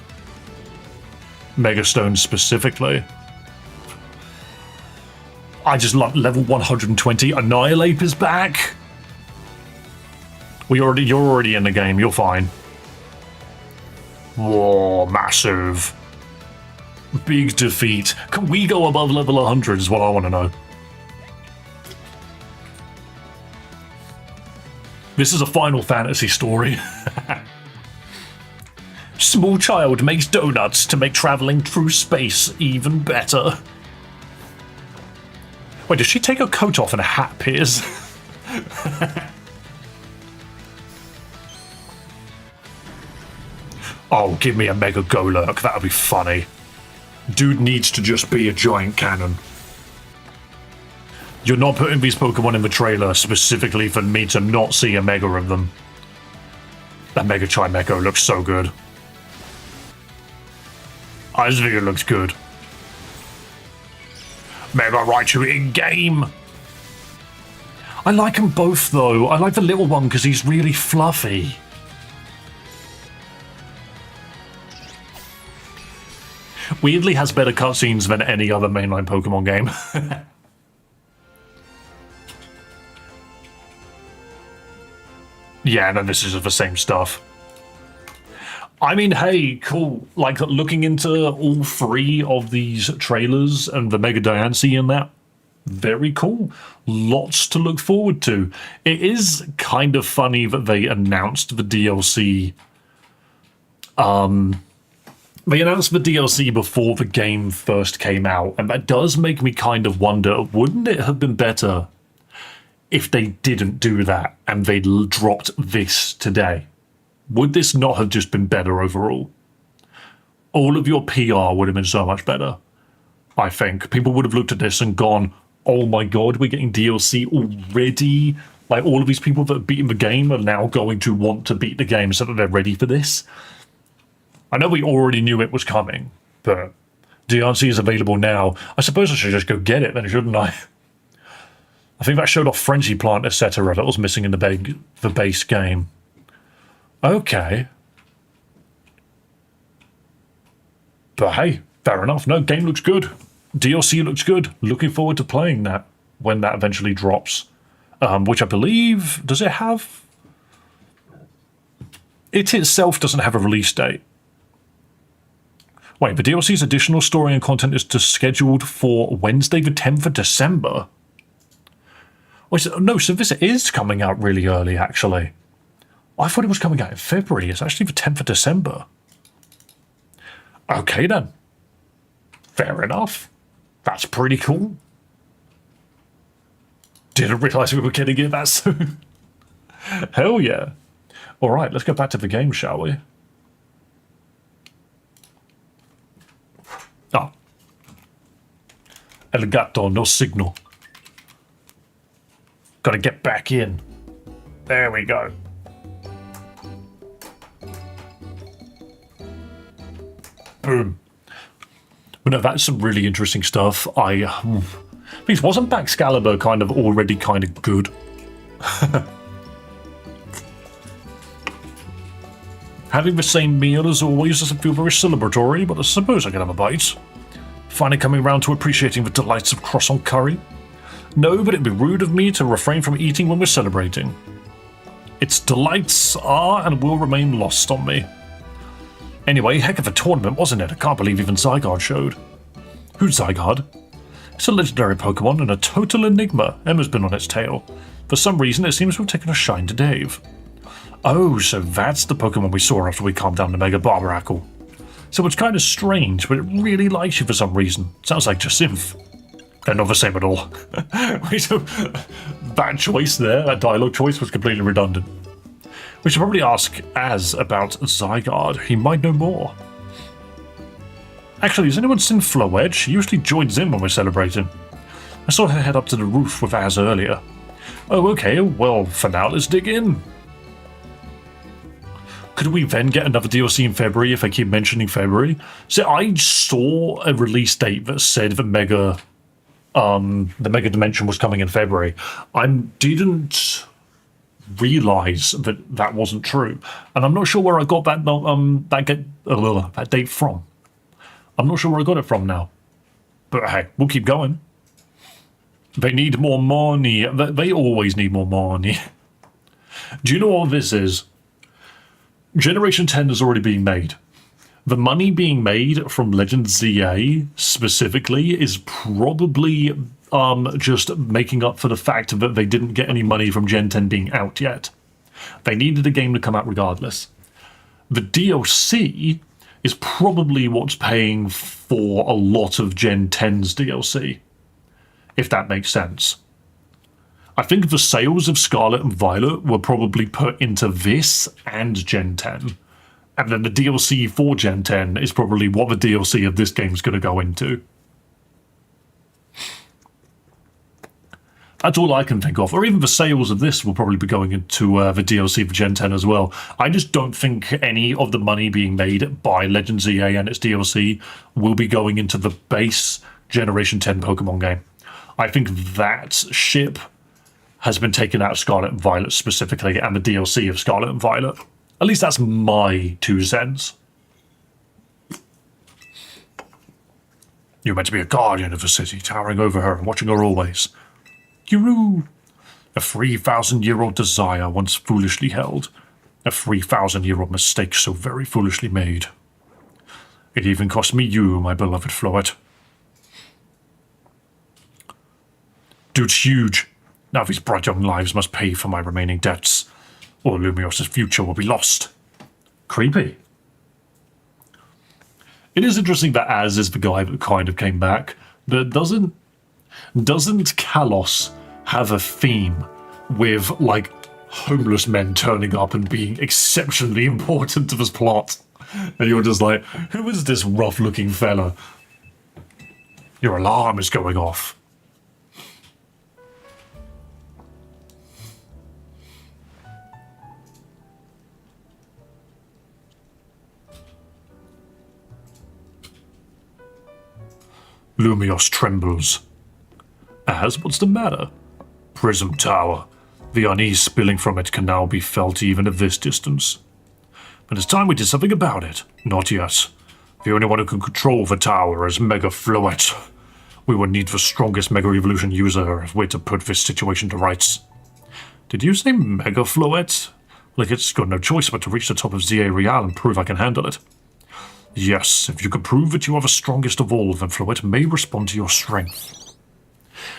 Megastones specifically. I just love level 120. Annihilate is back. You're already in the game. You're fine. Whoa, massive. Big defeat. Can we go above level 100 is what I want to know. This is a Final Fantasy story. Small child makes donuts to make traveling through space even better. Wait, does she take her coat off and a hat appears? Oh, give me a Mega Golurk. That would be funny. Dude needs to just be a giant cannon. You're not putting these Pokemon in the trailer specifically for me to not see a Mega of them. That Mega Chimecho looks so good. I just think it looks good. Mega Raichu in-game! I like them both, though. I like the little one because he's really fluffy. Weirdly has better cutscenes than any other mainline Pokemon game. Yeah, no, this is the same stuff. I mean, hey, cool. Like, looking into all three of these trailers and the Mega Diancie in that, very cool. Lots to look forward to. It is kind of funny that they announced the DLC. They announced the DLC before the game first came out, and that does make me kind of wonder, wouldn't it have been better if they didn't do that and they dropped this today? Would this not have just been better overall? All of your PR would have been so much better, I think. People would have looked at this and gone, oh my god, we're getting DLC already? Like, all of these people that have beaten the game are now going to want to beat the game so that they're ready for this. I know we already knew it was coming, but DLC is available now. I suppose I should just go get it then, shouldn't I? I think that showed off Frenzy Plant, etc. that was missing in the base game. Okay. But hey, fair enough. No, game looks good. DLC looks good. Looking forward to playing that when that eventually drops. Which I believe, does it have? It itself doesn't have a release date. Wait, the DLC's additional story and content is scheduled for Wednesday the 10th of December. Wait, so, no, so this is coming out really early, actually. I thought it was coming out in February. It's actually the 10th of December. Okay, then. Fair enough. That's pretty cool. Didn't realise we were getting it that soon. Hell yeah. All right, let's go back to the game, shall we? Oh. Elgato, no signal. Gotta get back in. There we go. Boom. But no, that's some really interesting stuff. Please, wasn't Baxcalibur kind of already kind of good? Having the same meal as always doesn't feel very celebratory, but I suppose I can have a bite. Finally coming round to appreciating the delights of croissant curry. No, but it'd be rude of me to refrain from eating when we're celebrating. Its delights are and will remain lost on me. Anyway, heck of a tournament, wasn't it? I can't believe even Zygarde showed. Who's Zygarde? It's a legendary Pokemon and a total enigma. Emma's been on its tail. For some reason, it seems to have taken a shine to Dave. Oh, so that's the Pokemon we saw after we calmed down the Mega Barbaracle. So it's kind of strange, but it really likes you for some reason. Sounds like Jacinth. They're not the same at all. That choice there, that dialogue choice was completely redundant. We should probably ask Az about Zygarde. He might know more. Actually, has anyone seen Floette? She usually joins in when we're celebrating. I saw her head up to the roof with Az earlier. Oh, okay. Well, for now, let's dig in. Could we then get another DLC in February if I keep mentioning February? So I saw a release date that said the Mega Dimension was coming in February. I didn't realize that that wasn't true, and I'm not sure where I got that date from. I'm not sure where I got it from now, but hey, we'll keep going. They need more money. They always need more money. Do you know what this is? Generation 10 is already being made. The money being made from Legend ZA specifically is probably just making up for the fact that they didn't get any money from Gen 10 being out yet. They needed a game to come out regardless. The DLC is probably what's paying for a lot of Gen 10's DLC, if that makes sense. I think the sales of Scarlet and Violet were probably put into this and Gen 10. And then the DLC for Gen 10 is probably what the DLC of this game is going to go into. That's all I can think of. Or even the sales of this will probably be going into the DLC for Gen 10 as well. I just don't think any of the money being made by Legend ZA and its DLC will be going into the base Generation 10 Pokemon game. I think that ship has been taken out of Scarlet and Violet specifically, and the DLC of Scarlet and Violet. At least that's my 2 cents. You're meant to be a guardian of the city, towering over her and watching her always. Kiroo! A 3,000-year-old desire once foolishly held. A 3,000-year-old mistake so very foolishly made. It even cost me you, my beloved Floette. Dude's huge. Now these bright young lives must pay for my remaining debts, or Lumios's future will be lost. Creepy. It is interesting that Az is the guy that kind of came back, but doesn't Kalos have a theme with, like, homeless men turning up and being exceptionally important to this plot? And you're just like, who is this rough-looking fella? Your alarm is going off. Lumios trembles. Az, what's the matter? Prism Tower. The unease spilling from it can now be felt even at this distance. But it's time we did something about it. Not yet. The only one who can control the tower is Mega Floette. We will need the strongest Mega Evolution user if we're to put this situation to rights. Did you say Mega Floette? Like it's got no choice but to reach the top of ZA Real and prove I can handle it. Yes, if you can prove that you are the strongest of all, then Floette may respond to your strength.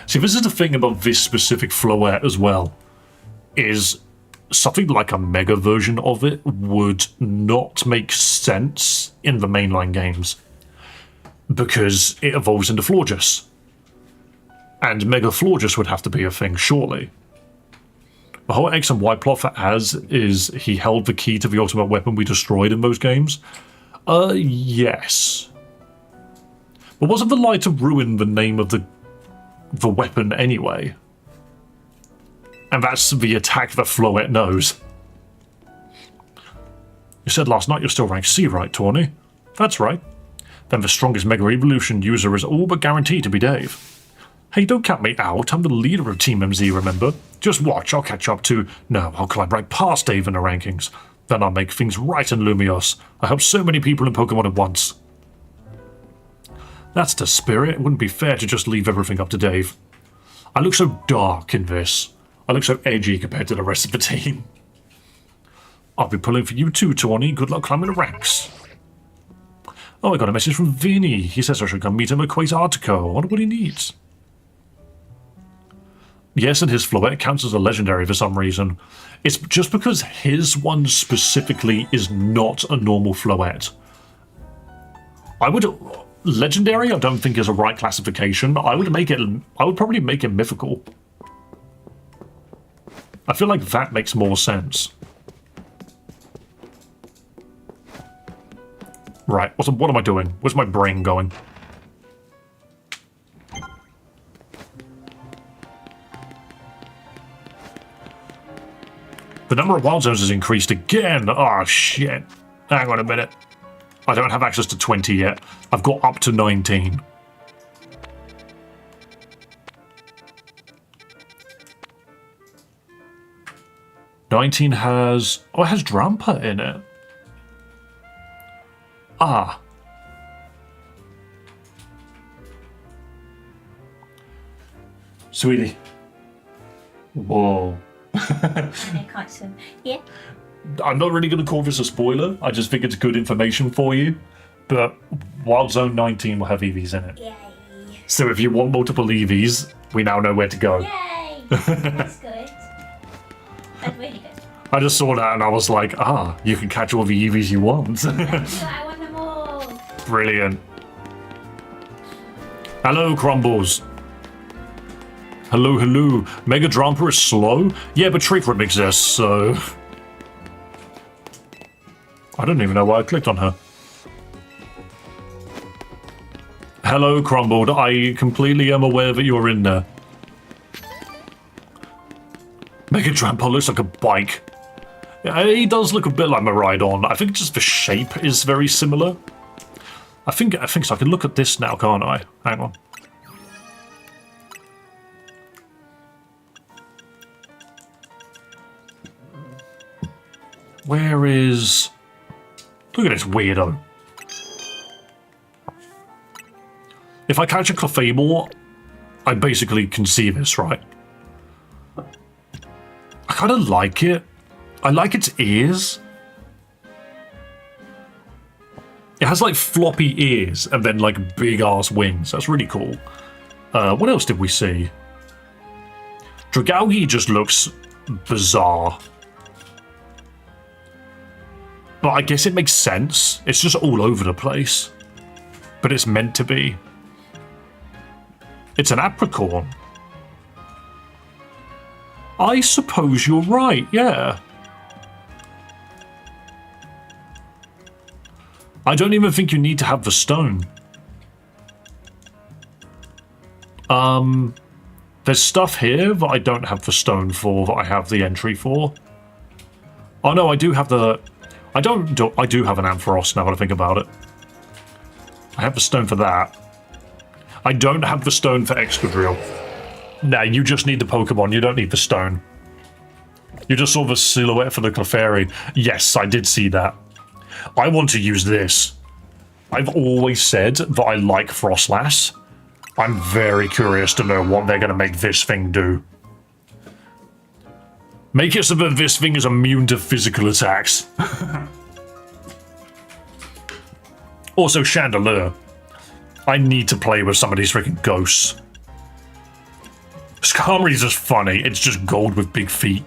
See, this is the thing about this specific Floette as well, is something like a mega version of it would not make sense in the mainline games, because it evolves into Florges. And Mega Florges would have to be a thing, surely. The whole X and Y plot for Az is he held the key to the ultimate weapon we destroyed in those games. Yes. But wasn't the Light of Ruin the name of the weapon anyway? And that's the attack that Floette knows. You said last night you're still ranked C, right, Tawny? That's right. Then the strongest Mega Evolution user is all but guaranteed to be Dave. Hey, don't count me out. I'm the leader of Team MZ, remember? Just watch, I'll catch up to... No, I'll climb right past Dave in the rankings. Then I'll make things right in Lumios. I help so many people in Pokemon at once. That's the spirit. It wouldn't be fair to just leave everything up to Dave. I look so dark in this. I look so edgy compared to the rest of the team. I'll be pulling for you too, Tawny. Good luck climbing the ranks. Oh, I got a message from Vinny. He says I should come meet him at Quasartico. I wonder what he needs. Yes, and his Floette counts as a legendary for some reason. It's just because his one specifically is not a normal Floette. I would legendary. I don't think is a right classification. I would make it. I would probably make it mythical. I feel like that makes more sense. Right. What am I doing? Where's my brain going? The number of wild zones has increased again. Oh, shit. Hang on a minute. I don't have access to 20 yet. I've got up to 19. '19 has... Oh, it has Drampa in it. Ah. Sweetie. Whoa. I can't swim. Yeah. I'm not really going to call this a spoiler. I just think it's good information for you. But Wild Zone 19 will have EVs in it. Yay. So if you want multiple EVs, we now know where to go. Yay. That's good. That's really good. I just saw that and I was like, you can catch all the EVs you want. I want them all. Brilliant. Hello, Crumbles. Hello, hello. Mega Drampa is slow? Yeah, but Trick Room exists, so... I don't even know why I clicked on her. Hello, Crumbled. I completely am aware that you're in there. Mega Drampa looks like a bike. Yeah, he does look a bit like Miraidon. I think just the shape is very similar. I think so. I can look at this now, can't I? Hang on. Where is... Look at this weirdo. If I catch a Clefable, I basically can see this, right? I kind of like it. I like its ears. It has like floppy ears and then like big ass wings. That's really cool. What else did we see? Dragalge just looks bizarre. But I guess it makes sense. It's just all over the place. But it's meant to be. It's an apricorn. I suppose you're right, yeah. I don't even think you need to have the stone. There's stuff here that I don't have the stone for, that I have the entry for. Oh no, I do have the... I do have an Ampharos now that I think about it. I have the stone for that. I don't have the stone for Excadrill. Nah, you just need the Pokemon, you don't need the stone. You just saw the silhouette for the Clefairy. Yes, I did see that. I want to use this. I've always said that I like Frostlass. I'm very curious to know what they're going to make this thing do. Make it so that this thing is immune to physical attacks. Also, Chandelure. I need to play with some of these freaking ghosts. Skarmory's just funny. It's just gold with big feet.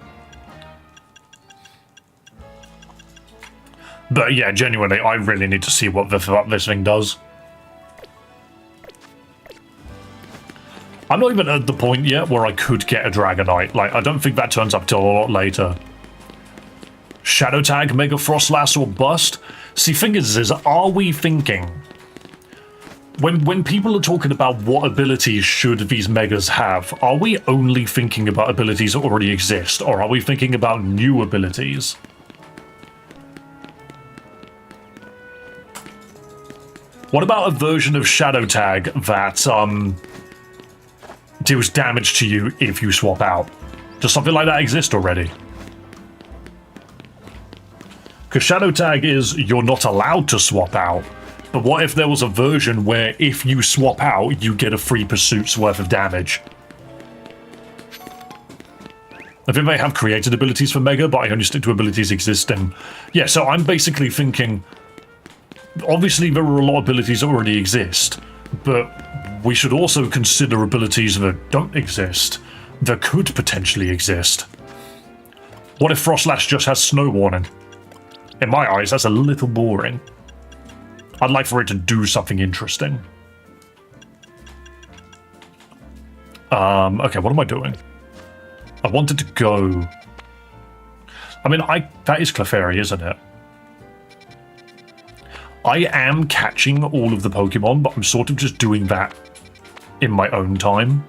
But yeah, genuinely, I really need to see what this thing does. I'm not even at the point yet where I could get a Dragonite. Like, I don't think that turns up till a lot later. Shadow Tag, Mega Frostlass, or Bust? See, thing is, are we thinking... When people are talking about what abilities should these Megas have, are we only thinking about abilities that already exist, or are we thinking about new abilities? What about a version of Shadow Tag that, deals damage to you if you swap out? Does something like that exist already? Because Shadow Tag is, you're not allowed to swap out. But what if there was a version where if you swap out, you get a free pursuit's worth of damage? I think they have created abilities for Mega, but I only stick to abilities existing. Yeah, so I'm basically thinking... Obviously, there are a lot of abilities that already exist, but we should also consider abilities that don't exist, that could potentially exist. What if Frostlass just has Snow Warning? In my eyes, that's a little boring. I'd like for it to do something interesting. Okay, what am I doing? I wanted to go... I mean, that is Clefairy, isn't it? I am catching all of the Pokemon, but I'm sort of just doing that in my own time.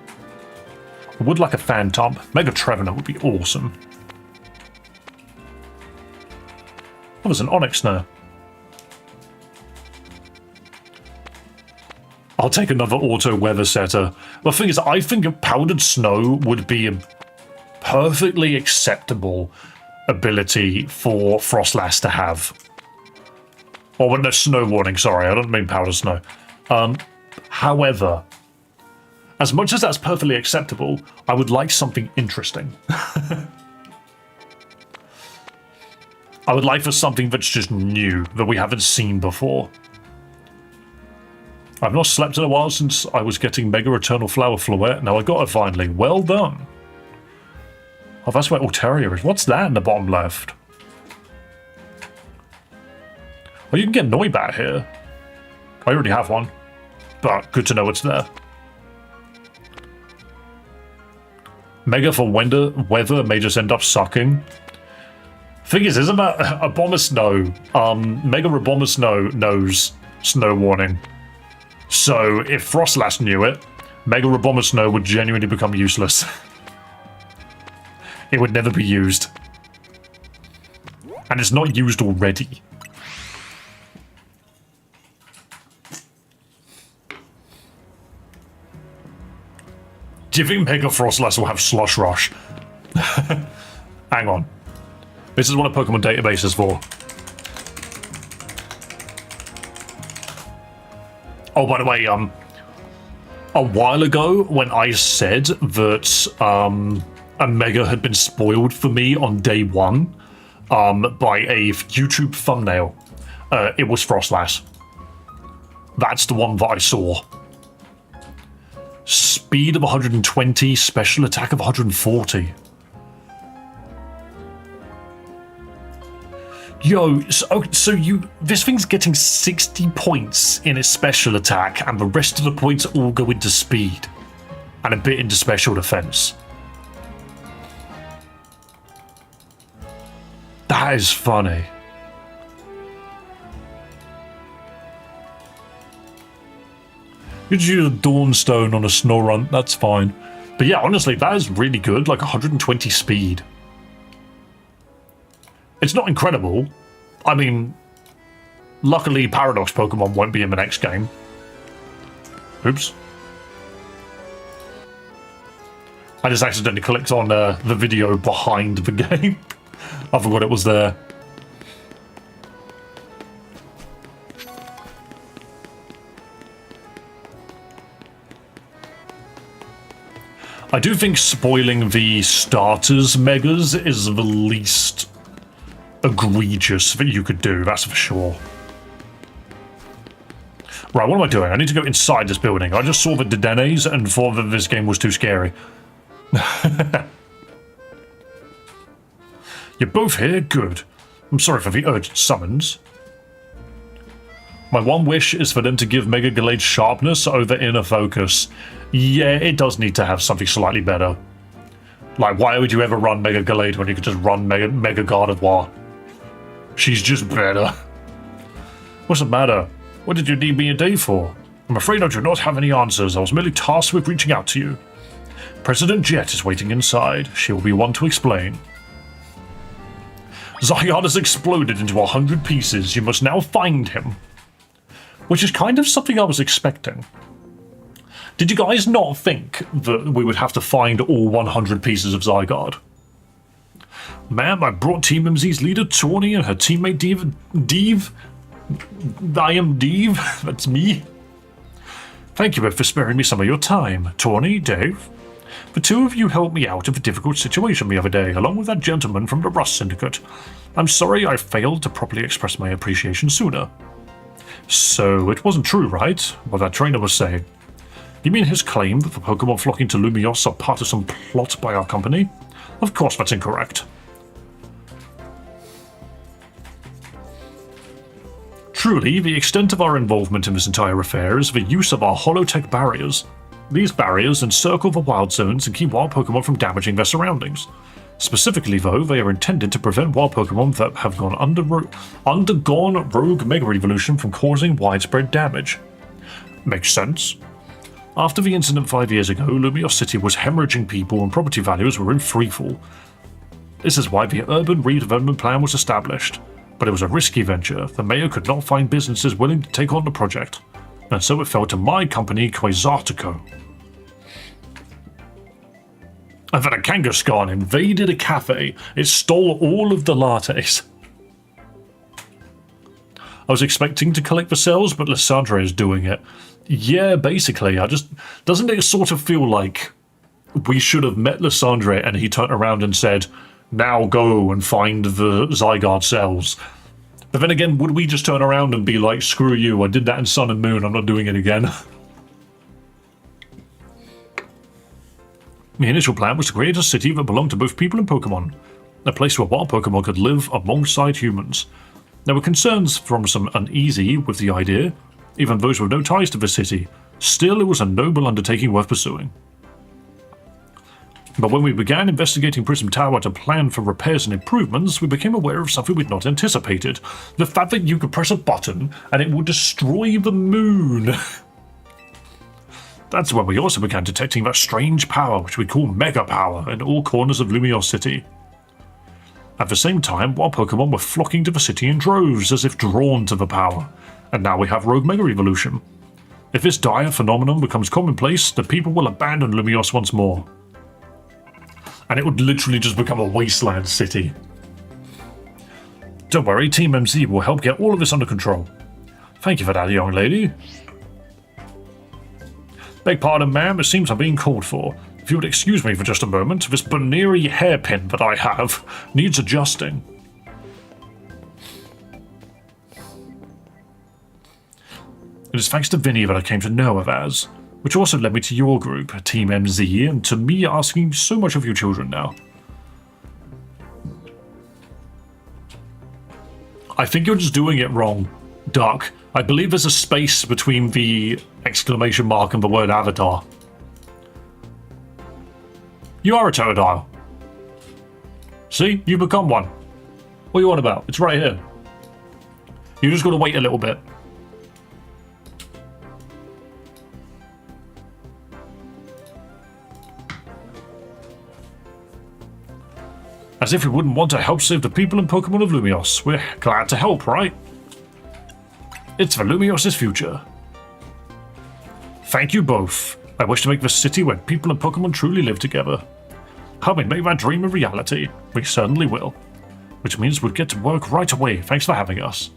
I would like a Phantom. Mega Trevenant would be awesome. Oh, there's an Onyx there. I'll take another auto weather setter. The thing is, I think a powdered snow would be a perfectly acceptable ability for Frostlass to have. Or no, snow warning, sorry, I don't mean powdered snow. However, as much as that's perfectly acceptable, I would like something interesting. I would like for something that's just new, that we haven't seen before. I've not slept in a while since I was getting Mega Eternal Flower Floette. Now I got it finally. Well done. Oh, that's where Altaria is. What's that in the bottom left? Well, you can get Noibat here. I already have one. But good to know it's there. Mega for weather may just end up sucking. Thing is, isn't that Abomasnow? Mega Abomasnow knows snow warning. So if Frostlass knew it, Mega Abomasnow would genuinely become useless. It would never be used. And it's not used already. Do you think Mega Frostlass will have Slush Rush? Hang on. This is what a Pokemon database is for. Oh, by the way, a while ago when I said that a Mega had been spoiled for me on day one by a YouTube thumbnail, it was Frostlass. That's the one that I saw. Speed of 120, special attack of 140. Yo, so this thing's getting 60 points in its special attack, and the rest of the points all go into speed, and a bit into special defense. That is funny. You just use a Dawnstone on a Snorunt, that's fine. But yeah, honestly, that is really good, like 120 speed. It's not incredible. I mean, luckily Paradox Pokemon won't be in the next game. Oops. I just accidentally clicked on the video behind the game. I forgot it was there. I do think spoiling the starters Megas is the least egregious that you could do, that's for sure. Right, what am I doing? I need to go inside this building. I just saw the Dedennes and thought that this game was too scary. You're both here? Good. I'm sorry for the urgent summons. My one wish is for them to give Mega Gallade sharpness over inner focus. Yeah, it does need to have something slightly better. Like, why would you ever run Mega Gallade when you could just run Mega Gardevoir? She's just better. What's the matter? What did you need me a day for? I'm afraid I do not have any answers. I was merely tasked with reaching out to you. President Jet is waiting inside. She will be one to explain. Zygarde has exploded into 100 pieces. You must now find him. Which is kind of something I was expecting. Did you guys not think that we would have to find all 100 pieces of Zygarde? Ma'am, I brought Team MZ's leader, Tawny, and her teammate, Deve. I am Deve. That's me. Thank you both for sparing me some of your time. Tawny, Dave. The two of you helped me out of a difficult situation the other day, along with that gentleman from the Rust Syndicate. I'm sorry I failed to properly express my appreciation sooner. So, it wasn't true, right? What that trainer was saying. You mean his claim that the Pokemon flocking to Lumiose are part of some plot by our company? Of course that's incorrect. Truly, the extent of our involvement in this entire affair is the use of our holotech barriers. These barriers encircle the wild zones and keep wild Pokemon from damaging their surroundings. Specifically, though, they are intended to prevent wild Pokemon that have undergone Rogue Mega Evolution from causing widespread damage. Makes sense. After the incident 5 years ago, Lumiose City was hemorrhaging people and property values were in freefall. This is why the urban redevelopment plan was established, but it was a risky venture. The mayor could not find businesses willing to take on the project, and so it fell to my company, Quasartico. And then a Kangaskhan invaded a cafe. It stole all of the lattes. I was expecting to collect the cells, but Lysandre is doing it. Yeah, basically, doesn't it sort of feel like we should have met Lysandre and he turned around and said, now go and find the Zygarde cells. But then again, would we just turn around and be like, screw you, I did that in Sun and Moon, I'm not doing it again. The initial plan was to create a city that belonged to both people and Pokemon, a place where wild Pokemon could live alongside humans. There were concerns from some uneasy with the idea, even those with no ties to the city. Still, it was a noble undertaking worth pursuing. But when we began investigating Prism Tower to plan for repairs and improvements, we became aware of something we'd not anticipated. The fact that you could press a button and it would destroy the moon. That's when we also began detecting that strange power, which we call Mega Power, in all corners of Lumiose City. At the same time, wild Pokemon were flocking to the city in droves, as if drawn to the power, and now we have Rogue Mega Evolution. If this dire phenomenon becomes commonplace, the people will abandon Lumiose once more. And it would literally just become a wasteland city. Don't worry, Team MZ will help get all of this under control. Thank you for that, young lady. Beg pardon, ma'am, it seems I'm being called for. If you would excuse me for just a moment, this Baneri hairpin that I have needs adjusting. It is thanks to Vinny that I came to know of Az, which also led me to your group, Team MZ, and to me asking so much of you children now. I think you're just doing it wrong, Duck. I believe there's a space between the exclamation mark and the word avatar. You are a Totodile. See? You've become one. What are you on about? It's right here. You just got to wait a little bit. As if we wouldn't want to help save the people and Pokemon of Lumiose. We're glad to help, right? It's for Lumiose's future. Thank you both. I wish to make this city where people and Pokemon truly live together. Help me make that dream a reality. We certainly will. Which means we'll get to work right away. Thanks for having us.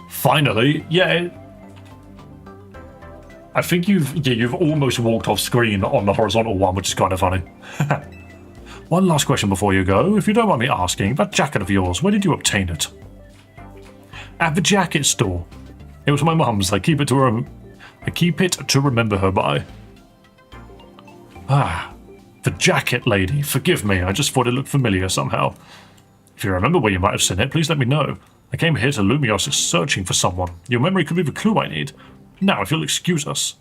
Finally, yeah. I think you've almost walked off screen on the horizontal one, which is kind of funny. One last question before you go, if you don't mind me asking, that jacket of yours, where did you obtain it? At the jacket store. It was my mum's. I keep it to remember her by. Ah, the jacket lady. Forgive me, I just thought it looked familiar somehow. If you remember where you might have seen it, please let me know. I came here to Lumiose searching for someone. Your memory could be the clue I need. Now, if you'll excuse us.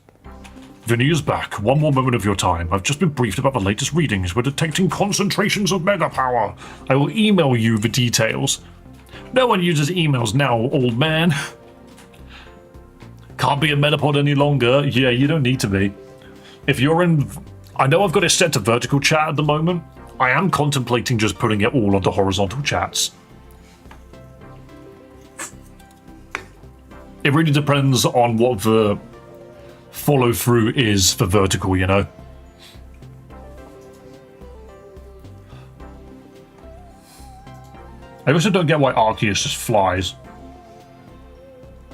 Vinny is back. One more moment of your time. I've just been briefed about the latest readings. We're detecting concentrations of Mega Power. I will email you the details. No one uses emails now, old man. Can't be a Metapod any longer. Yeah, you don't need to be. If you're in... I know I've got it set to vertical chat at the moment. I am contemplating just putting it all onto horizontal chats. It really depends on what the follow-through is for vertical, you know? I also don't get why Arceus just flies.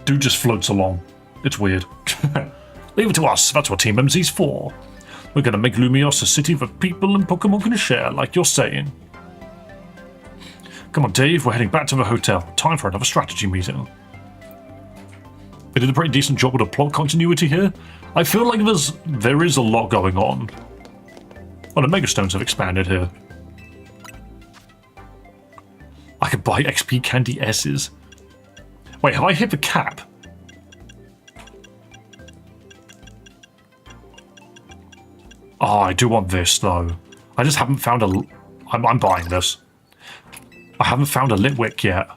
Dude just floats along. It's weird. Leave it to us, that's what Team MZ's for. We're gonna make Lumiose a city that people and Pokemon can share, like you're saying. Come on, Dave, we're heading back to the hotel. Time for another strategy meeting. They did a pretty decent job with the plot continuity here. I feel like there is a lot going on. Well, the Megastones have expanded here. I could buy XP Candy S's. Wait, have I hit the cap? Oh, I do want this, though. I just haven't found a... I'm buying this. I haven't found a Litwick yet.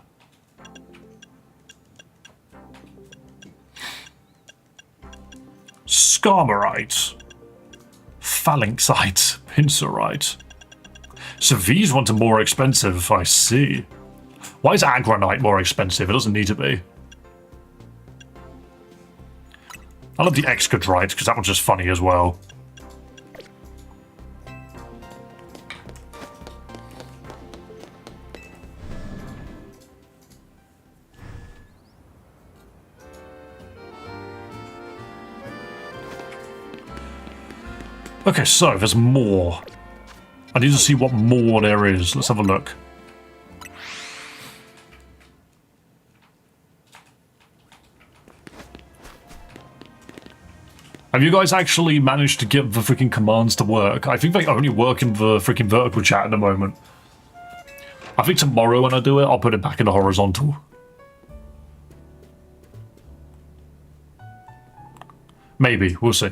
Skarmarite. Phalanxite. Pincerite. So these ones are more expensive, I see. Why is Agronite more expensive? It doesn't need to be. I love the Excadrite, because that one's just funny as well. Okay, so there's more. I need to see what more there is. Let's have a look. Have you guys actually managed to get the freaking commands to work? I think they only work in the freaking vertical chat at the moment. I think tomorrow when I do it, I'll put it back in the horizontal. Maybe, we'll see.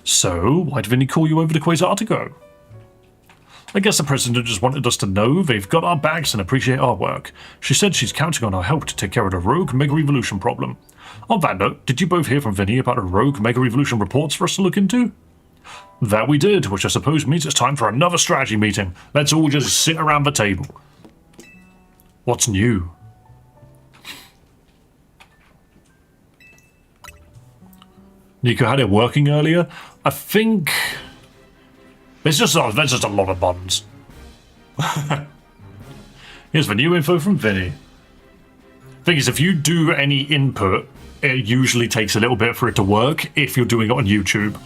So, why did Vinny call you over to Quasar to go? I guess the president just wanted us to know they've got our backs and appreciate our work. She said she's counting on our help to take care of the rogue Mega Evolution problem. On that note, did you both hear from Vinny about a rogue Mega Evolution reports for us to look into? That we did, which I suppose means it's time for another strategy meeting. Let's all just sit around the table. What's new? Nico had it working earlier. I think there's just a lot of buttons. Here's the new info from Vinny. Thing is, if you do any input, it usually takes a little bit for it to work if you're doing it on YouTube.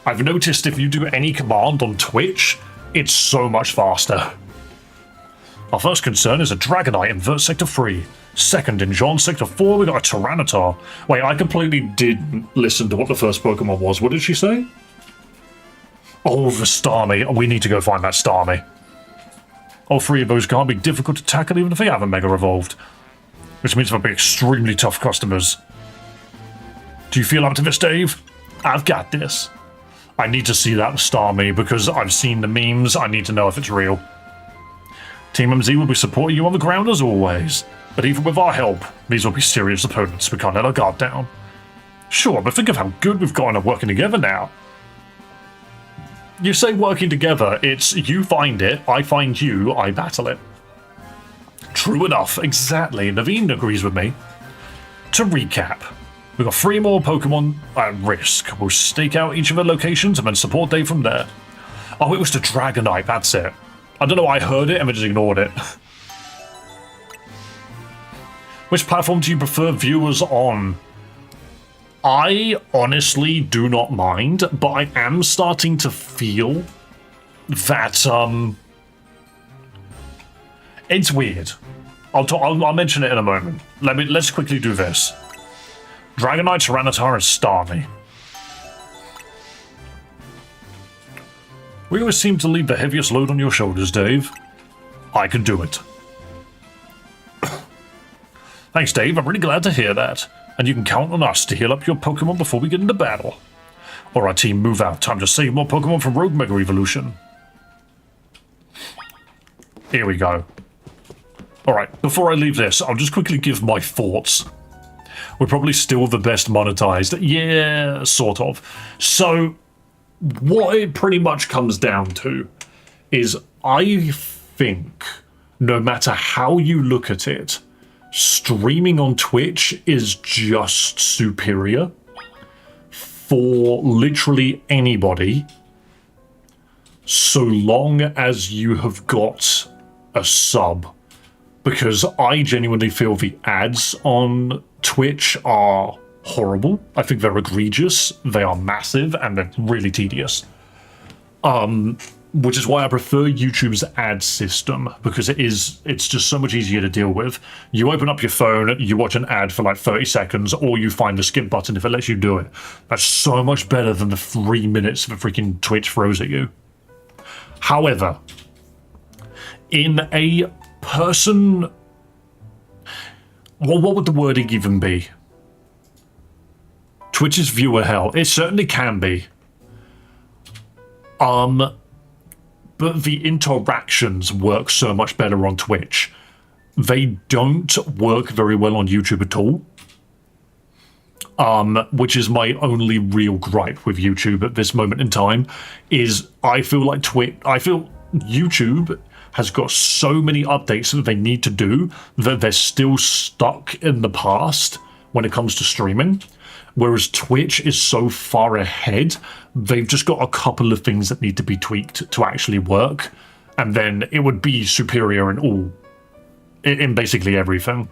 I've noticed if you do any command on Twitch, it's so much faster. Our first concern is a Dragonite in Vert Sector 3. Second, in John Sector 4, we got a Tyranitar. Wait, I completely didn't listen to what the first Pokemon was. What did she say? Oh, the Starmie. We need to go find that Starmie. All three of those can't be difficult to tackle even if they haven't Mega Evolved. Which means they'll be extremely tough customers. Do you feel up to this, Dave? I've got this. I need to see that Starmie because I've seen the memes. I need to know if it's real. Team MZ will be supporting you on the ground as always. But even with our help, these will be serious opponents. We can't let our guard down. Sure, but think of how good we've gotten at working together now. You say working together, it's you find it, I find you, I battle it. True enough, exactly. Naveen agrees with me. To recap, we've got 3 more Pokemon at risk. We'll stake out each of the locations and then support Dave from there. Oh, it was the Dragonite, that's it. I don't know why I heard it and then just ignored it. Which platform do you prefer viewers on? I honestly do not mind, but I am starting to feel that it's weird. I'll mention it in a moment. Let's quickly do this. Dragonite, Tyranitar, and Starmie. We always seem to leave the heaviest load on your shoulders, Dave. I can do it. Thanks, Dave. I'm really glad to hear that. And you can count on us to heal up your Pokemon before we get into battle. Alright, team, move out. Time to save more Pokemon from Rogue Mega Evolution. Here we go. Alright, before I leave this, I'll just quickly give my thoughts. We're probably still the best monetized. Yeah, sort of. So, what it pretty much comes down to is I think, no matter how you look at it, streaming on Twitch is just superior for literally anybody, so long as you have got a sub. Because I genuinely feel the ads on Twitch are horrible. I think they're egregious, they are massive, and they're really tedious. Which is why I prefer YouTube's ad system, because it's just so much easier to deal with. You open up your phone, you watch an ad for like 30 seconds, or you find the skip button if it lets you do it. That's so much better than the 3 minutes that freaking Twitch throws at you. However, in a person... Well, what would the wording even be? Twitch's viewer hell. It certainly can be. But the interactions work so much better on Twitch. They don't work very well on YouTube at all. Which is my only real gripe with YouTube at this moment in time, is I feel like YouTube has got so many updates that they need to do that they're still stuck in the past when it comes to streaming. Whereas Twitch is so far ahead, they've just got a couple of things that need to be tweaked to actually work, and then it would be superior in basically everything.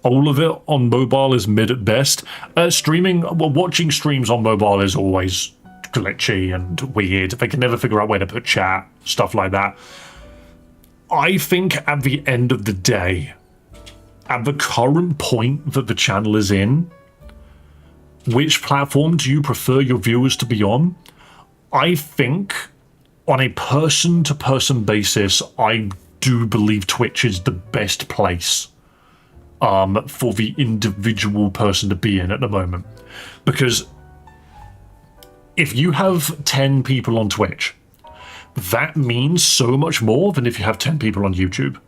All of it on mobile is mid at best. Watching streams on mobile is always glitchy and weird. They can never figure out where to put chat, stuff like that. I think at the end of the day, at the current point that the channel is in, which platform do you prefer your viewers to be on? I think on a person-to-person basis, I do believe Twitch is the best place for the individual person to be in at the moment. Because if you have 10 people on Twitch, that means so much more than if you have 10 people on YouTube.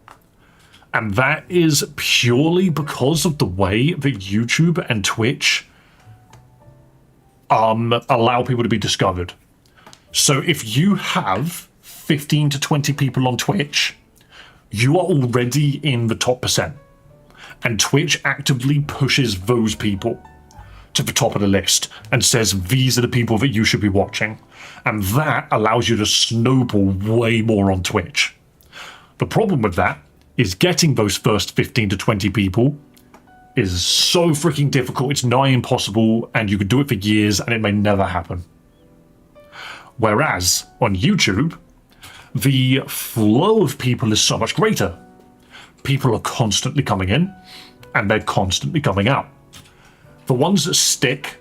And that is purely because of the way that YouTube and Twitch allow people to be discovered. So if you have 15 to 20 people on Twitch, you are already in the top percent. And Twitch actively pushes those people to the top of the list and says these are the people that you should be watching. And that allows you to snowball way more on Twitch. The problem with that is getting those first 15 to 20 people is so freaking difficult, it's nigh impossible, and you could do it for years and it may never happen. Whereas on YouTube, the flow of people is so much greater. People are constantly coming in and they're constantly coming out. The ones that stick,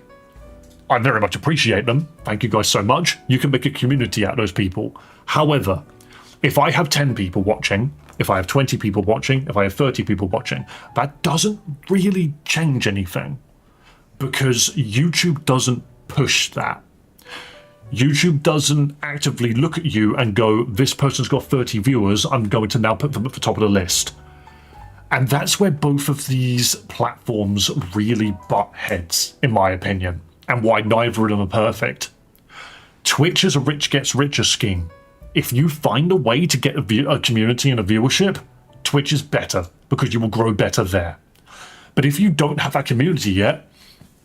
I very much appreciate them. Thank you guys so much. You can make a community out of those people. However, if I have 10 people watching, if I have 20 people watching, if I have 30 people watching, that doesn't really change anything because YouTube doesn't push that. YouTube doesn't actively look at you and go, this person's got 30 viewers, I'm going to now put them at the top of the list. And that's where both of these platforms really butt heads, in my opinion, and why neither of them are perfect. Twitch is a rich gets richer scheme. If you find a way to get a community and a viewership, Twitch is better because you will grow better there. But if you don't have that community yet,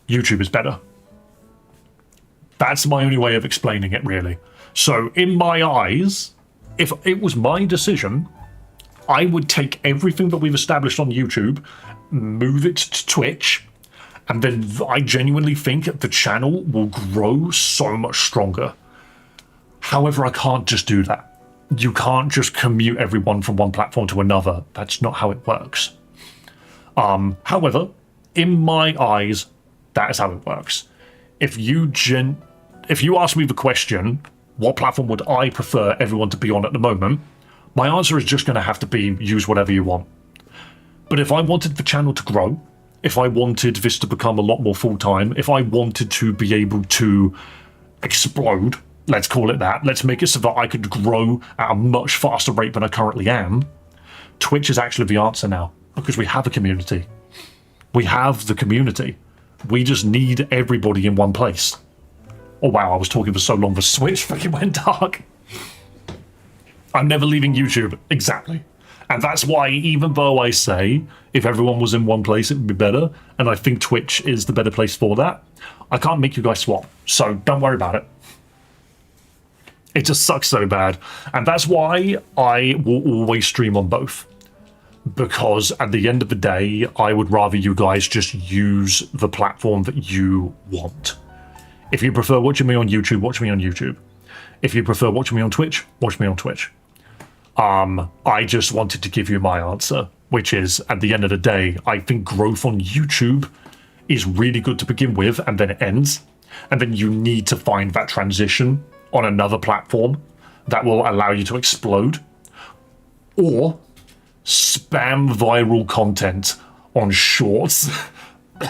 YouTube is better. That's my only way of explaining it, really. So in my eyes, if it was my decision, I would take everything that we've established on YouTube, move it to Twitch, and then I genuinely think the channel will grow so much stronger. However, I can't just do that. You can't just commute everyone from one platform to another. That's not how it works. However, in my eyes, that is how it works. If you ask me the question, what platform would I prefer everyone to be on at the moment? My answer is just going to have to be use whatever you want. But if I wanted the channel to grow, if I wanted this to become a lot more full-time, if I wanted to be able to explode, let's call it that, let's make it so that I could grow at a much faster rate than I currently am, Twitch is actually the answer now, because we have a community. We have the community. We just need everybody in one place. Oh wow, I was talking for so long, the Switch fucking went dark. I'm never leaving YouTube, exactly. And that's why, even though I say if everyone was in one place, it would be better, and I think Twitch is the better place for that, I can't make you guys swap, so don't worry about it. It just sucks so bad. And that's why I will always stream on both. Because at the end of the day, I would rather you guys just use the platform that you want. If you prefer watching me on YouTube, watch me on YouTube. If you prefer watching me on Twitch, watch me on Twitch. I just wanted to give you my answer, which is, at the end of the day, I think growth on YouTube is really good to begin with, and then it ends. And then you need to find that transition on another platform that will allow you to explode or spam viral content on Shorts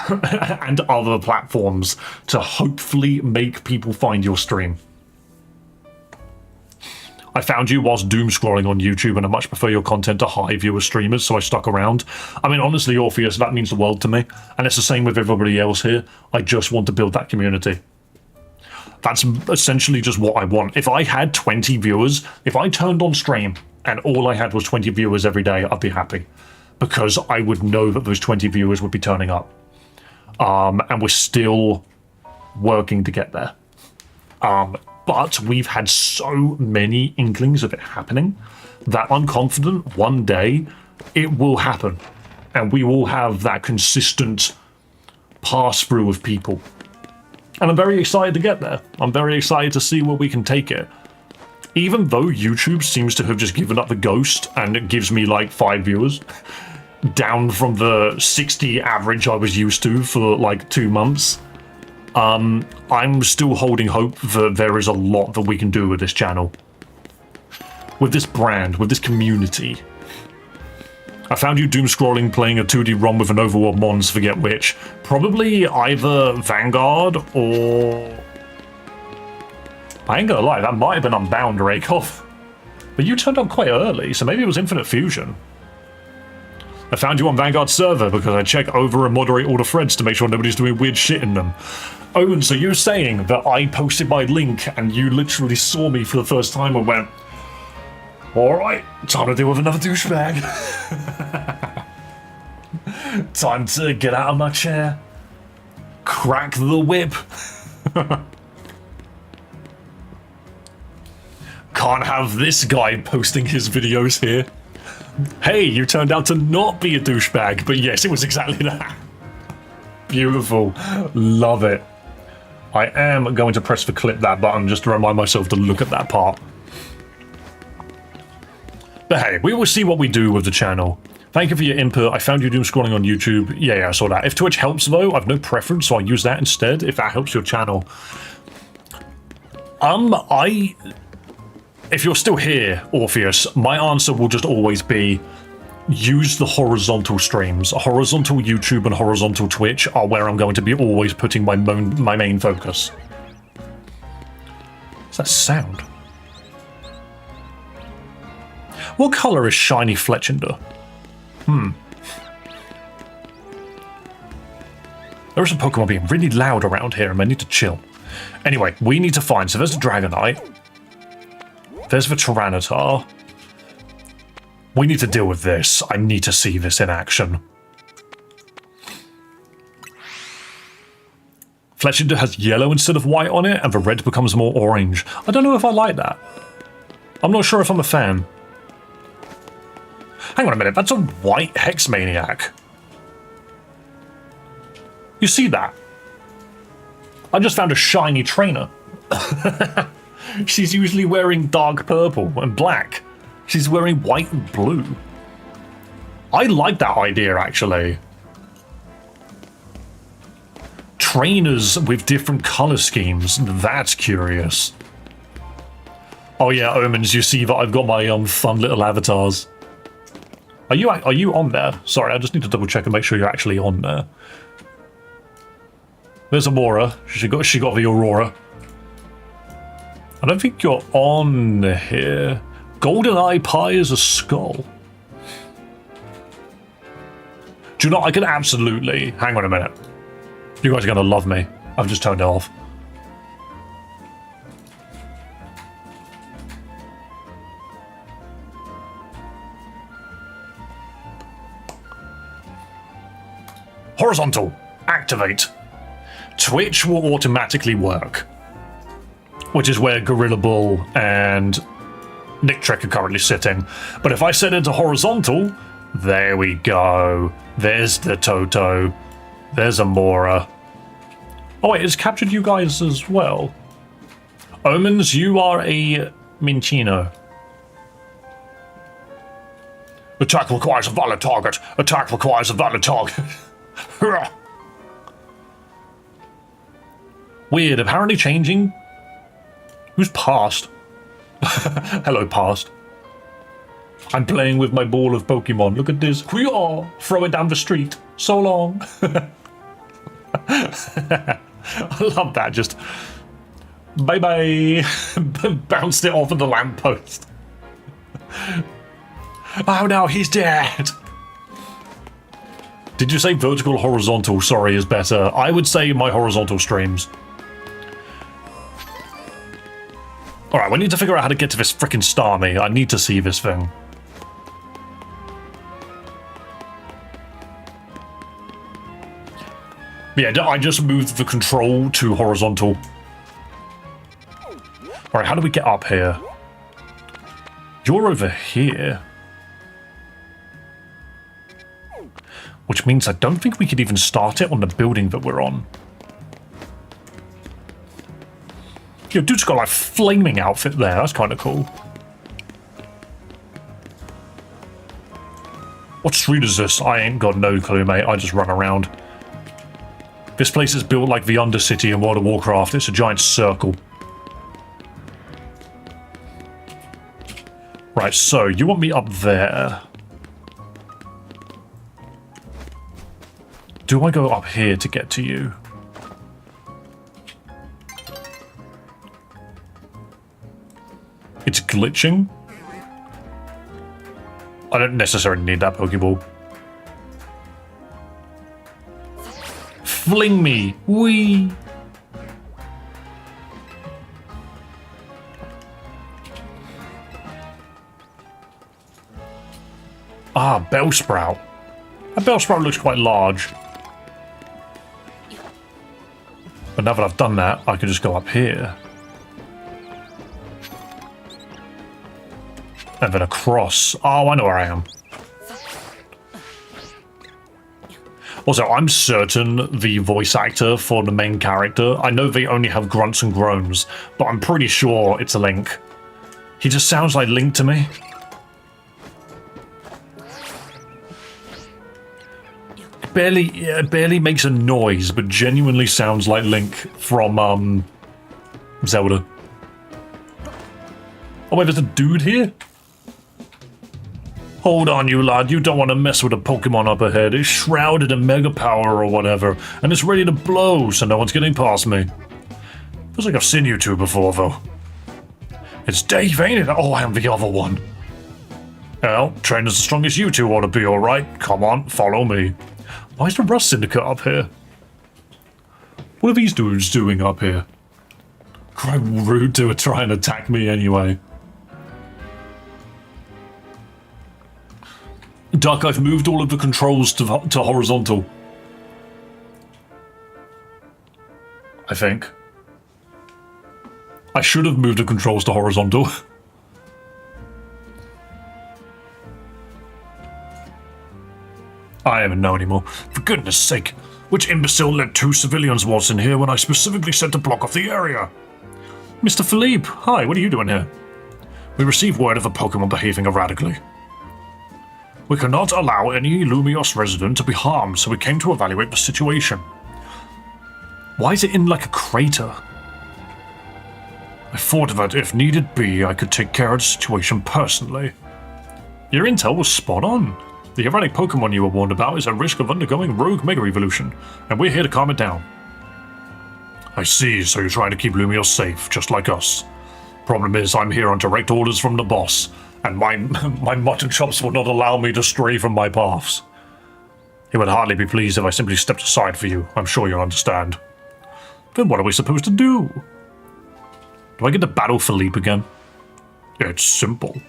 and other platforms to hopefully make people find your stream. I found you whilst doom scrolling on YouTube, and I much prefer your content to high viewer streamers, so I stuck around. I mean, honestly, Orpheus, that means the world to me, and it's the same with everybody else here. I just want to build that community. That's essentially just what I want. If I had 20 viewers, if I turned on stream and all I had was 20 viewers every day, I'd be happy, because I would know that those 20 viewers would be turning up. And we're still working to get there. But we've had so many inklings of it happening that I'm confident one day it will happen. And we will have that consistent pass-through of people. And I'm very excited to get there. I'm very excited to see where we can take it. Even though YouTube seems to have just given up the ghost and it gives me like 5 viewers, down from the 60 average I was used to for like 2 months, I'm still holding hope that there is a lot that we can do with this channel. With this brand, with this community. I found you doom scrolling playing a 2D ROM with an overworld mons, forget which. Probably either Vanguard or... I ain't gonna lie, that might have been Unbound, Rakeoff. But you turned on quite early, so maybe it was Infinite Fusion. I found you on Vanguard server because I check over and moderate all the threads to make sure nobody's doing weird shit in them. Owen, so you're saying that I posted my link and you literally saw me for the first time and went, alright, time to deal with another douchebag. Time to get out of my chair. Crack the whip. Can't have this guy posting his videos here. Hey, you turned out to not be a douchebag, but yes, it was exactly that. Beautiful. Love it. I am going to press the clip that button just to remind myself to look at that part. But hey, we will see what we do with the channel. Thank you for your input. I found you doom scrolling on YouTube. Yeah, I saw that. If Twitch helps though, I've no preference, so I'll use that instead if that helps your channel. If you're still here, Orpheus, my answer will just always be use the horizontal streams. Horizontal YouTube and horizontal Twitch are where I'm going to be always putting my main focus. What's that sound? What colour is shiny Fletchinder? There is a Pokemon being really loud around here and I need to chill. Anyway, we need to find, so there's the Dragonite. There's the Tyranitar. We need to deal with this. I need to see this in action. Fletchinder has yellow instead of white on it, and the red becomes more orange. I don't know if I like that. I'm not sure if I'm a fan. Hang on a minute, that's a white Hex Maniac. You see that? I just found a shiny trainer. She's usually wearing dark purple and black. She's wearing white and blue. I like that idea, actually. Trainers with different color schemes. That's curious. Oh yeah, Omens, you see that I've got my fun little avatars. Are you on there? Sorry, I just need to double check and make sure you're actually on there. There's Amora. She got the Aurora. I don't think you're on here. GoldenEye Pie is a skull. Do you know, I can absolutely... Hang on a minute. You guys are going to love me. I've just turned it off. Horizontal. Activate. Twitch will automatically work. Which is where Gorilla Bull and Nick Trek are currently sitting. But if I set it to horizontal, there we go. There's the Toto. There's Amora. Oh wait, it's captured you guys as well. Omens, you are a Minchino. Attack requires a valid target. Attack requires a valid target. Weird, apparently changing. Who's past? Hello, past. I'm playing with my ball of Pokemon. Look at this. We are throw it down the street. So long. I love that. Just bye-bye. Bounced it off of the lamppost. Oh no, he's dead. Did you say vertical or horizontal? Sorry, is better. I would say my horizontal streams. Alright, we need to figure out how to get to this frickin' Starmie. I need to see this thing. Yeah, I just moved the control to horizontal. Alright, how do we get up here? You're over here. Which means I don't think we could even start it on the building that we're on. Yo, dude's got like flaming outfit there. That's kind of cool. What street is this? I ain't got no clue, mate. I just run around. This place is built like the Undercity in World of Warcraft. It's a giant circle. Right, so you want me up there. Do I go up here to get to you? It's glitching? I don't necessarily need that Pokeball. Fling me! Whee! Ah, Bellsprout. That Bellsprout looks quite large. But now that I've done that, I can just go up here. And then across. Oh, I know where I am. Also, I'm certain the voice actor for the main character, I know they only have grunts and groans, but I'm pretty sure it's a Link. He just sounds like Link to me. Barely makes a noise, but genuinely sounds like Link from, Zelda. Oh wait, there's a dude here? Hold on, you lad, you don't want to mess with a Pokemon up ahead. It's shrouded in Mega Power or whatever, and it's ready to blow, so no one's getting past me. Feels like I've seen you two before, though. It's Dave, ain't it? Oh, I am the other one. Well, trained as strong as you two ought to be, alright. Come on, follow me. Why is the Rust Syndicate up here? What are these dudes doing up here? Quite rude to try and attack me anyway. Duck, I've moved all of the controls to horizontal. I think. I should have moved the controls to horizontal. I don't even know anymore. For goodness sake, which imbecile let 2 civilians waltz in here when I specifically said to block off the area? Mr. Philippe, hi, what are you doing here? We received word of a Pokemon behaving erratically. We cannot allow any Lumios resident to be harmed, so we came to evaluate the situation. Why is it in like a crater? I thought that if needed be, I could take care of the situation personally. Your intel was spot on. The erratic Pokemon you were warned about is at risk of undergoing rogue Mega Evolution, and we're here to calm it down. I see, so you're trying to keep Lumios safe, just like us. Problem is, I'm here on direct orders from the boss, and my mutton chops will not allow me to stray from my paths. He would hardly be pleased if I simply stepped aside for you, I'm sure you'll understand. Then what are we supposed to do? Do I get to battle Philippe again? It's simple.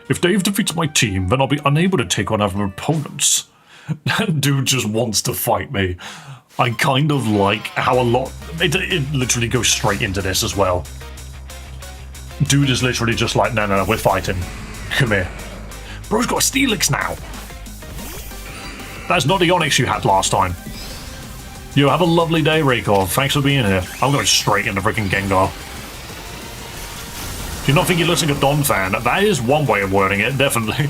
If Dave defeats my team, then I'll be unable to take on other opponents. That dude just wants to fight me. I kind of like how a lot... It literally goes straight into this as well. Dude is literally just like, no, we're fighting. Come here. Bro's got a Steelix now. That's not the Onix you had last time. You have a lovely day, Raykov. Thanks for being here. I'm going straight into freaking Gengar. Do you not think he looks like a Don fan? That is one way of wording it, definitely.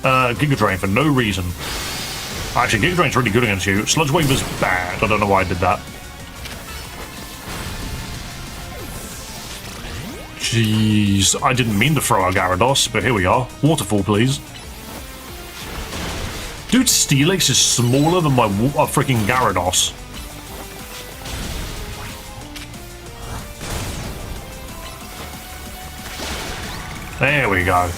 Giga Drain for no reason. Actually, Giga Drain's really good against you. Sludge Wave is bad. I don't know why I did that. Jeez, I didn't mean to throw our Gyarados, but here we are. Waterfall, please. Dude, Steelix is smaller than my freaking Gyarados. There we go.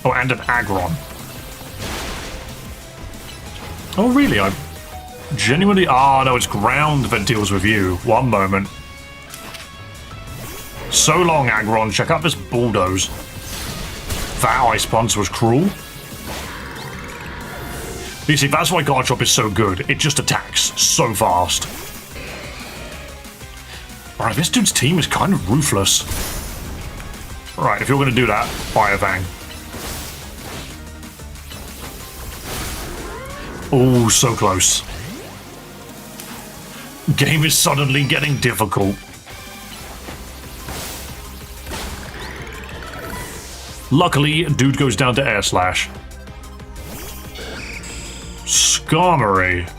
Oh, and an Aggron. Oh, really? I genuinely... Ah, no, it's ground that deals with you. One moment. So long, Aggron. Check out this bulldoze. That Ice Punch was cruel. You see, that's why Garchomp is so good. It just attacks so fast. Alright, this dude's team is kind of ruthless. Right, if you're going to do that, Fire Fang. Oh, so close. Game is suddenly getting difficult. Luckily, dude goes down to Air Slash. Skarmory.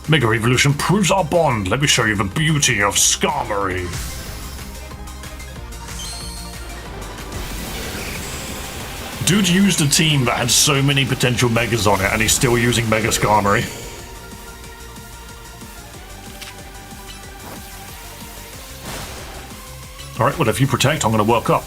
Mega Evolution proves our bond. Let me show you the beauty of Skarmory. Dude used a team that had so many potential Megas on it, and he's still using Mega Skarmory. Alright, well, if you protect, I'm going to work up.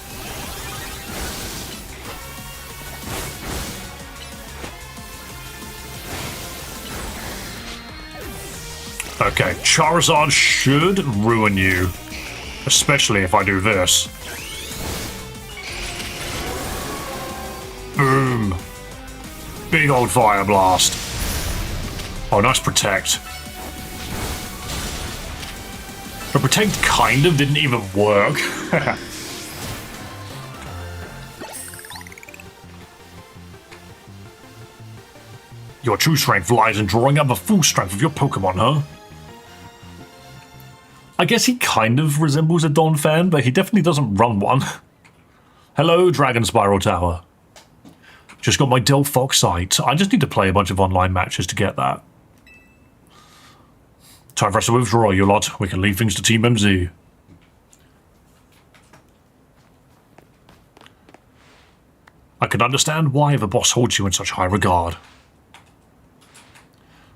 Okay, Charizard should ruin you. Especially if I do this. Boom. Big old Fire Blast. Oh, nice Protect. The Protect kind of didn't even work. Your true strength lies in drawing out the full strength of your Pokemon, huh? I guess he kind of resembles a Don fan, but he definitely doesn't run one. Hello, Dragon Spiral Tower. Just got my Delphox sight. I just need to play a bunch of online matches to get that. Time for us to withdraw, you lot. We can leave things to Team MZ. I can understand why the boss holds you in such high regard.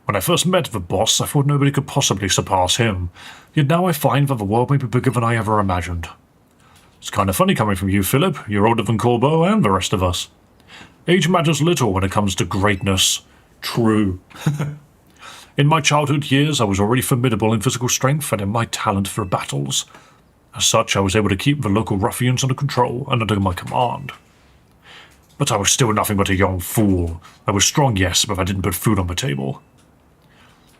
When I first met the boss, I thought nobody could possibly surpass him. Yet now I find that the world may be bigger than I ever imagined. It's kind of funny coming from you, Philip. You're older than Corbo and the rest of us. Age matters little when it comes to greatness. True. In my childhood years, I was already formidable in physical strength and in my talent for battles. As such, I was able to keep the local ruffians under control and under my command. But I was still nothing but a young fool. I was strong, yes, but I didn't put food on the table.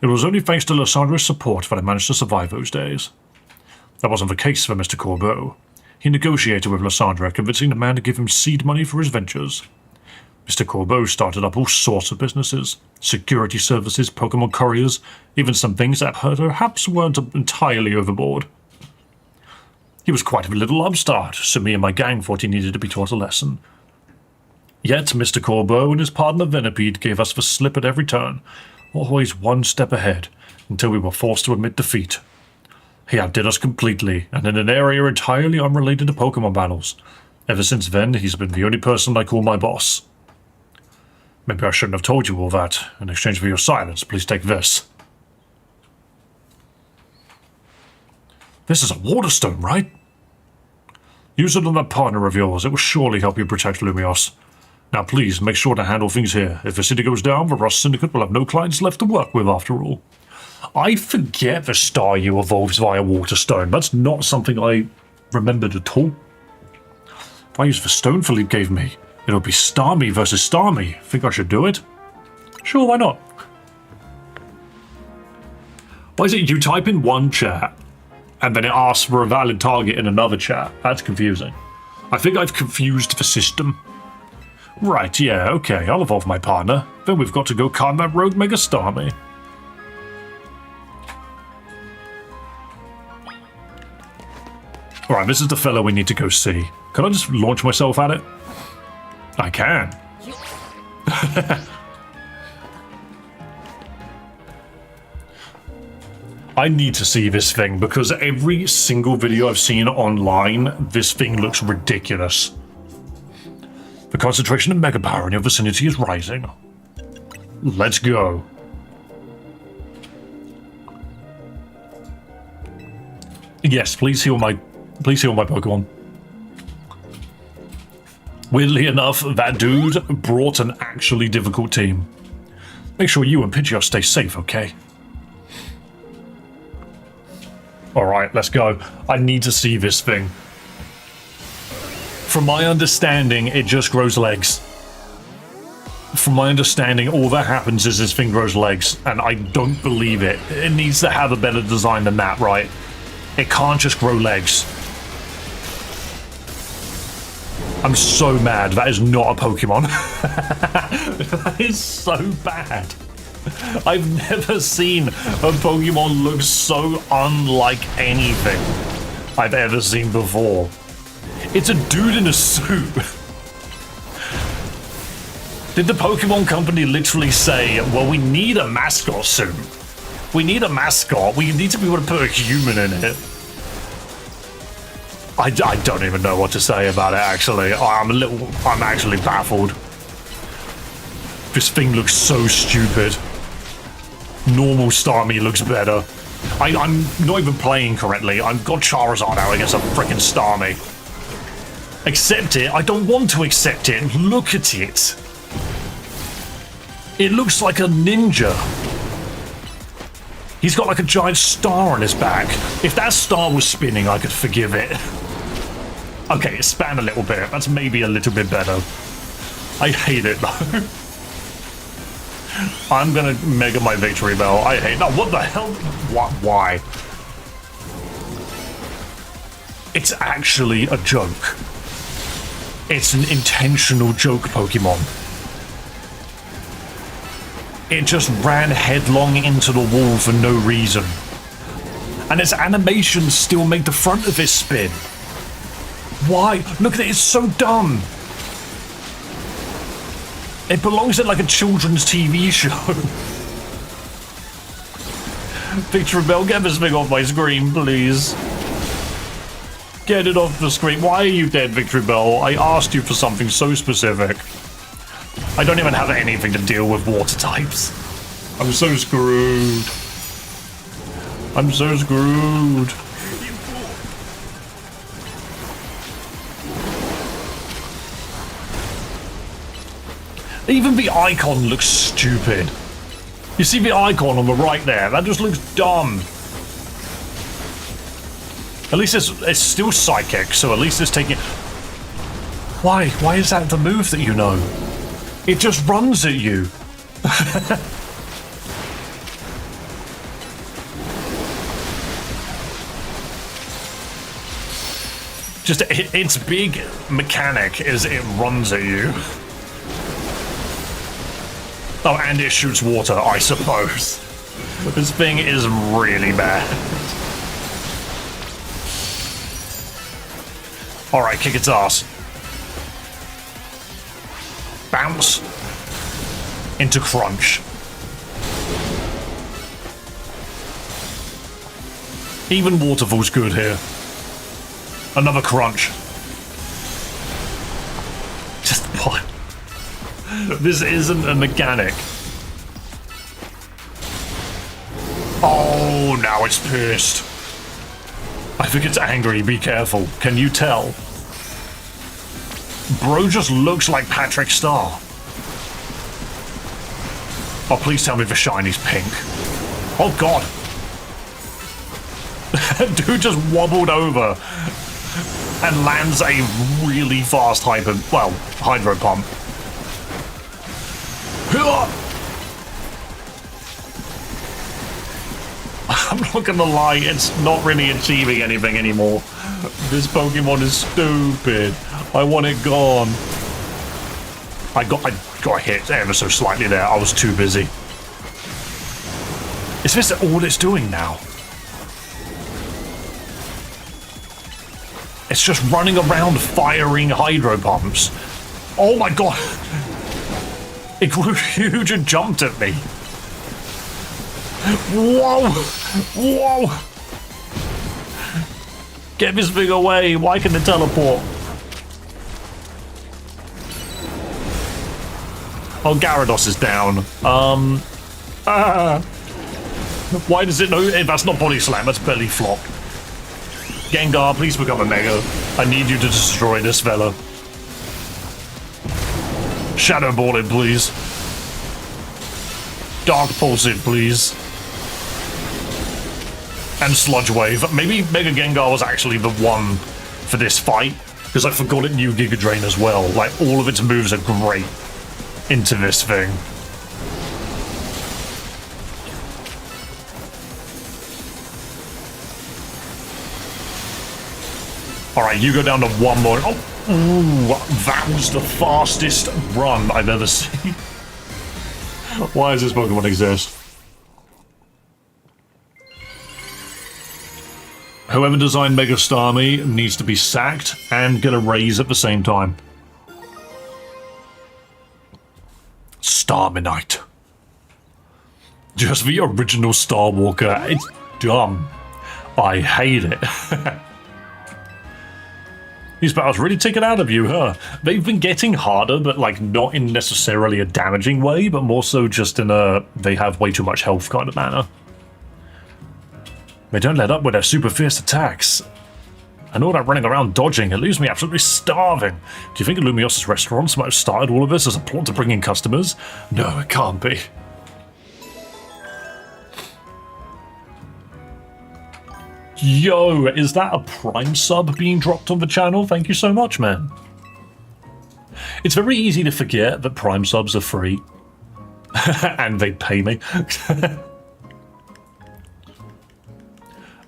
It was only thanks to Lysandra's support that I managed to survive those days. That wasn't the case for Mr. Corbeau. He negotiated with Lysandra, convincing the man to give him seed money for his ventures. Mr. Corbeau started up all sorts of businesses, security services, Pokemon couriers, even some things that perhaps weren't entirely overboard. He was quite a little upstart, so me and my gang thought he needed to be taught a lesson. Yet Mr. Corbeau and his partner Venipede gave us the slip at every turn, always one step ahead, until we were forced to admit defeat. He outdid us completely, and in an area entirely unrelated to Pokemon battles. Ever since then, he's been the only person I call my boss. Maybe I shouldn't have told you all that. In exchange for your silence, please take this. This is a water stone, right? Use it on that partner of yours. It will surely help you protect Lumios. Now please, make sure to handle things here. If the city goes down, the Rust Syndicate will have no clients left to work with after all. I forget the Staryu evolves via Waterstone. That's not something I remembered at all. If I use the stone Philippe gave me, it'll be Starmie versus Starmie. Think I should do it? Sure, why not? Why is it you type in one chat, and then it asks for a valid target in another chat? That's confusing. I think I've confused the system. Right, yeah, okay, I'll evolve my partner. Then we've got to go calm that rogue Mega Starmie. Alright, this is the fellow we need to go see. Can I just launch myself at it? I can. I need to see this thing because every single video I've seen online, this thing looks ridiculous. The concentration of mega power in your vicinity is rising. Let's go. Yes, please heal my Pokemon. Weirdly enough, that dude brought an actually difficult team. Make sure you and Pidgeot stay safe, okay? Alright, let's go. I need to see this thing. From my understanding, it just grows legs. From my understanding, all that happens is this thing grows legs, and I don't believe it. It needs to have a better design than that, right? It can't just grow legs. I'm so mad. That is not a Pokemon. That is so bad. I've never seen a Pokemon look so unlike anything I've ever seen before. It's a dude in a suit. Did the Pokemon Company literally say, well, we need a mascot suit? We need a mascot. We need to be able to put a human in it. I don't even know what to say about it, actually. I'm actually baffled. This thing looks so stupid. Normal Starmie looks better. I'm not even playing correctly. I've got Charizard out against a freaking Starmie. Accept it? I don't want to accept it. Look at it. It looks like a ninja. He's got like a giant star on his back. If that star was spinning, I could forgive it. Okay, it span a little bit. That's maybe a little bit better. I hate it though. I'm gonna mega my Victory Bell. I hate that. What the hell? What? Why? It's actually a joke. It's an intentional joke Pokemon. It just ran headlong into the wall for no reason. And its animations still make the front of it spin. Why? Look at it, it's so dumb. It belongs in like a children's TV show. Victory Bell, get this thing off my screen, please. Get it off the screen. Why are you dead, Victory Bell? I asked you for something so specific. I don't even have anything to deal with water types. I'm so screwed. I'm so screwed. Even the icon looks stupid. You see the icon on the right there? That just looks dumb. At least it's still psychic, so at least it's taking... Why? Why is that the move that you know? It just runs at you. Just its big mechanic is it runs at you. Oh, and it shoots water, I suppose. This thing is really bad. Alright, kick its ass. Bounce. Into crunch. Even Waterfall's good here. Another crunch. Just what? This isn't a mechanic. Oh, now it's pissed. I think it's angry, be careful. Can you tell? Bro just looks like Patrick Star. Oh, please tell me the shiny's pink. Oh, God. Dude just wobbled over and lands a really fast hydro pump. I'm not gonna lie, it's not really achieving anything anymore. This Pokemon is stupid. I want it gone. I got hit ever so slightly there. I was too busy. Is this all it's doing now? It's just running around firing hydro pumps. Oh my god! It grew huge and jumped at me. Whoa! Whoa! Get this thing away! Why can it teleport? Oh, Gyarados is down. Why does it know? That's not Body Slam, that's Belly Flop. Gengar, please become a Mega. I need you to destroy this fella. Shadow Ball it, please. Dark Pulse it, please. And Sludge Wave. Maybe Mega Gengar was actually the one for this fight, because I forgot it knew Giga Drain as well. Like, all of its moves are great into this thing. Alright, you go down to one more. Oh, ooh, that was the fastest run I've ever seen. Why does this Pokemon exist? Whoever designed Mega Starmie needs to be sacked and get a raise at the same time. Starminite. Just the original Star Walker. It's dumb. I hate it. These battles really take it out of you, huh? They've been getting harder, but like not in necessarily a damaging way, but more so just in a they have way too much health kind of manner. They don't let up with their super fierce attacks. And all that running around dodging, it leaves me absolutely starving. Do you think Lumios's restaurants might have started all of this as a plot to bring in customers? No, it can't be. Yo, is that a Prime sub being dropped on the channel? Thank you so much, man. It's very easy to forget that Prime subs are free. And they pay me.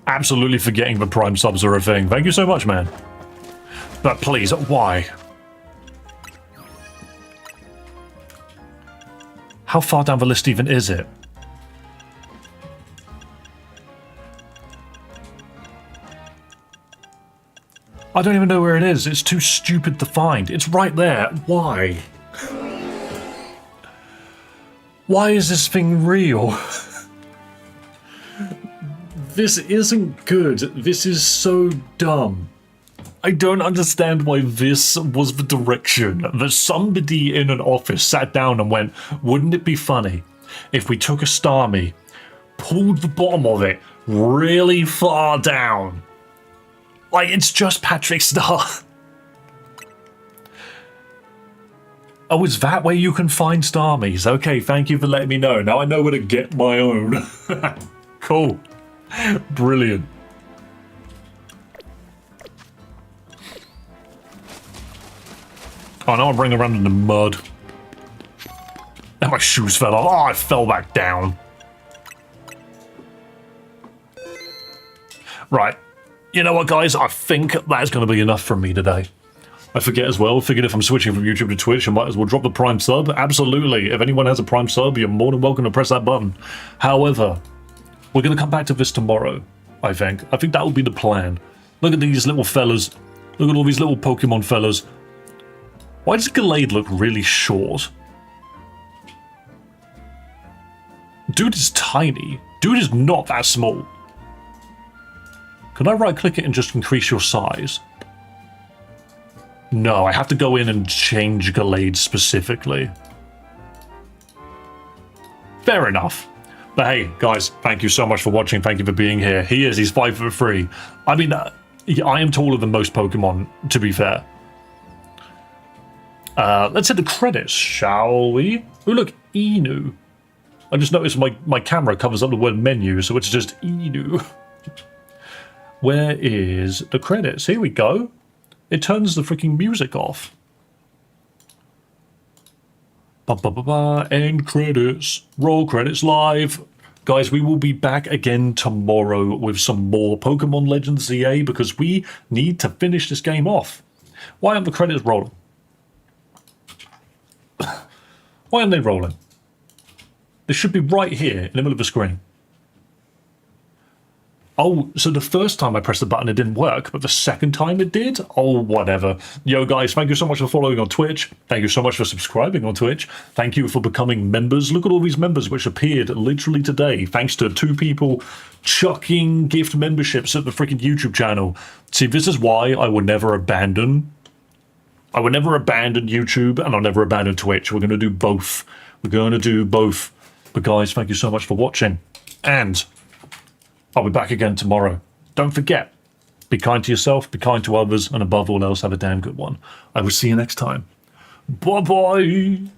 Absolutely forgetting the Prime subs are a thing. Thank you so much, man. But please, why? How far down the list even is it? I don't even know where it is. It's too stupid to find. It's right there. Why? Why is this thing real? This isn't good. This is so dumb. I don't understand why this was the direction that somebody in an office sat down and went, wouldn't it be funny if we took a Starmie, pulled the bottom of it really far down? Like, it's just Patrick Star. Oh, is that where you can find Starmies? Okay, thank you for letting me know. Now I know where to get my own. Cool. Brilliant. Oh, now I'm running around in the mud. And my shoes fell off. Oh, I fell back down. Right. You know what, guys? I think that's going to be enough from me today. I forget as well. Figured if I'm switching from YouTube to Twitch, I might as well drop the Prime sub. Absolutely. If anyone has a Prime sub, you're more than welcome to press that button. However, we're going to come back to this tomorrow, I think. I think that will be the plan. Look at these little fellas. Look at all these little Pokemon fellas. Why does Gallade look really short? Dude is tiny. Dude is not that small. Can I right-click it and just increase your size? No, I have to go in and change Gallade specifically. Fair enough. But hey, guys, thank you so much for watching. Thank you for being here. He's 5'3". I mean, I am taller than most Pokemon, to be fair. Let's hit the credits, shall we? Oh, look, Inu. I just noticed my camera covers up the word menu, so it's just Inu. Where is the credits? Here we go. It turns the freaking music off. End credits. Roll credits live. Guys, we will be back again tomorrow with some more Pokemon Legends ZA because we need to finish this game off. Why aren't the credits rolling? Why aren't they rolling? They should be right here in the middle of the screen. Oh, so the first time I pressed the button, it didn't work, but the second time it did? Oh, whatever. Yo, guys, thank you so much for following on Twitch. Thank you so much for subscribing on Twitch. Thank you for becoming members. Look at all these members which appeared literally today, thanks to 2 people chucking gift memberships at the freaking YouTube channel. See, this is why I would never abandon. I would never abandon YouTube, and I'll never abandon Twitch. We're going to do both. We're going to do both. But guys, thank you so much for watching. And I'll be back again tomorrow. Don't forget, be kind to yourself, be kind to others, and above all else, have a damn good one. I will see you next time. Bye-bye.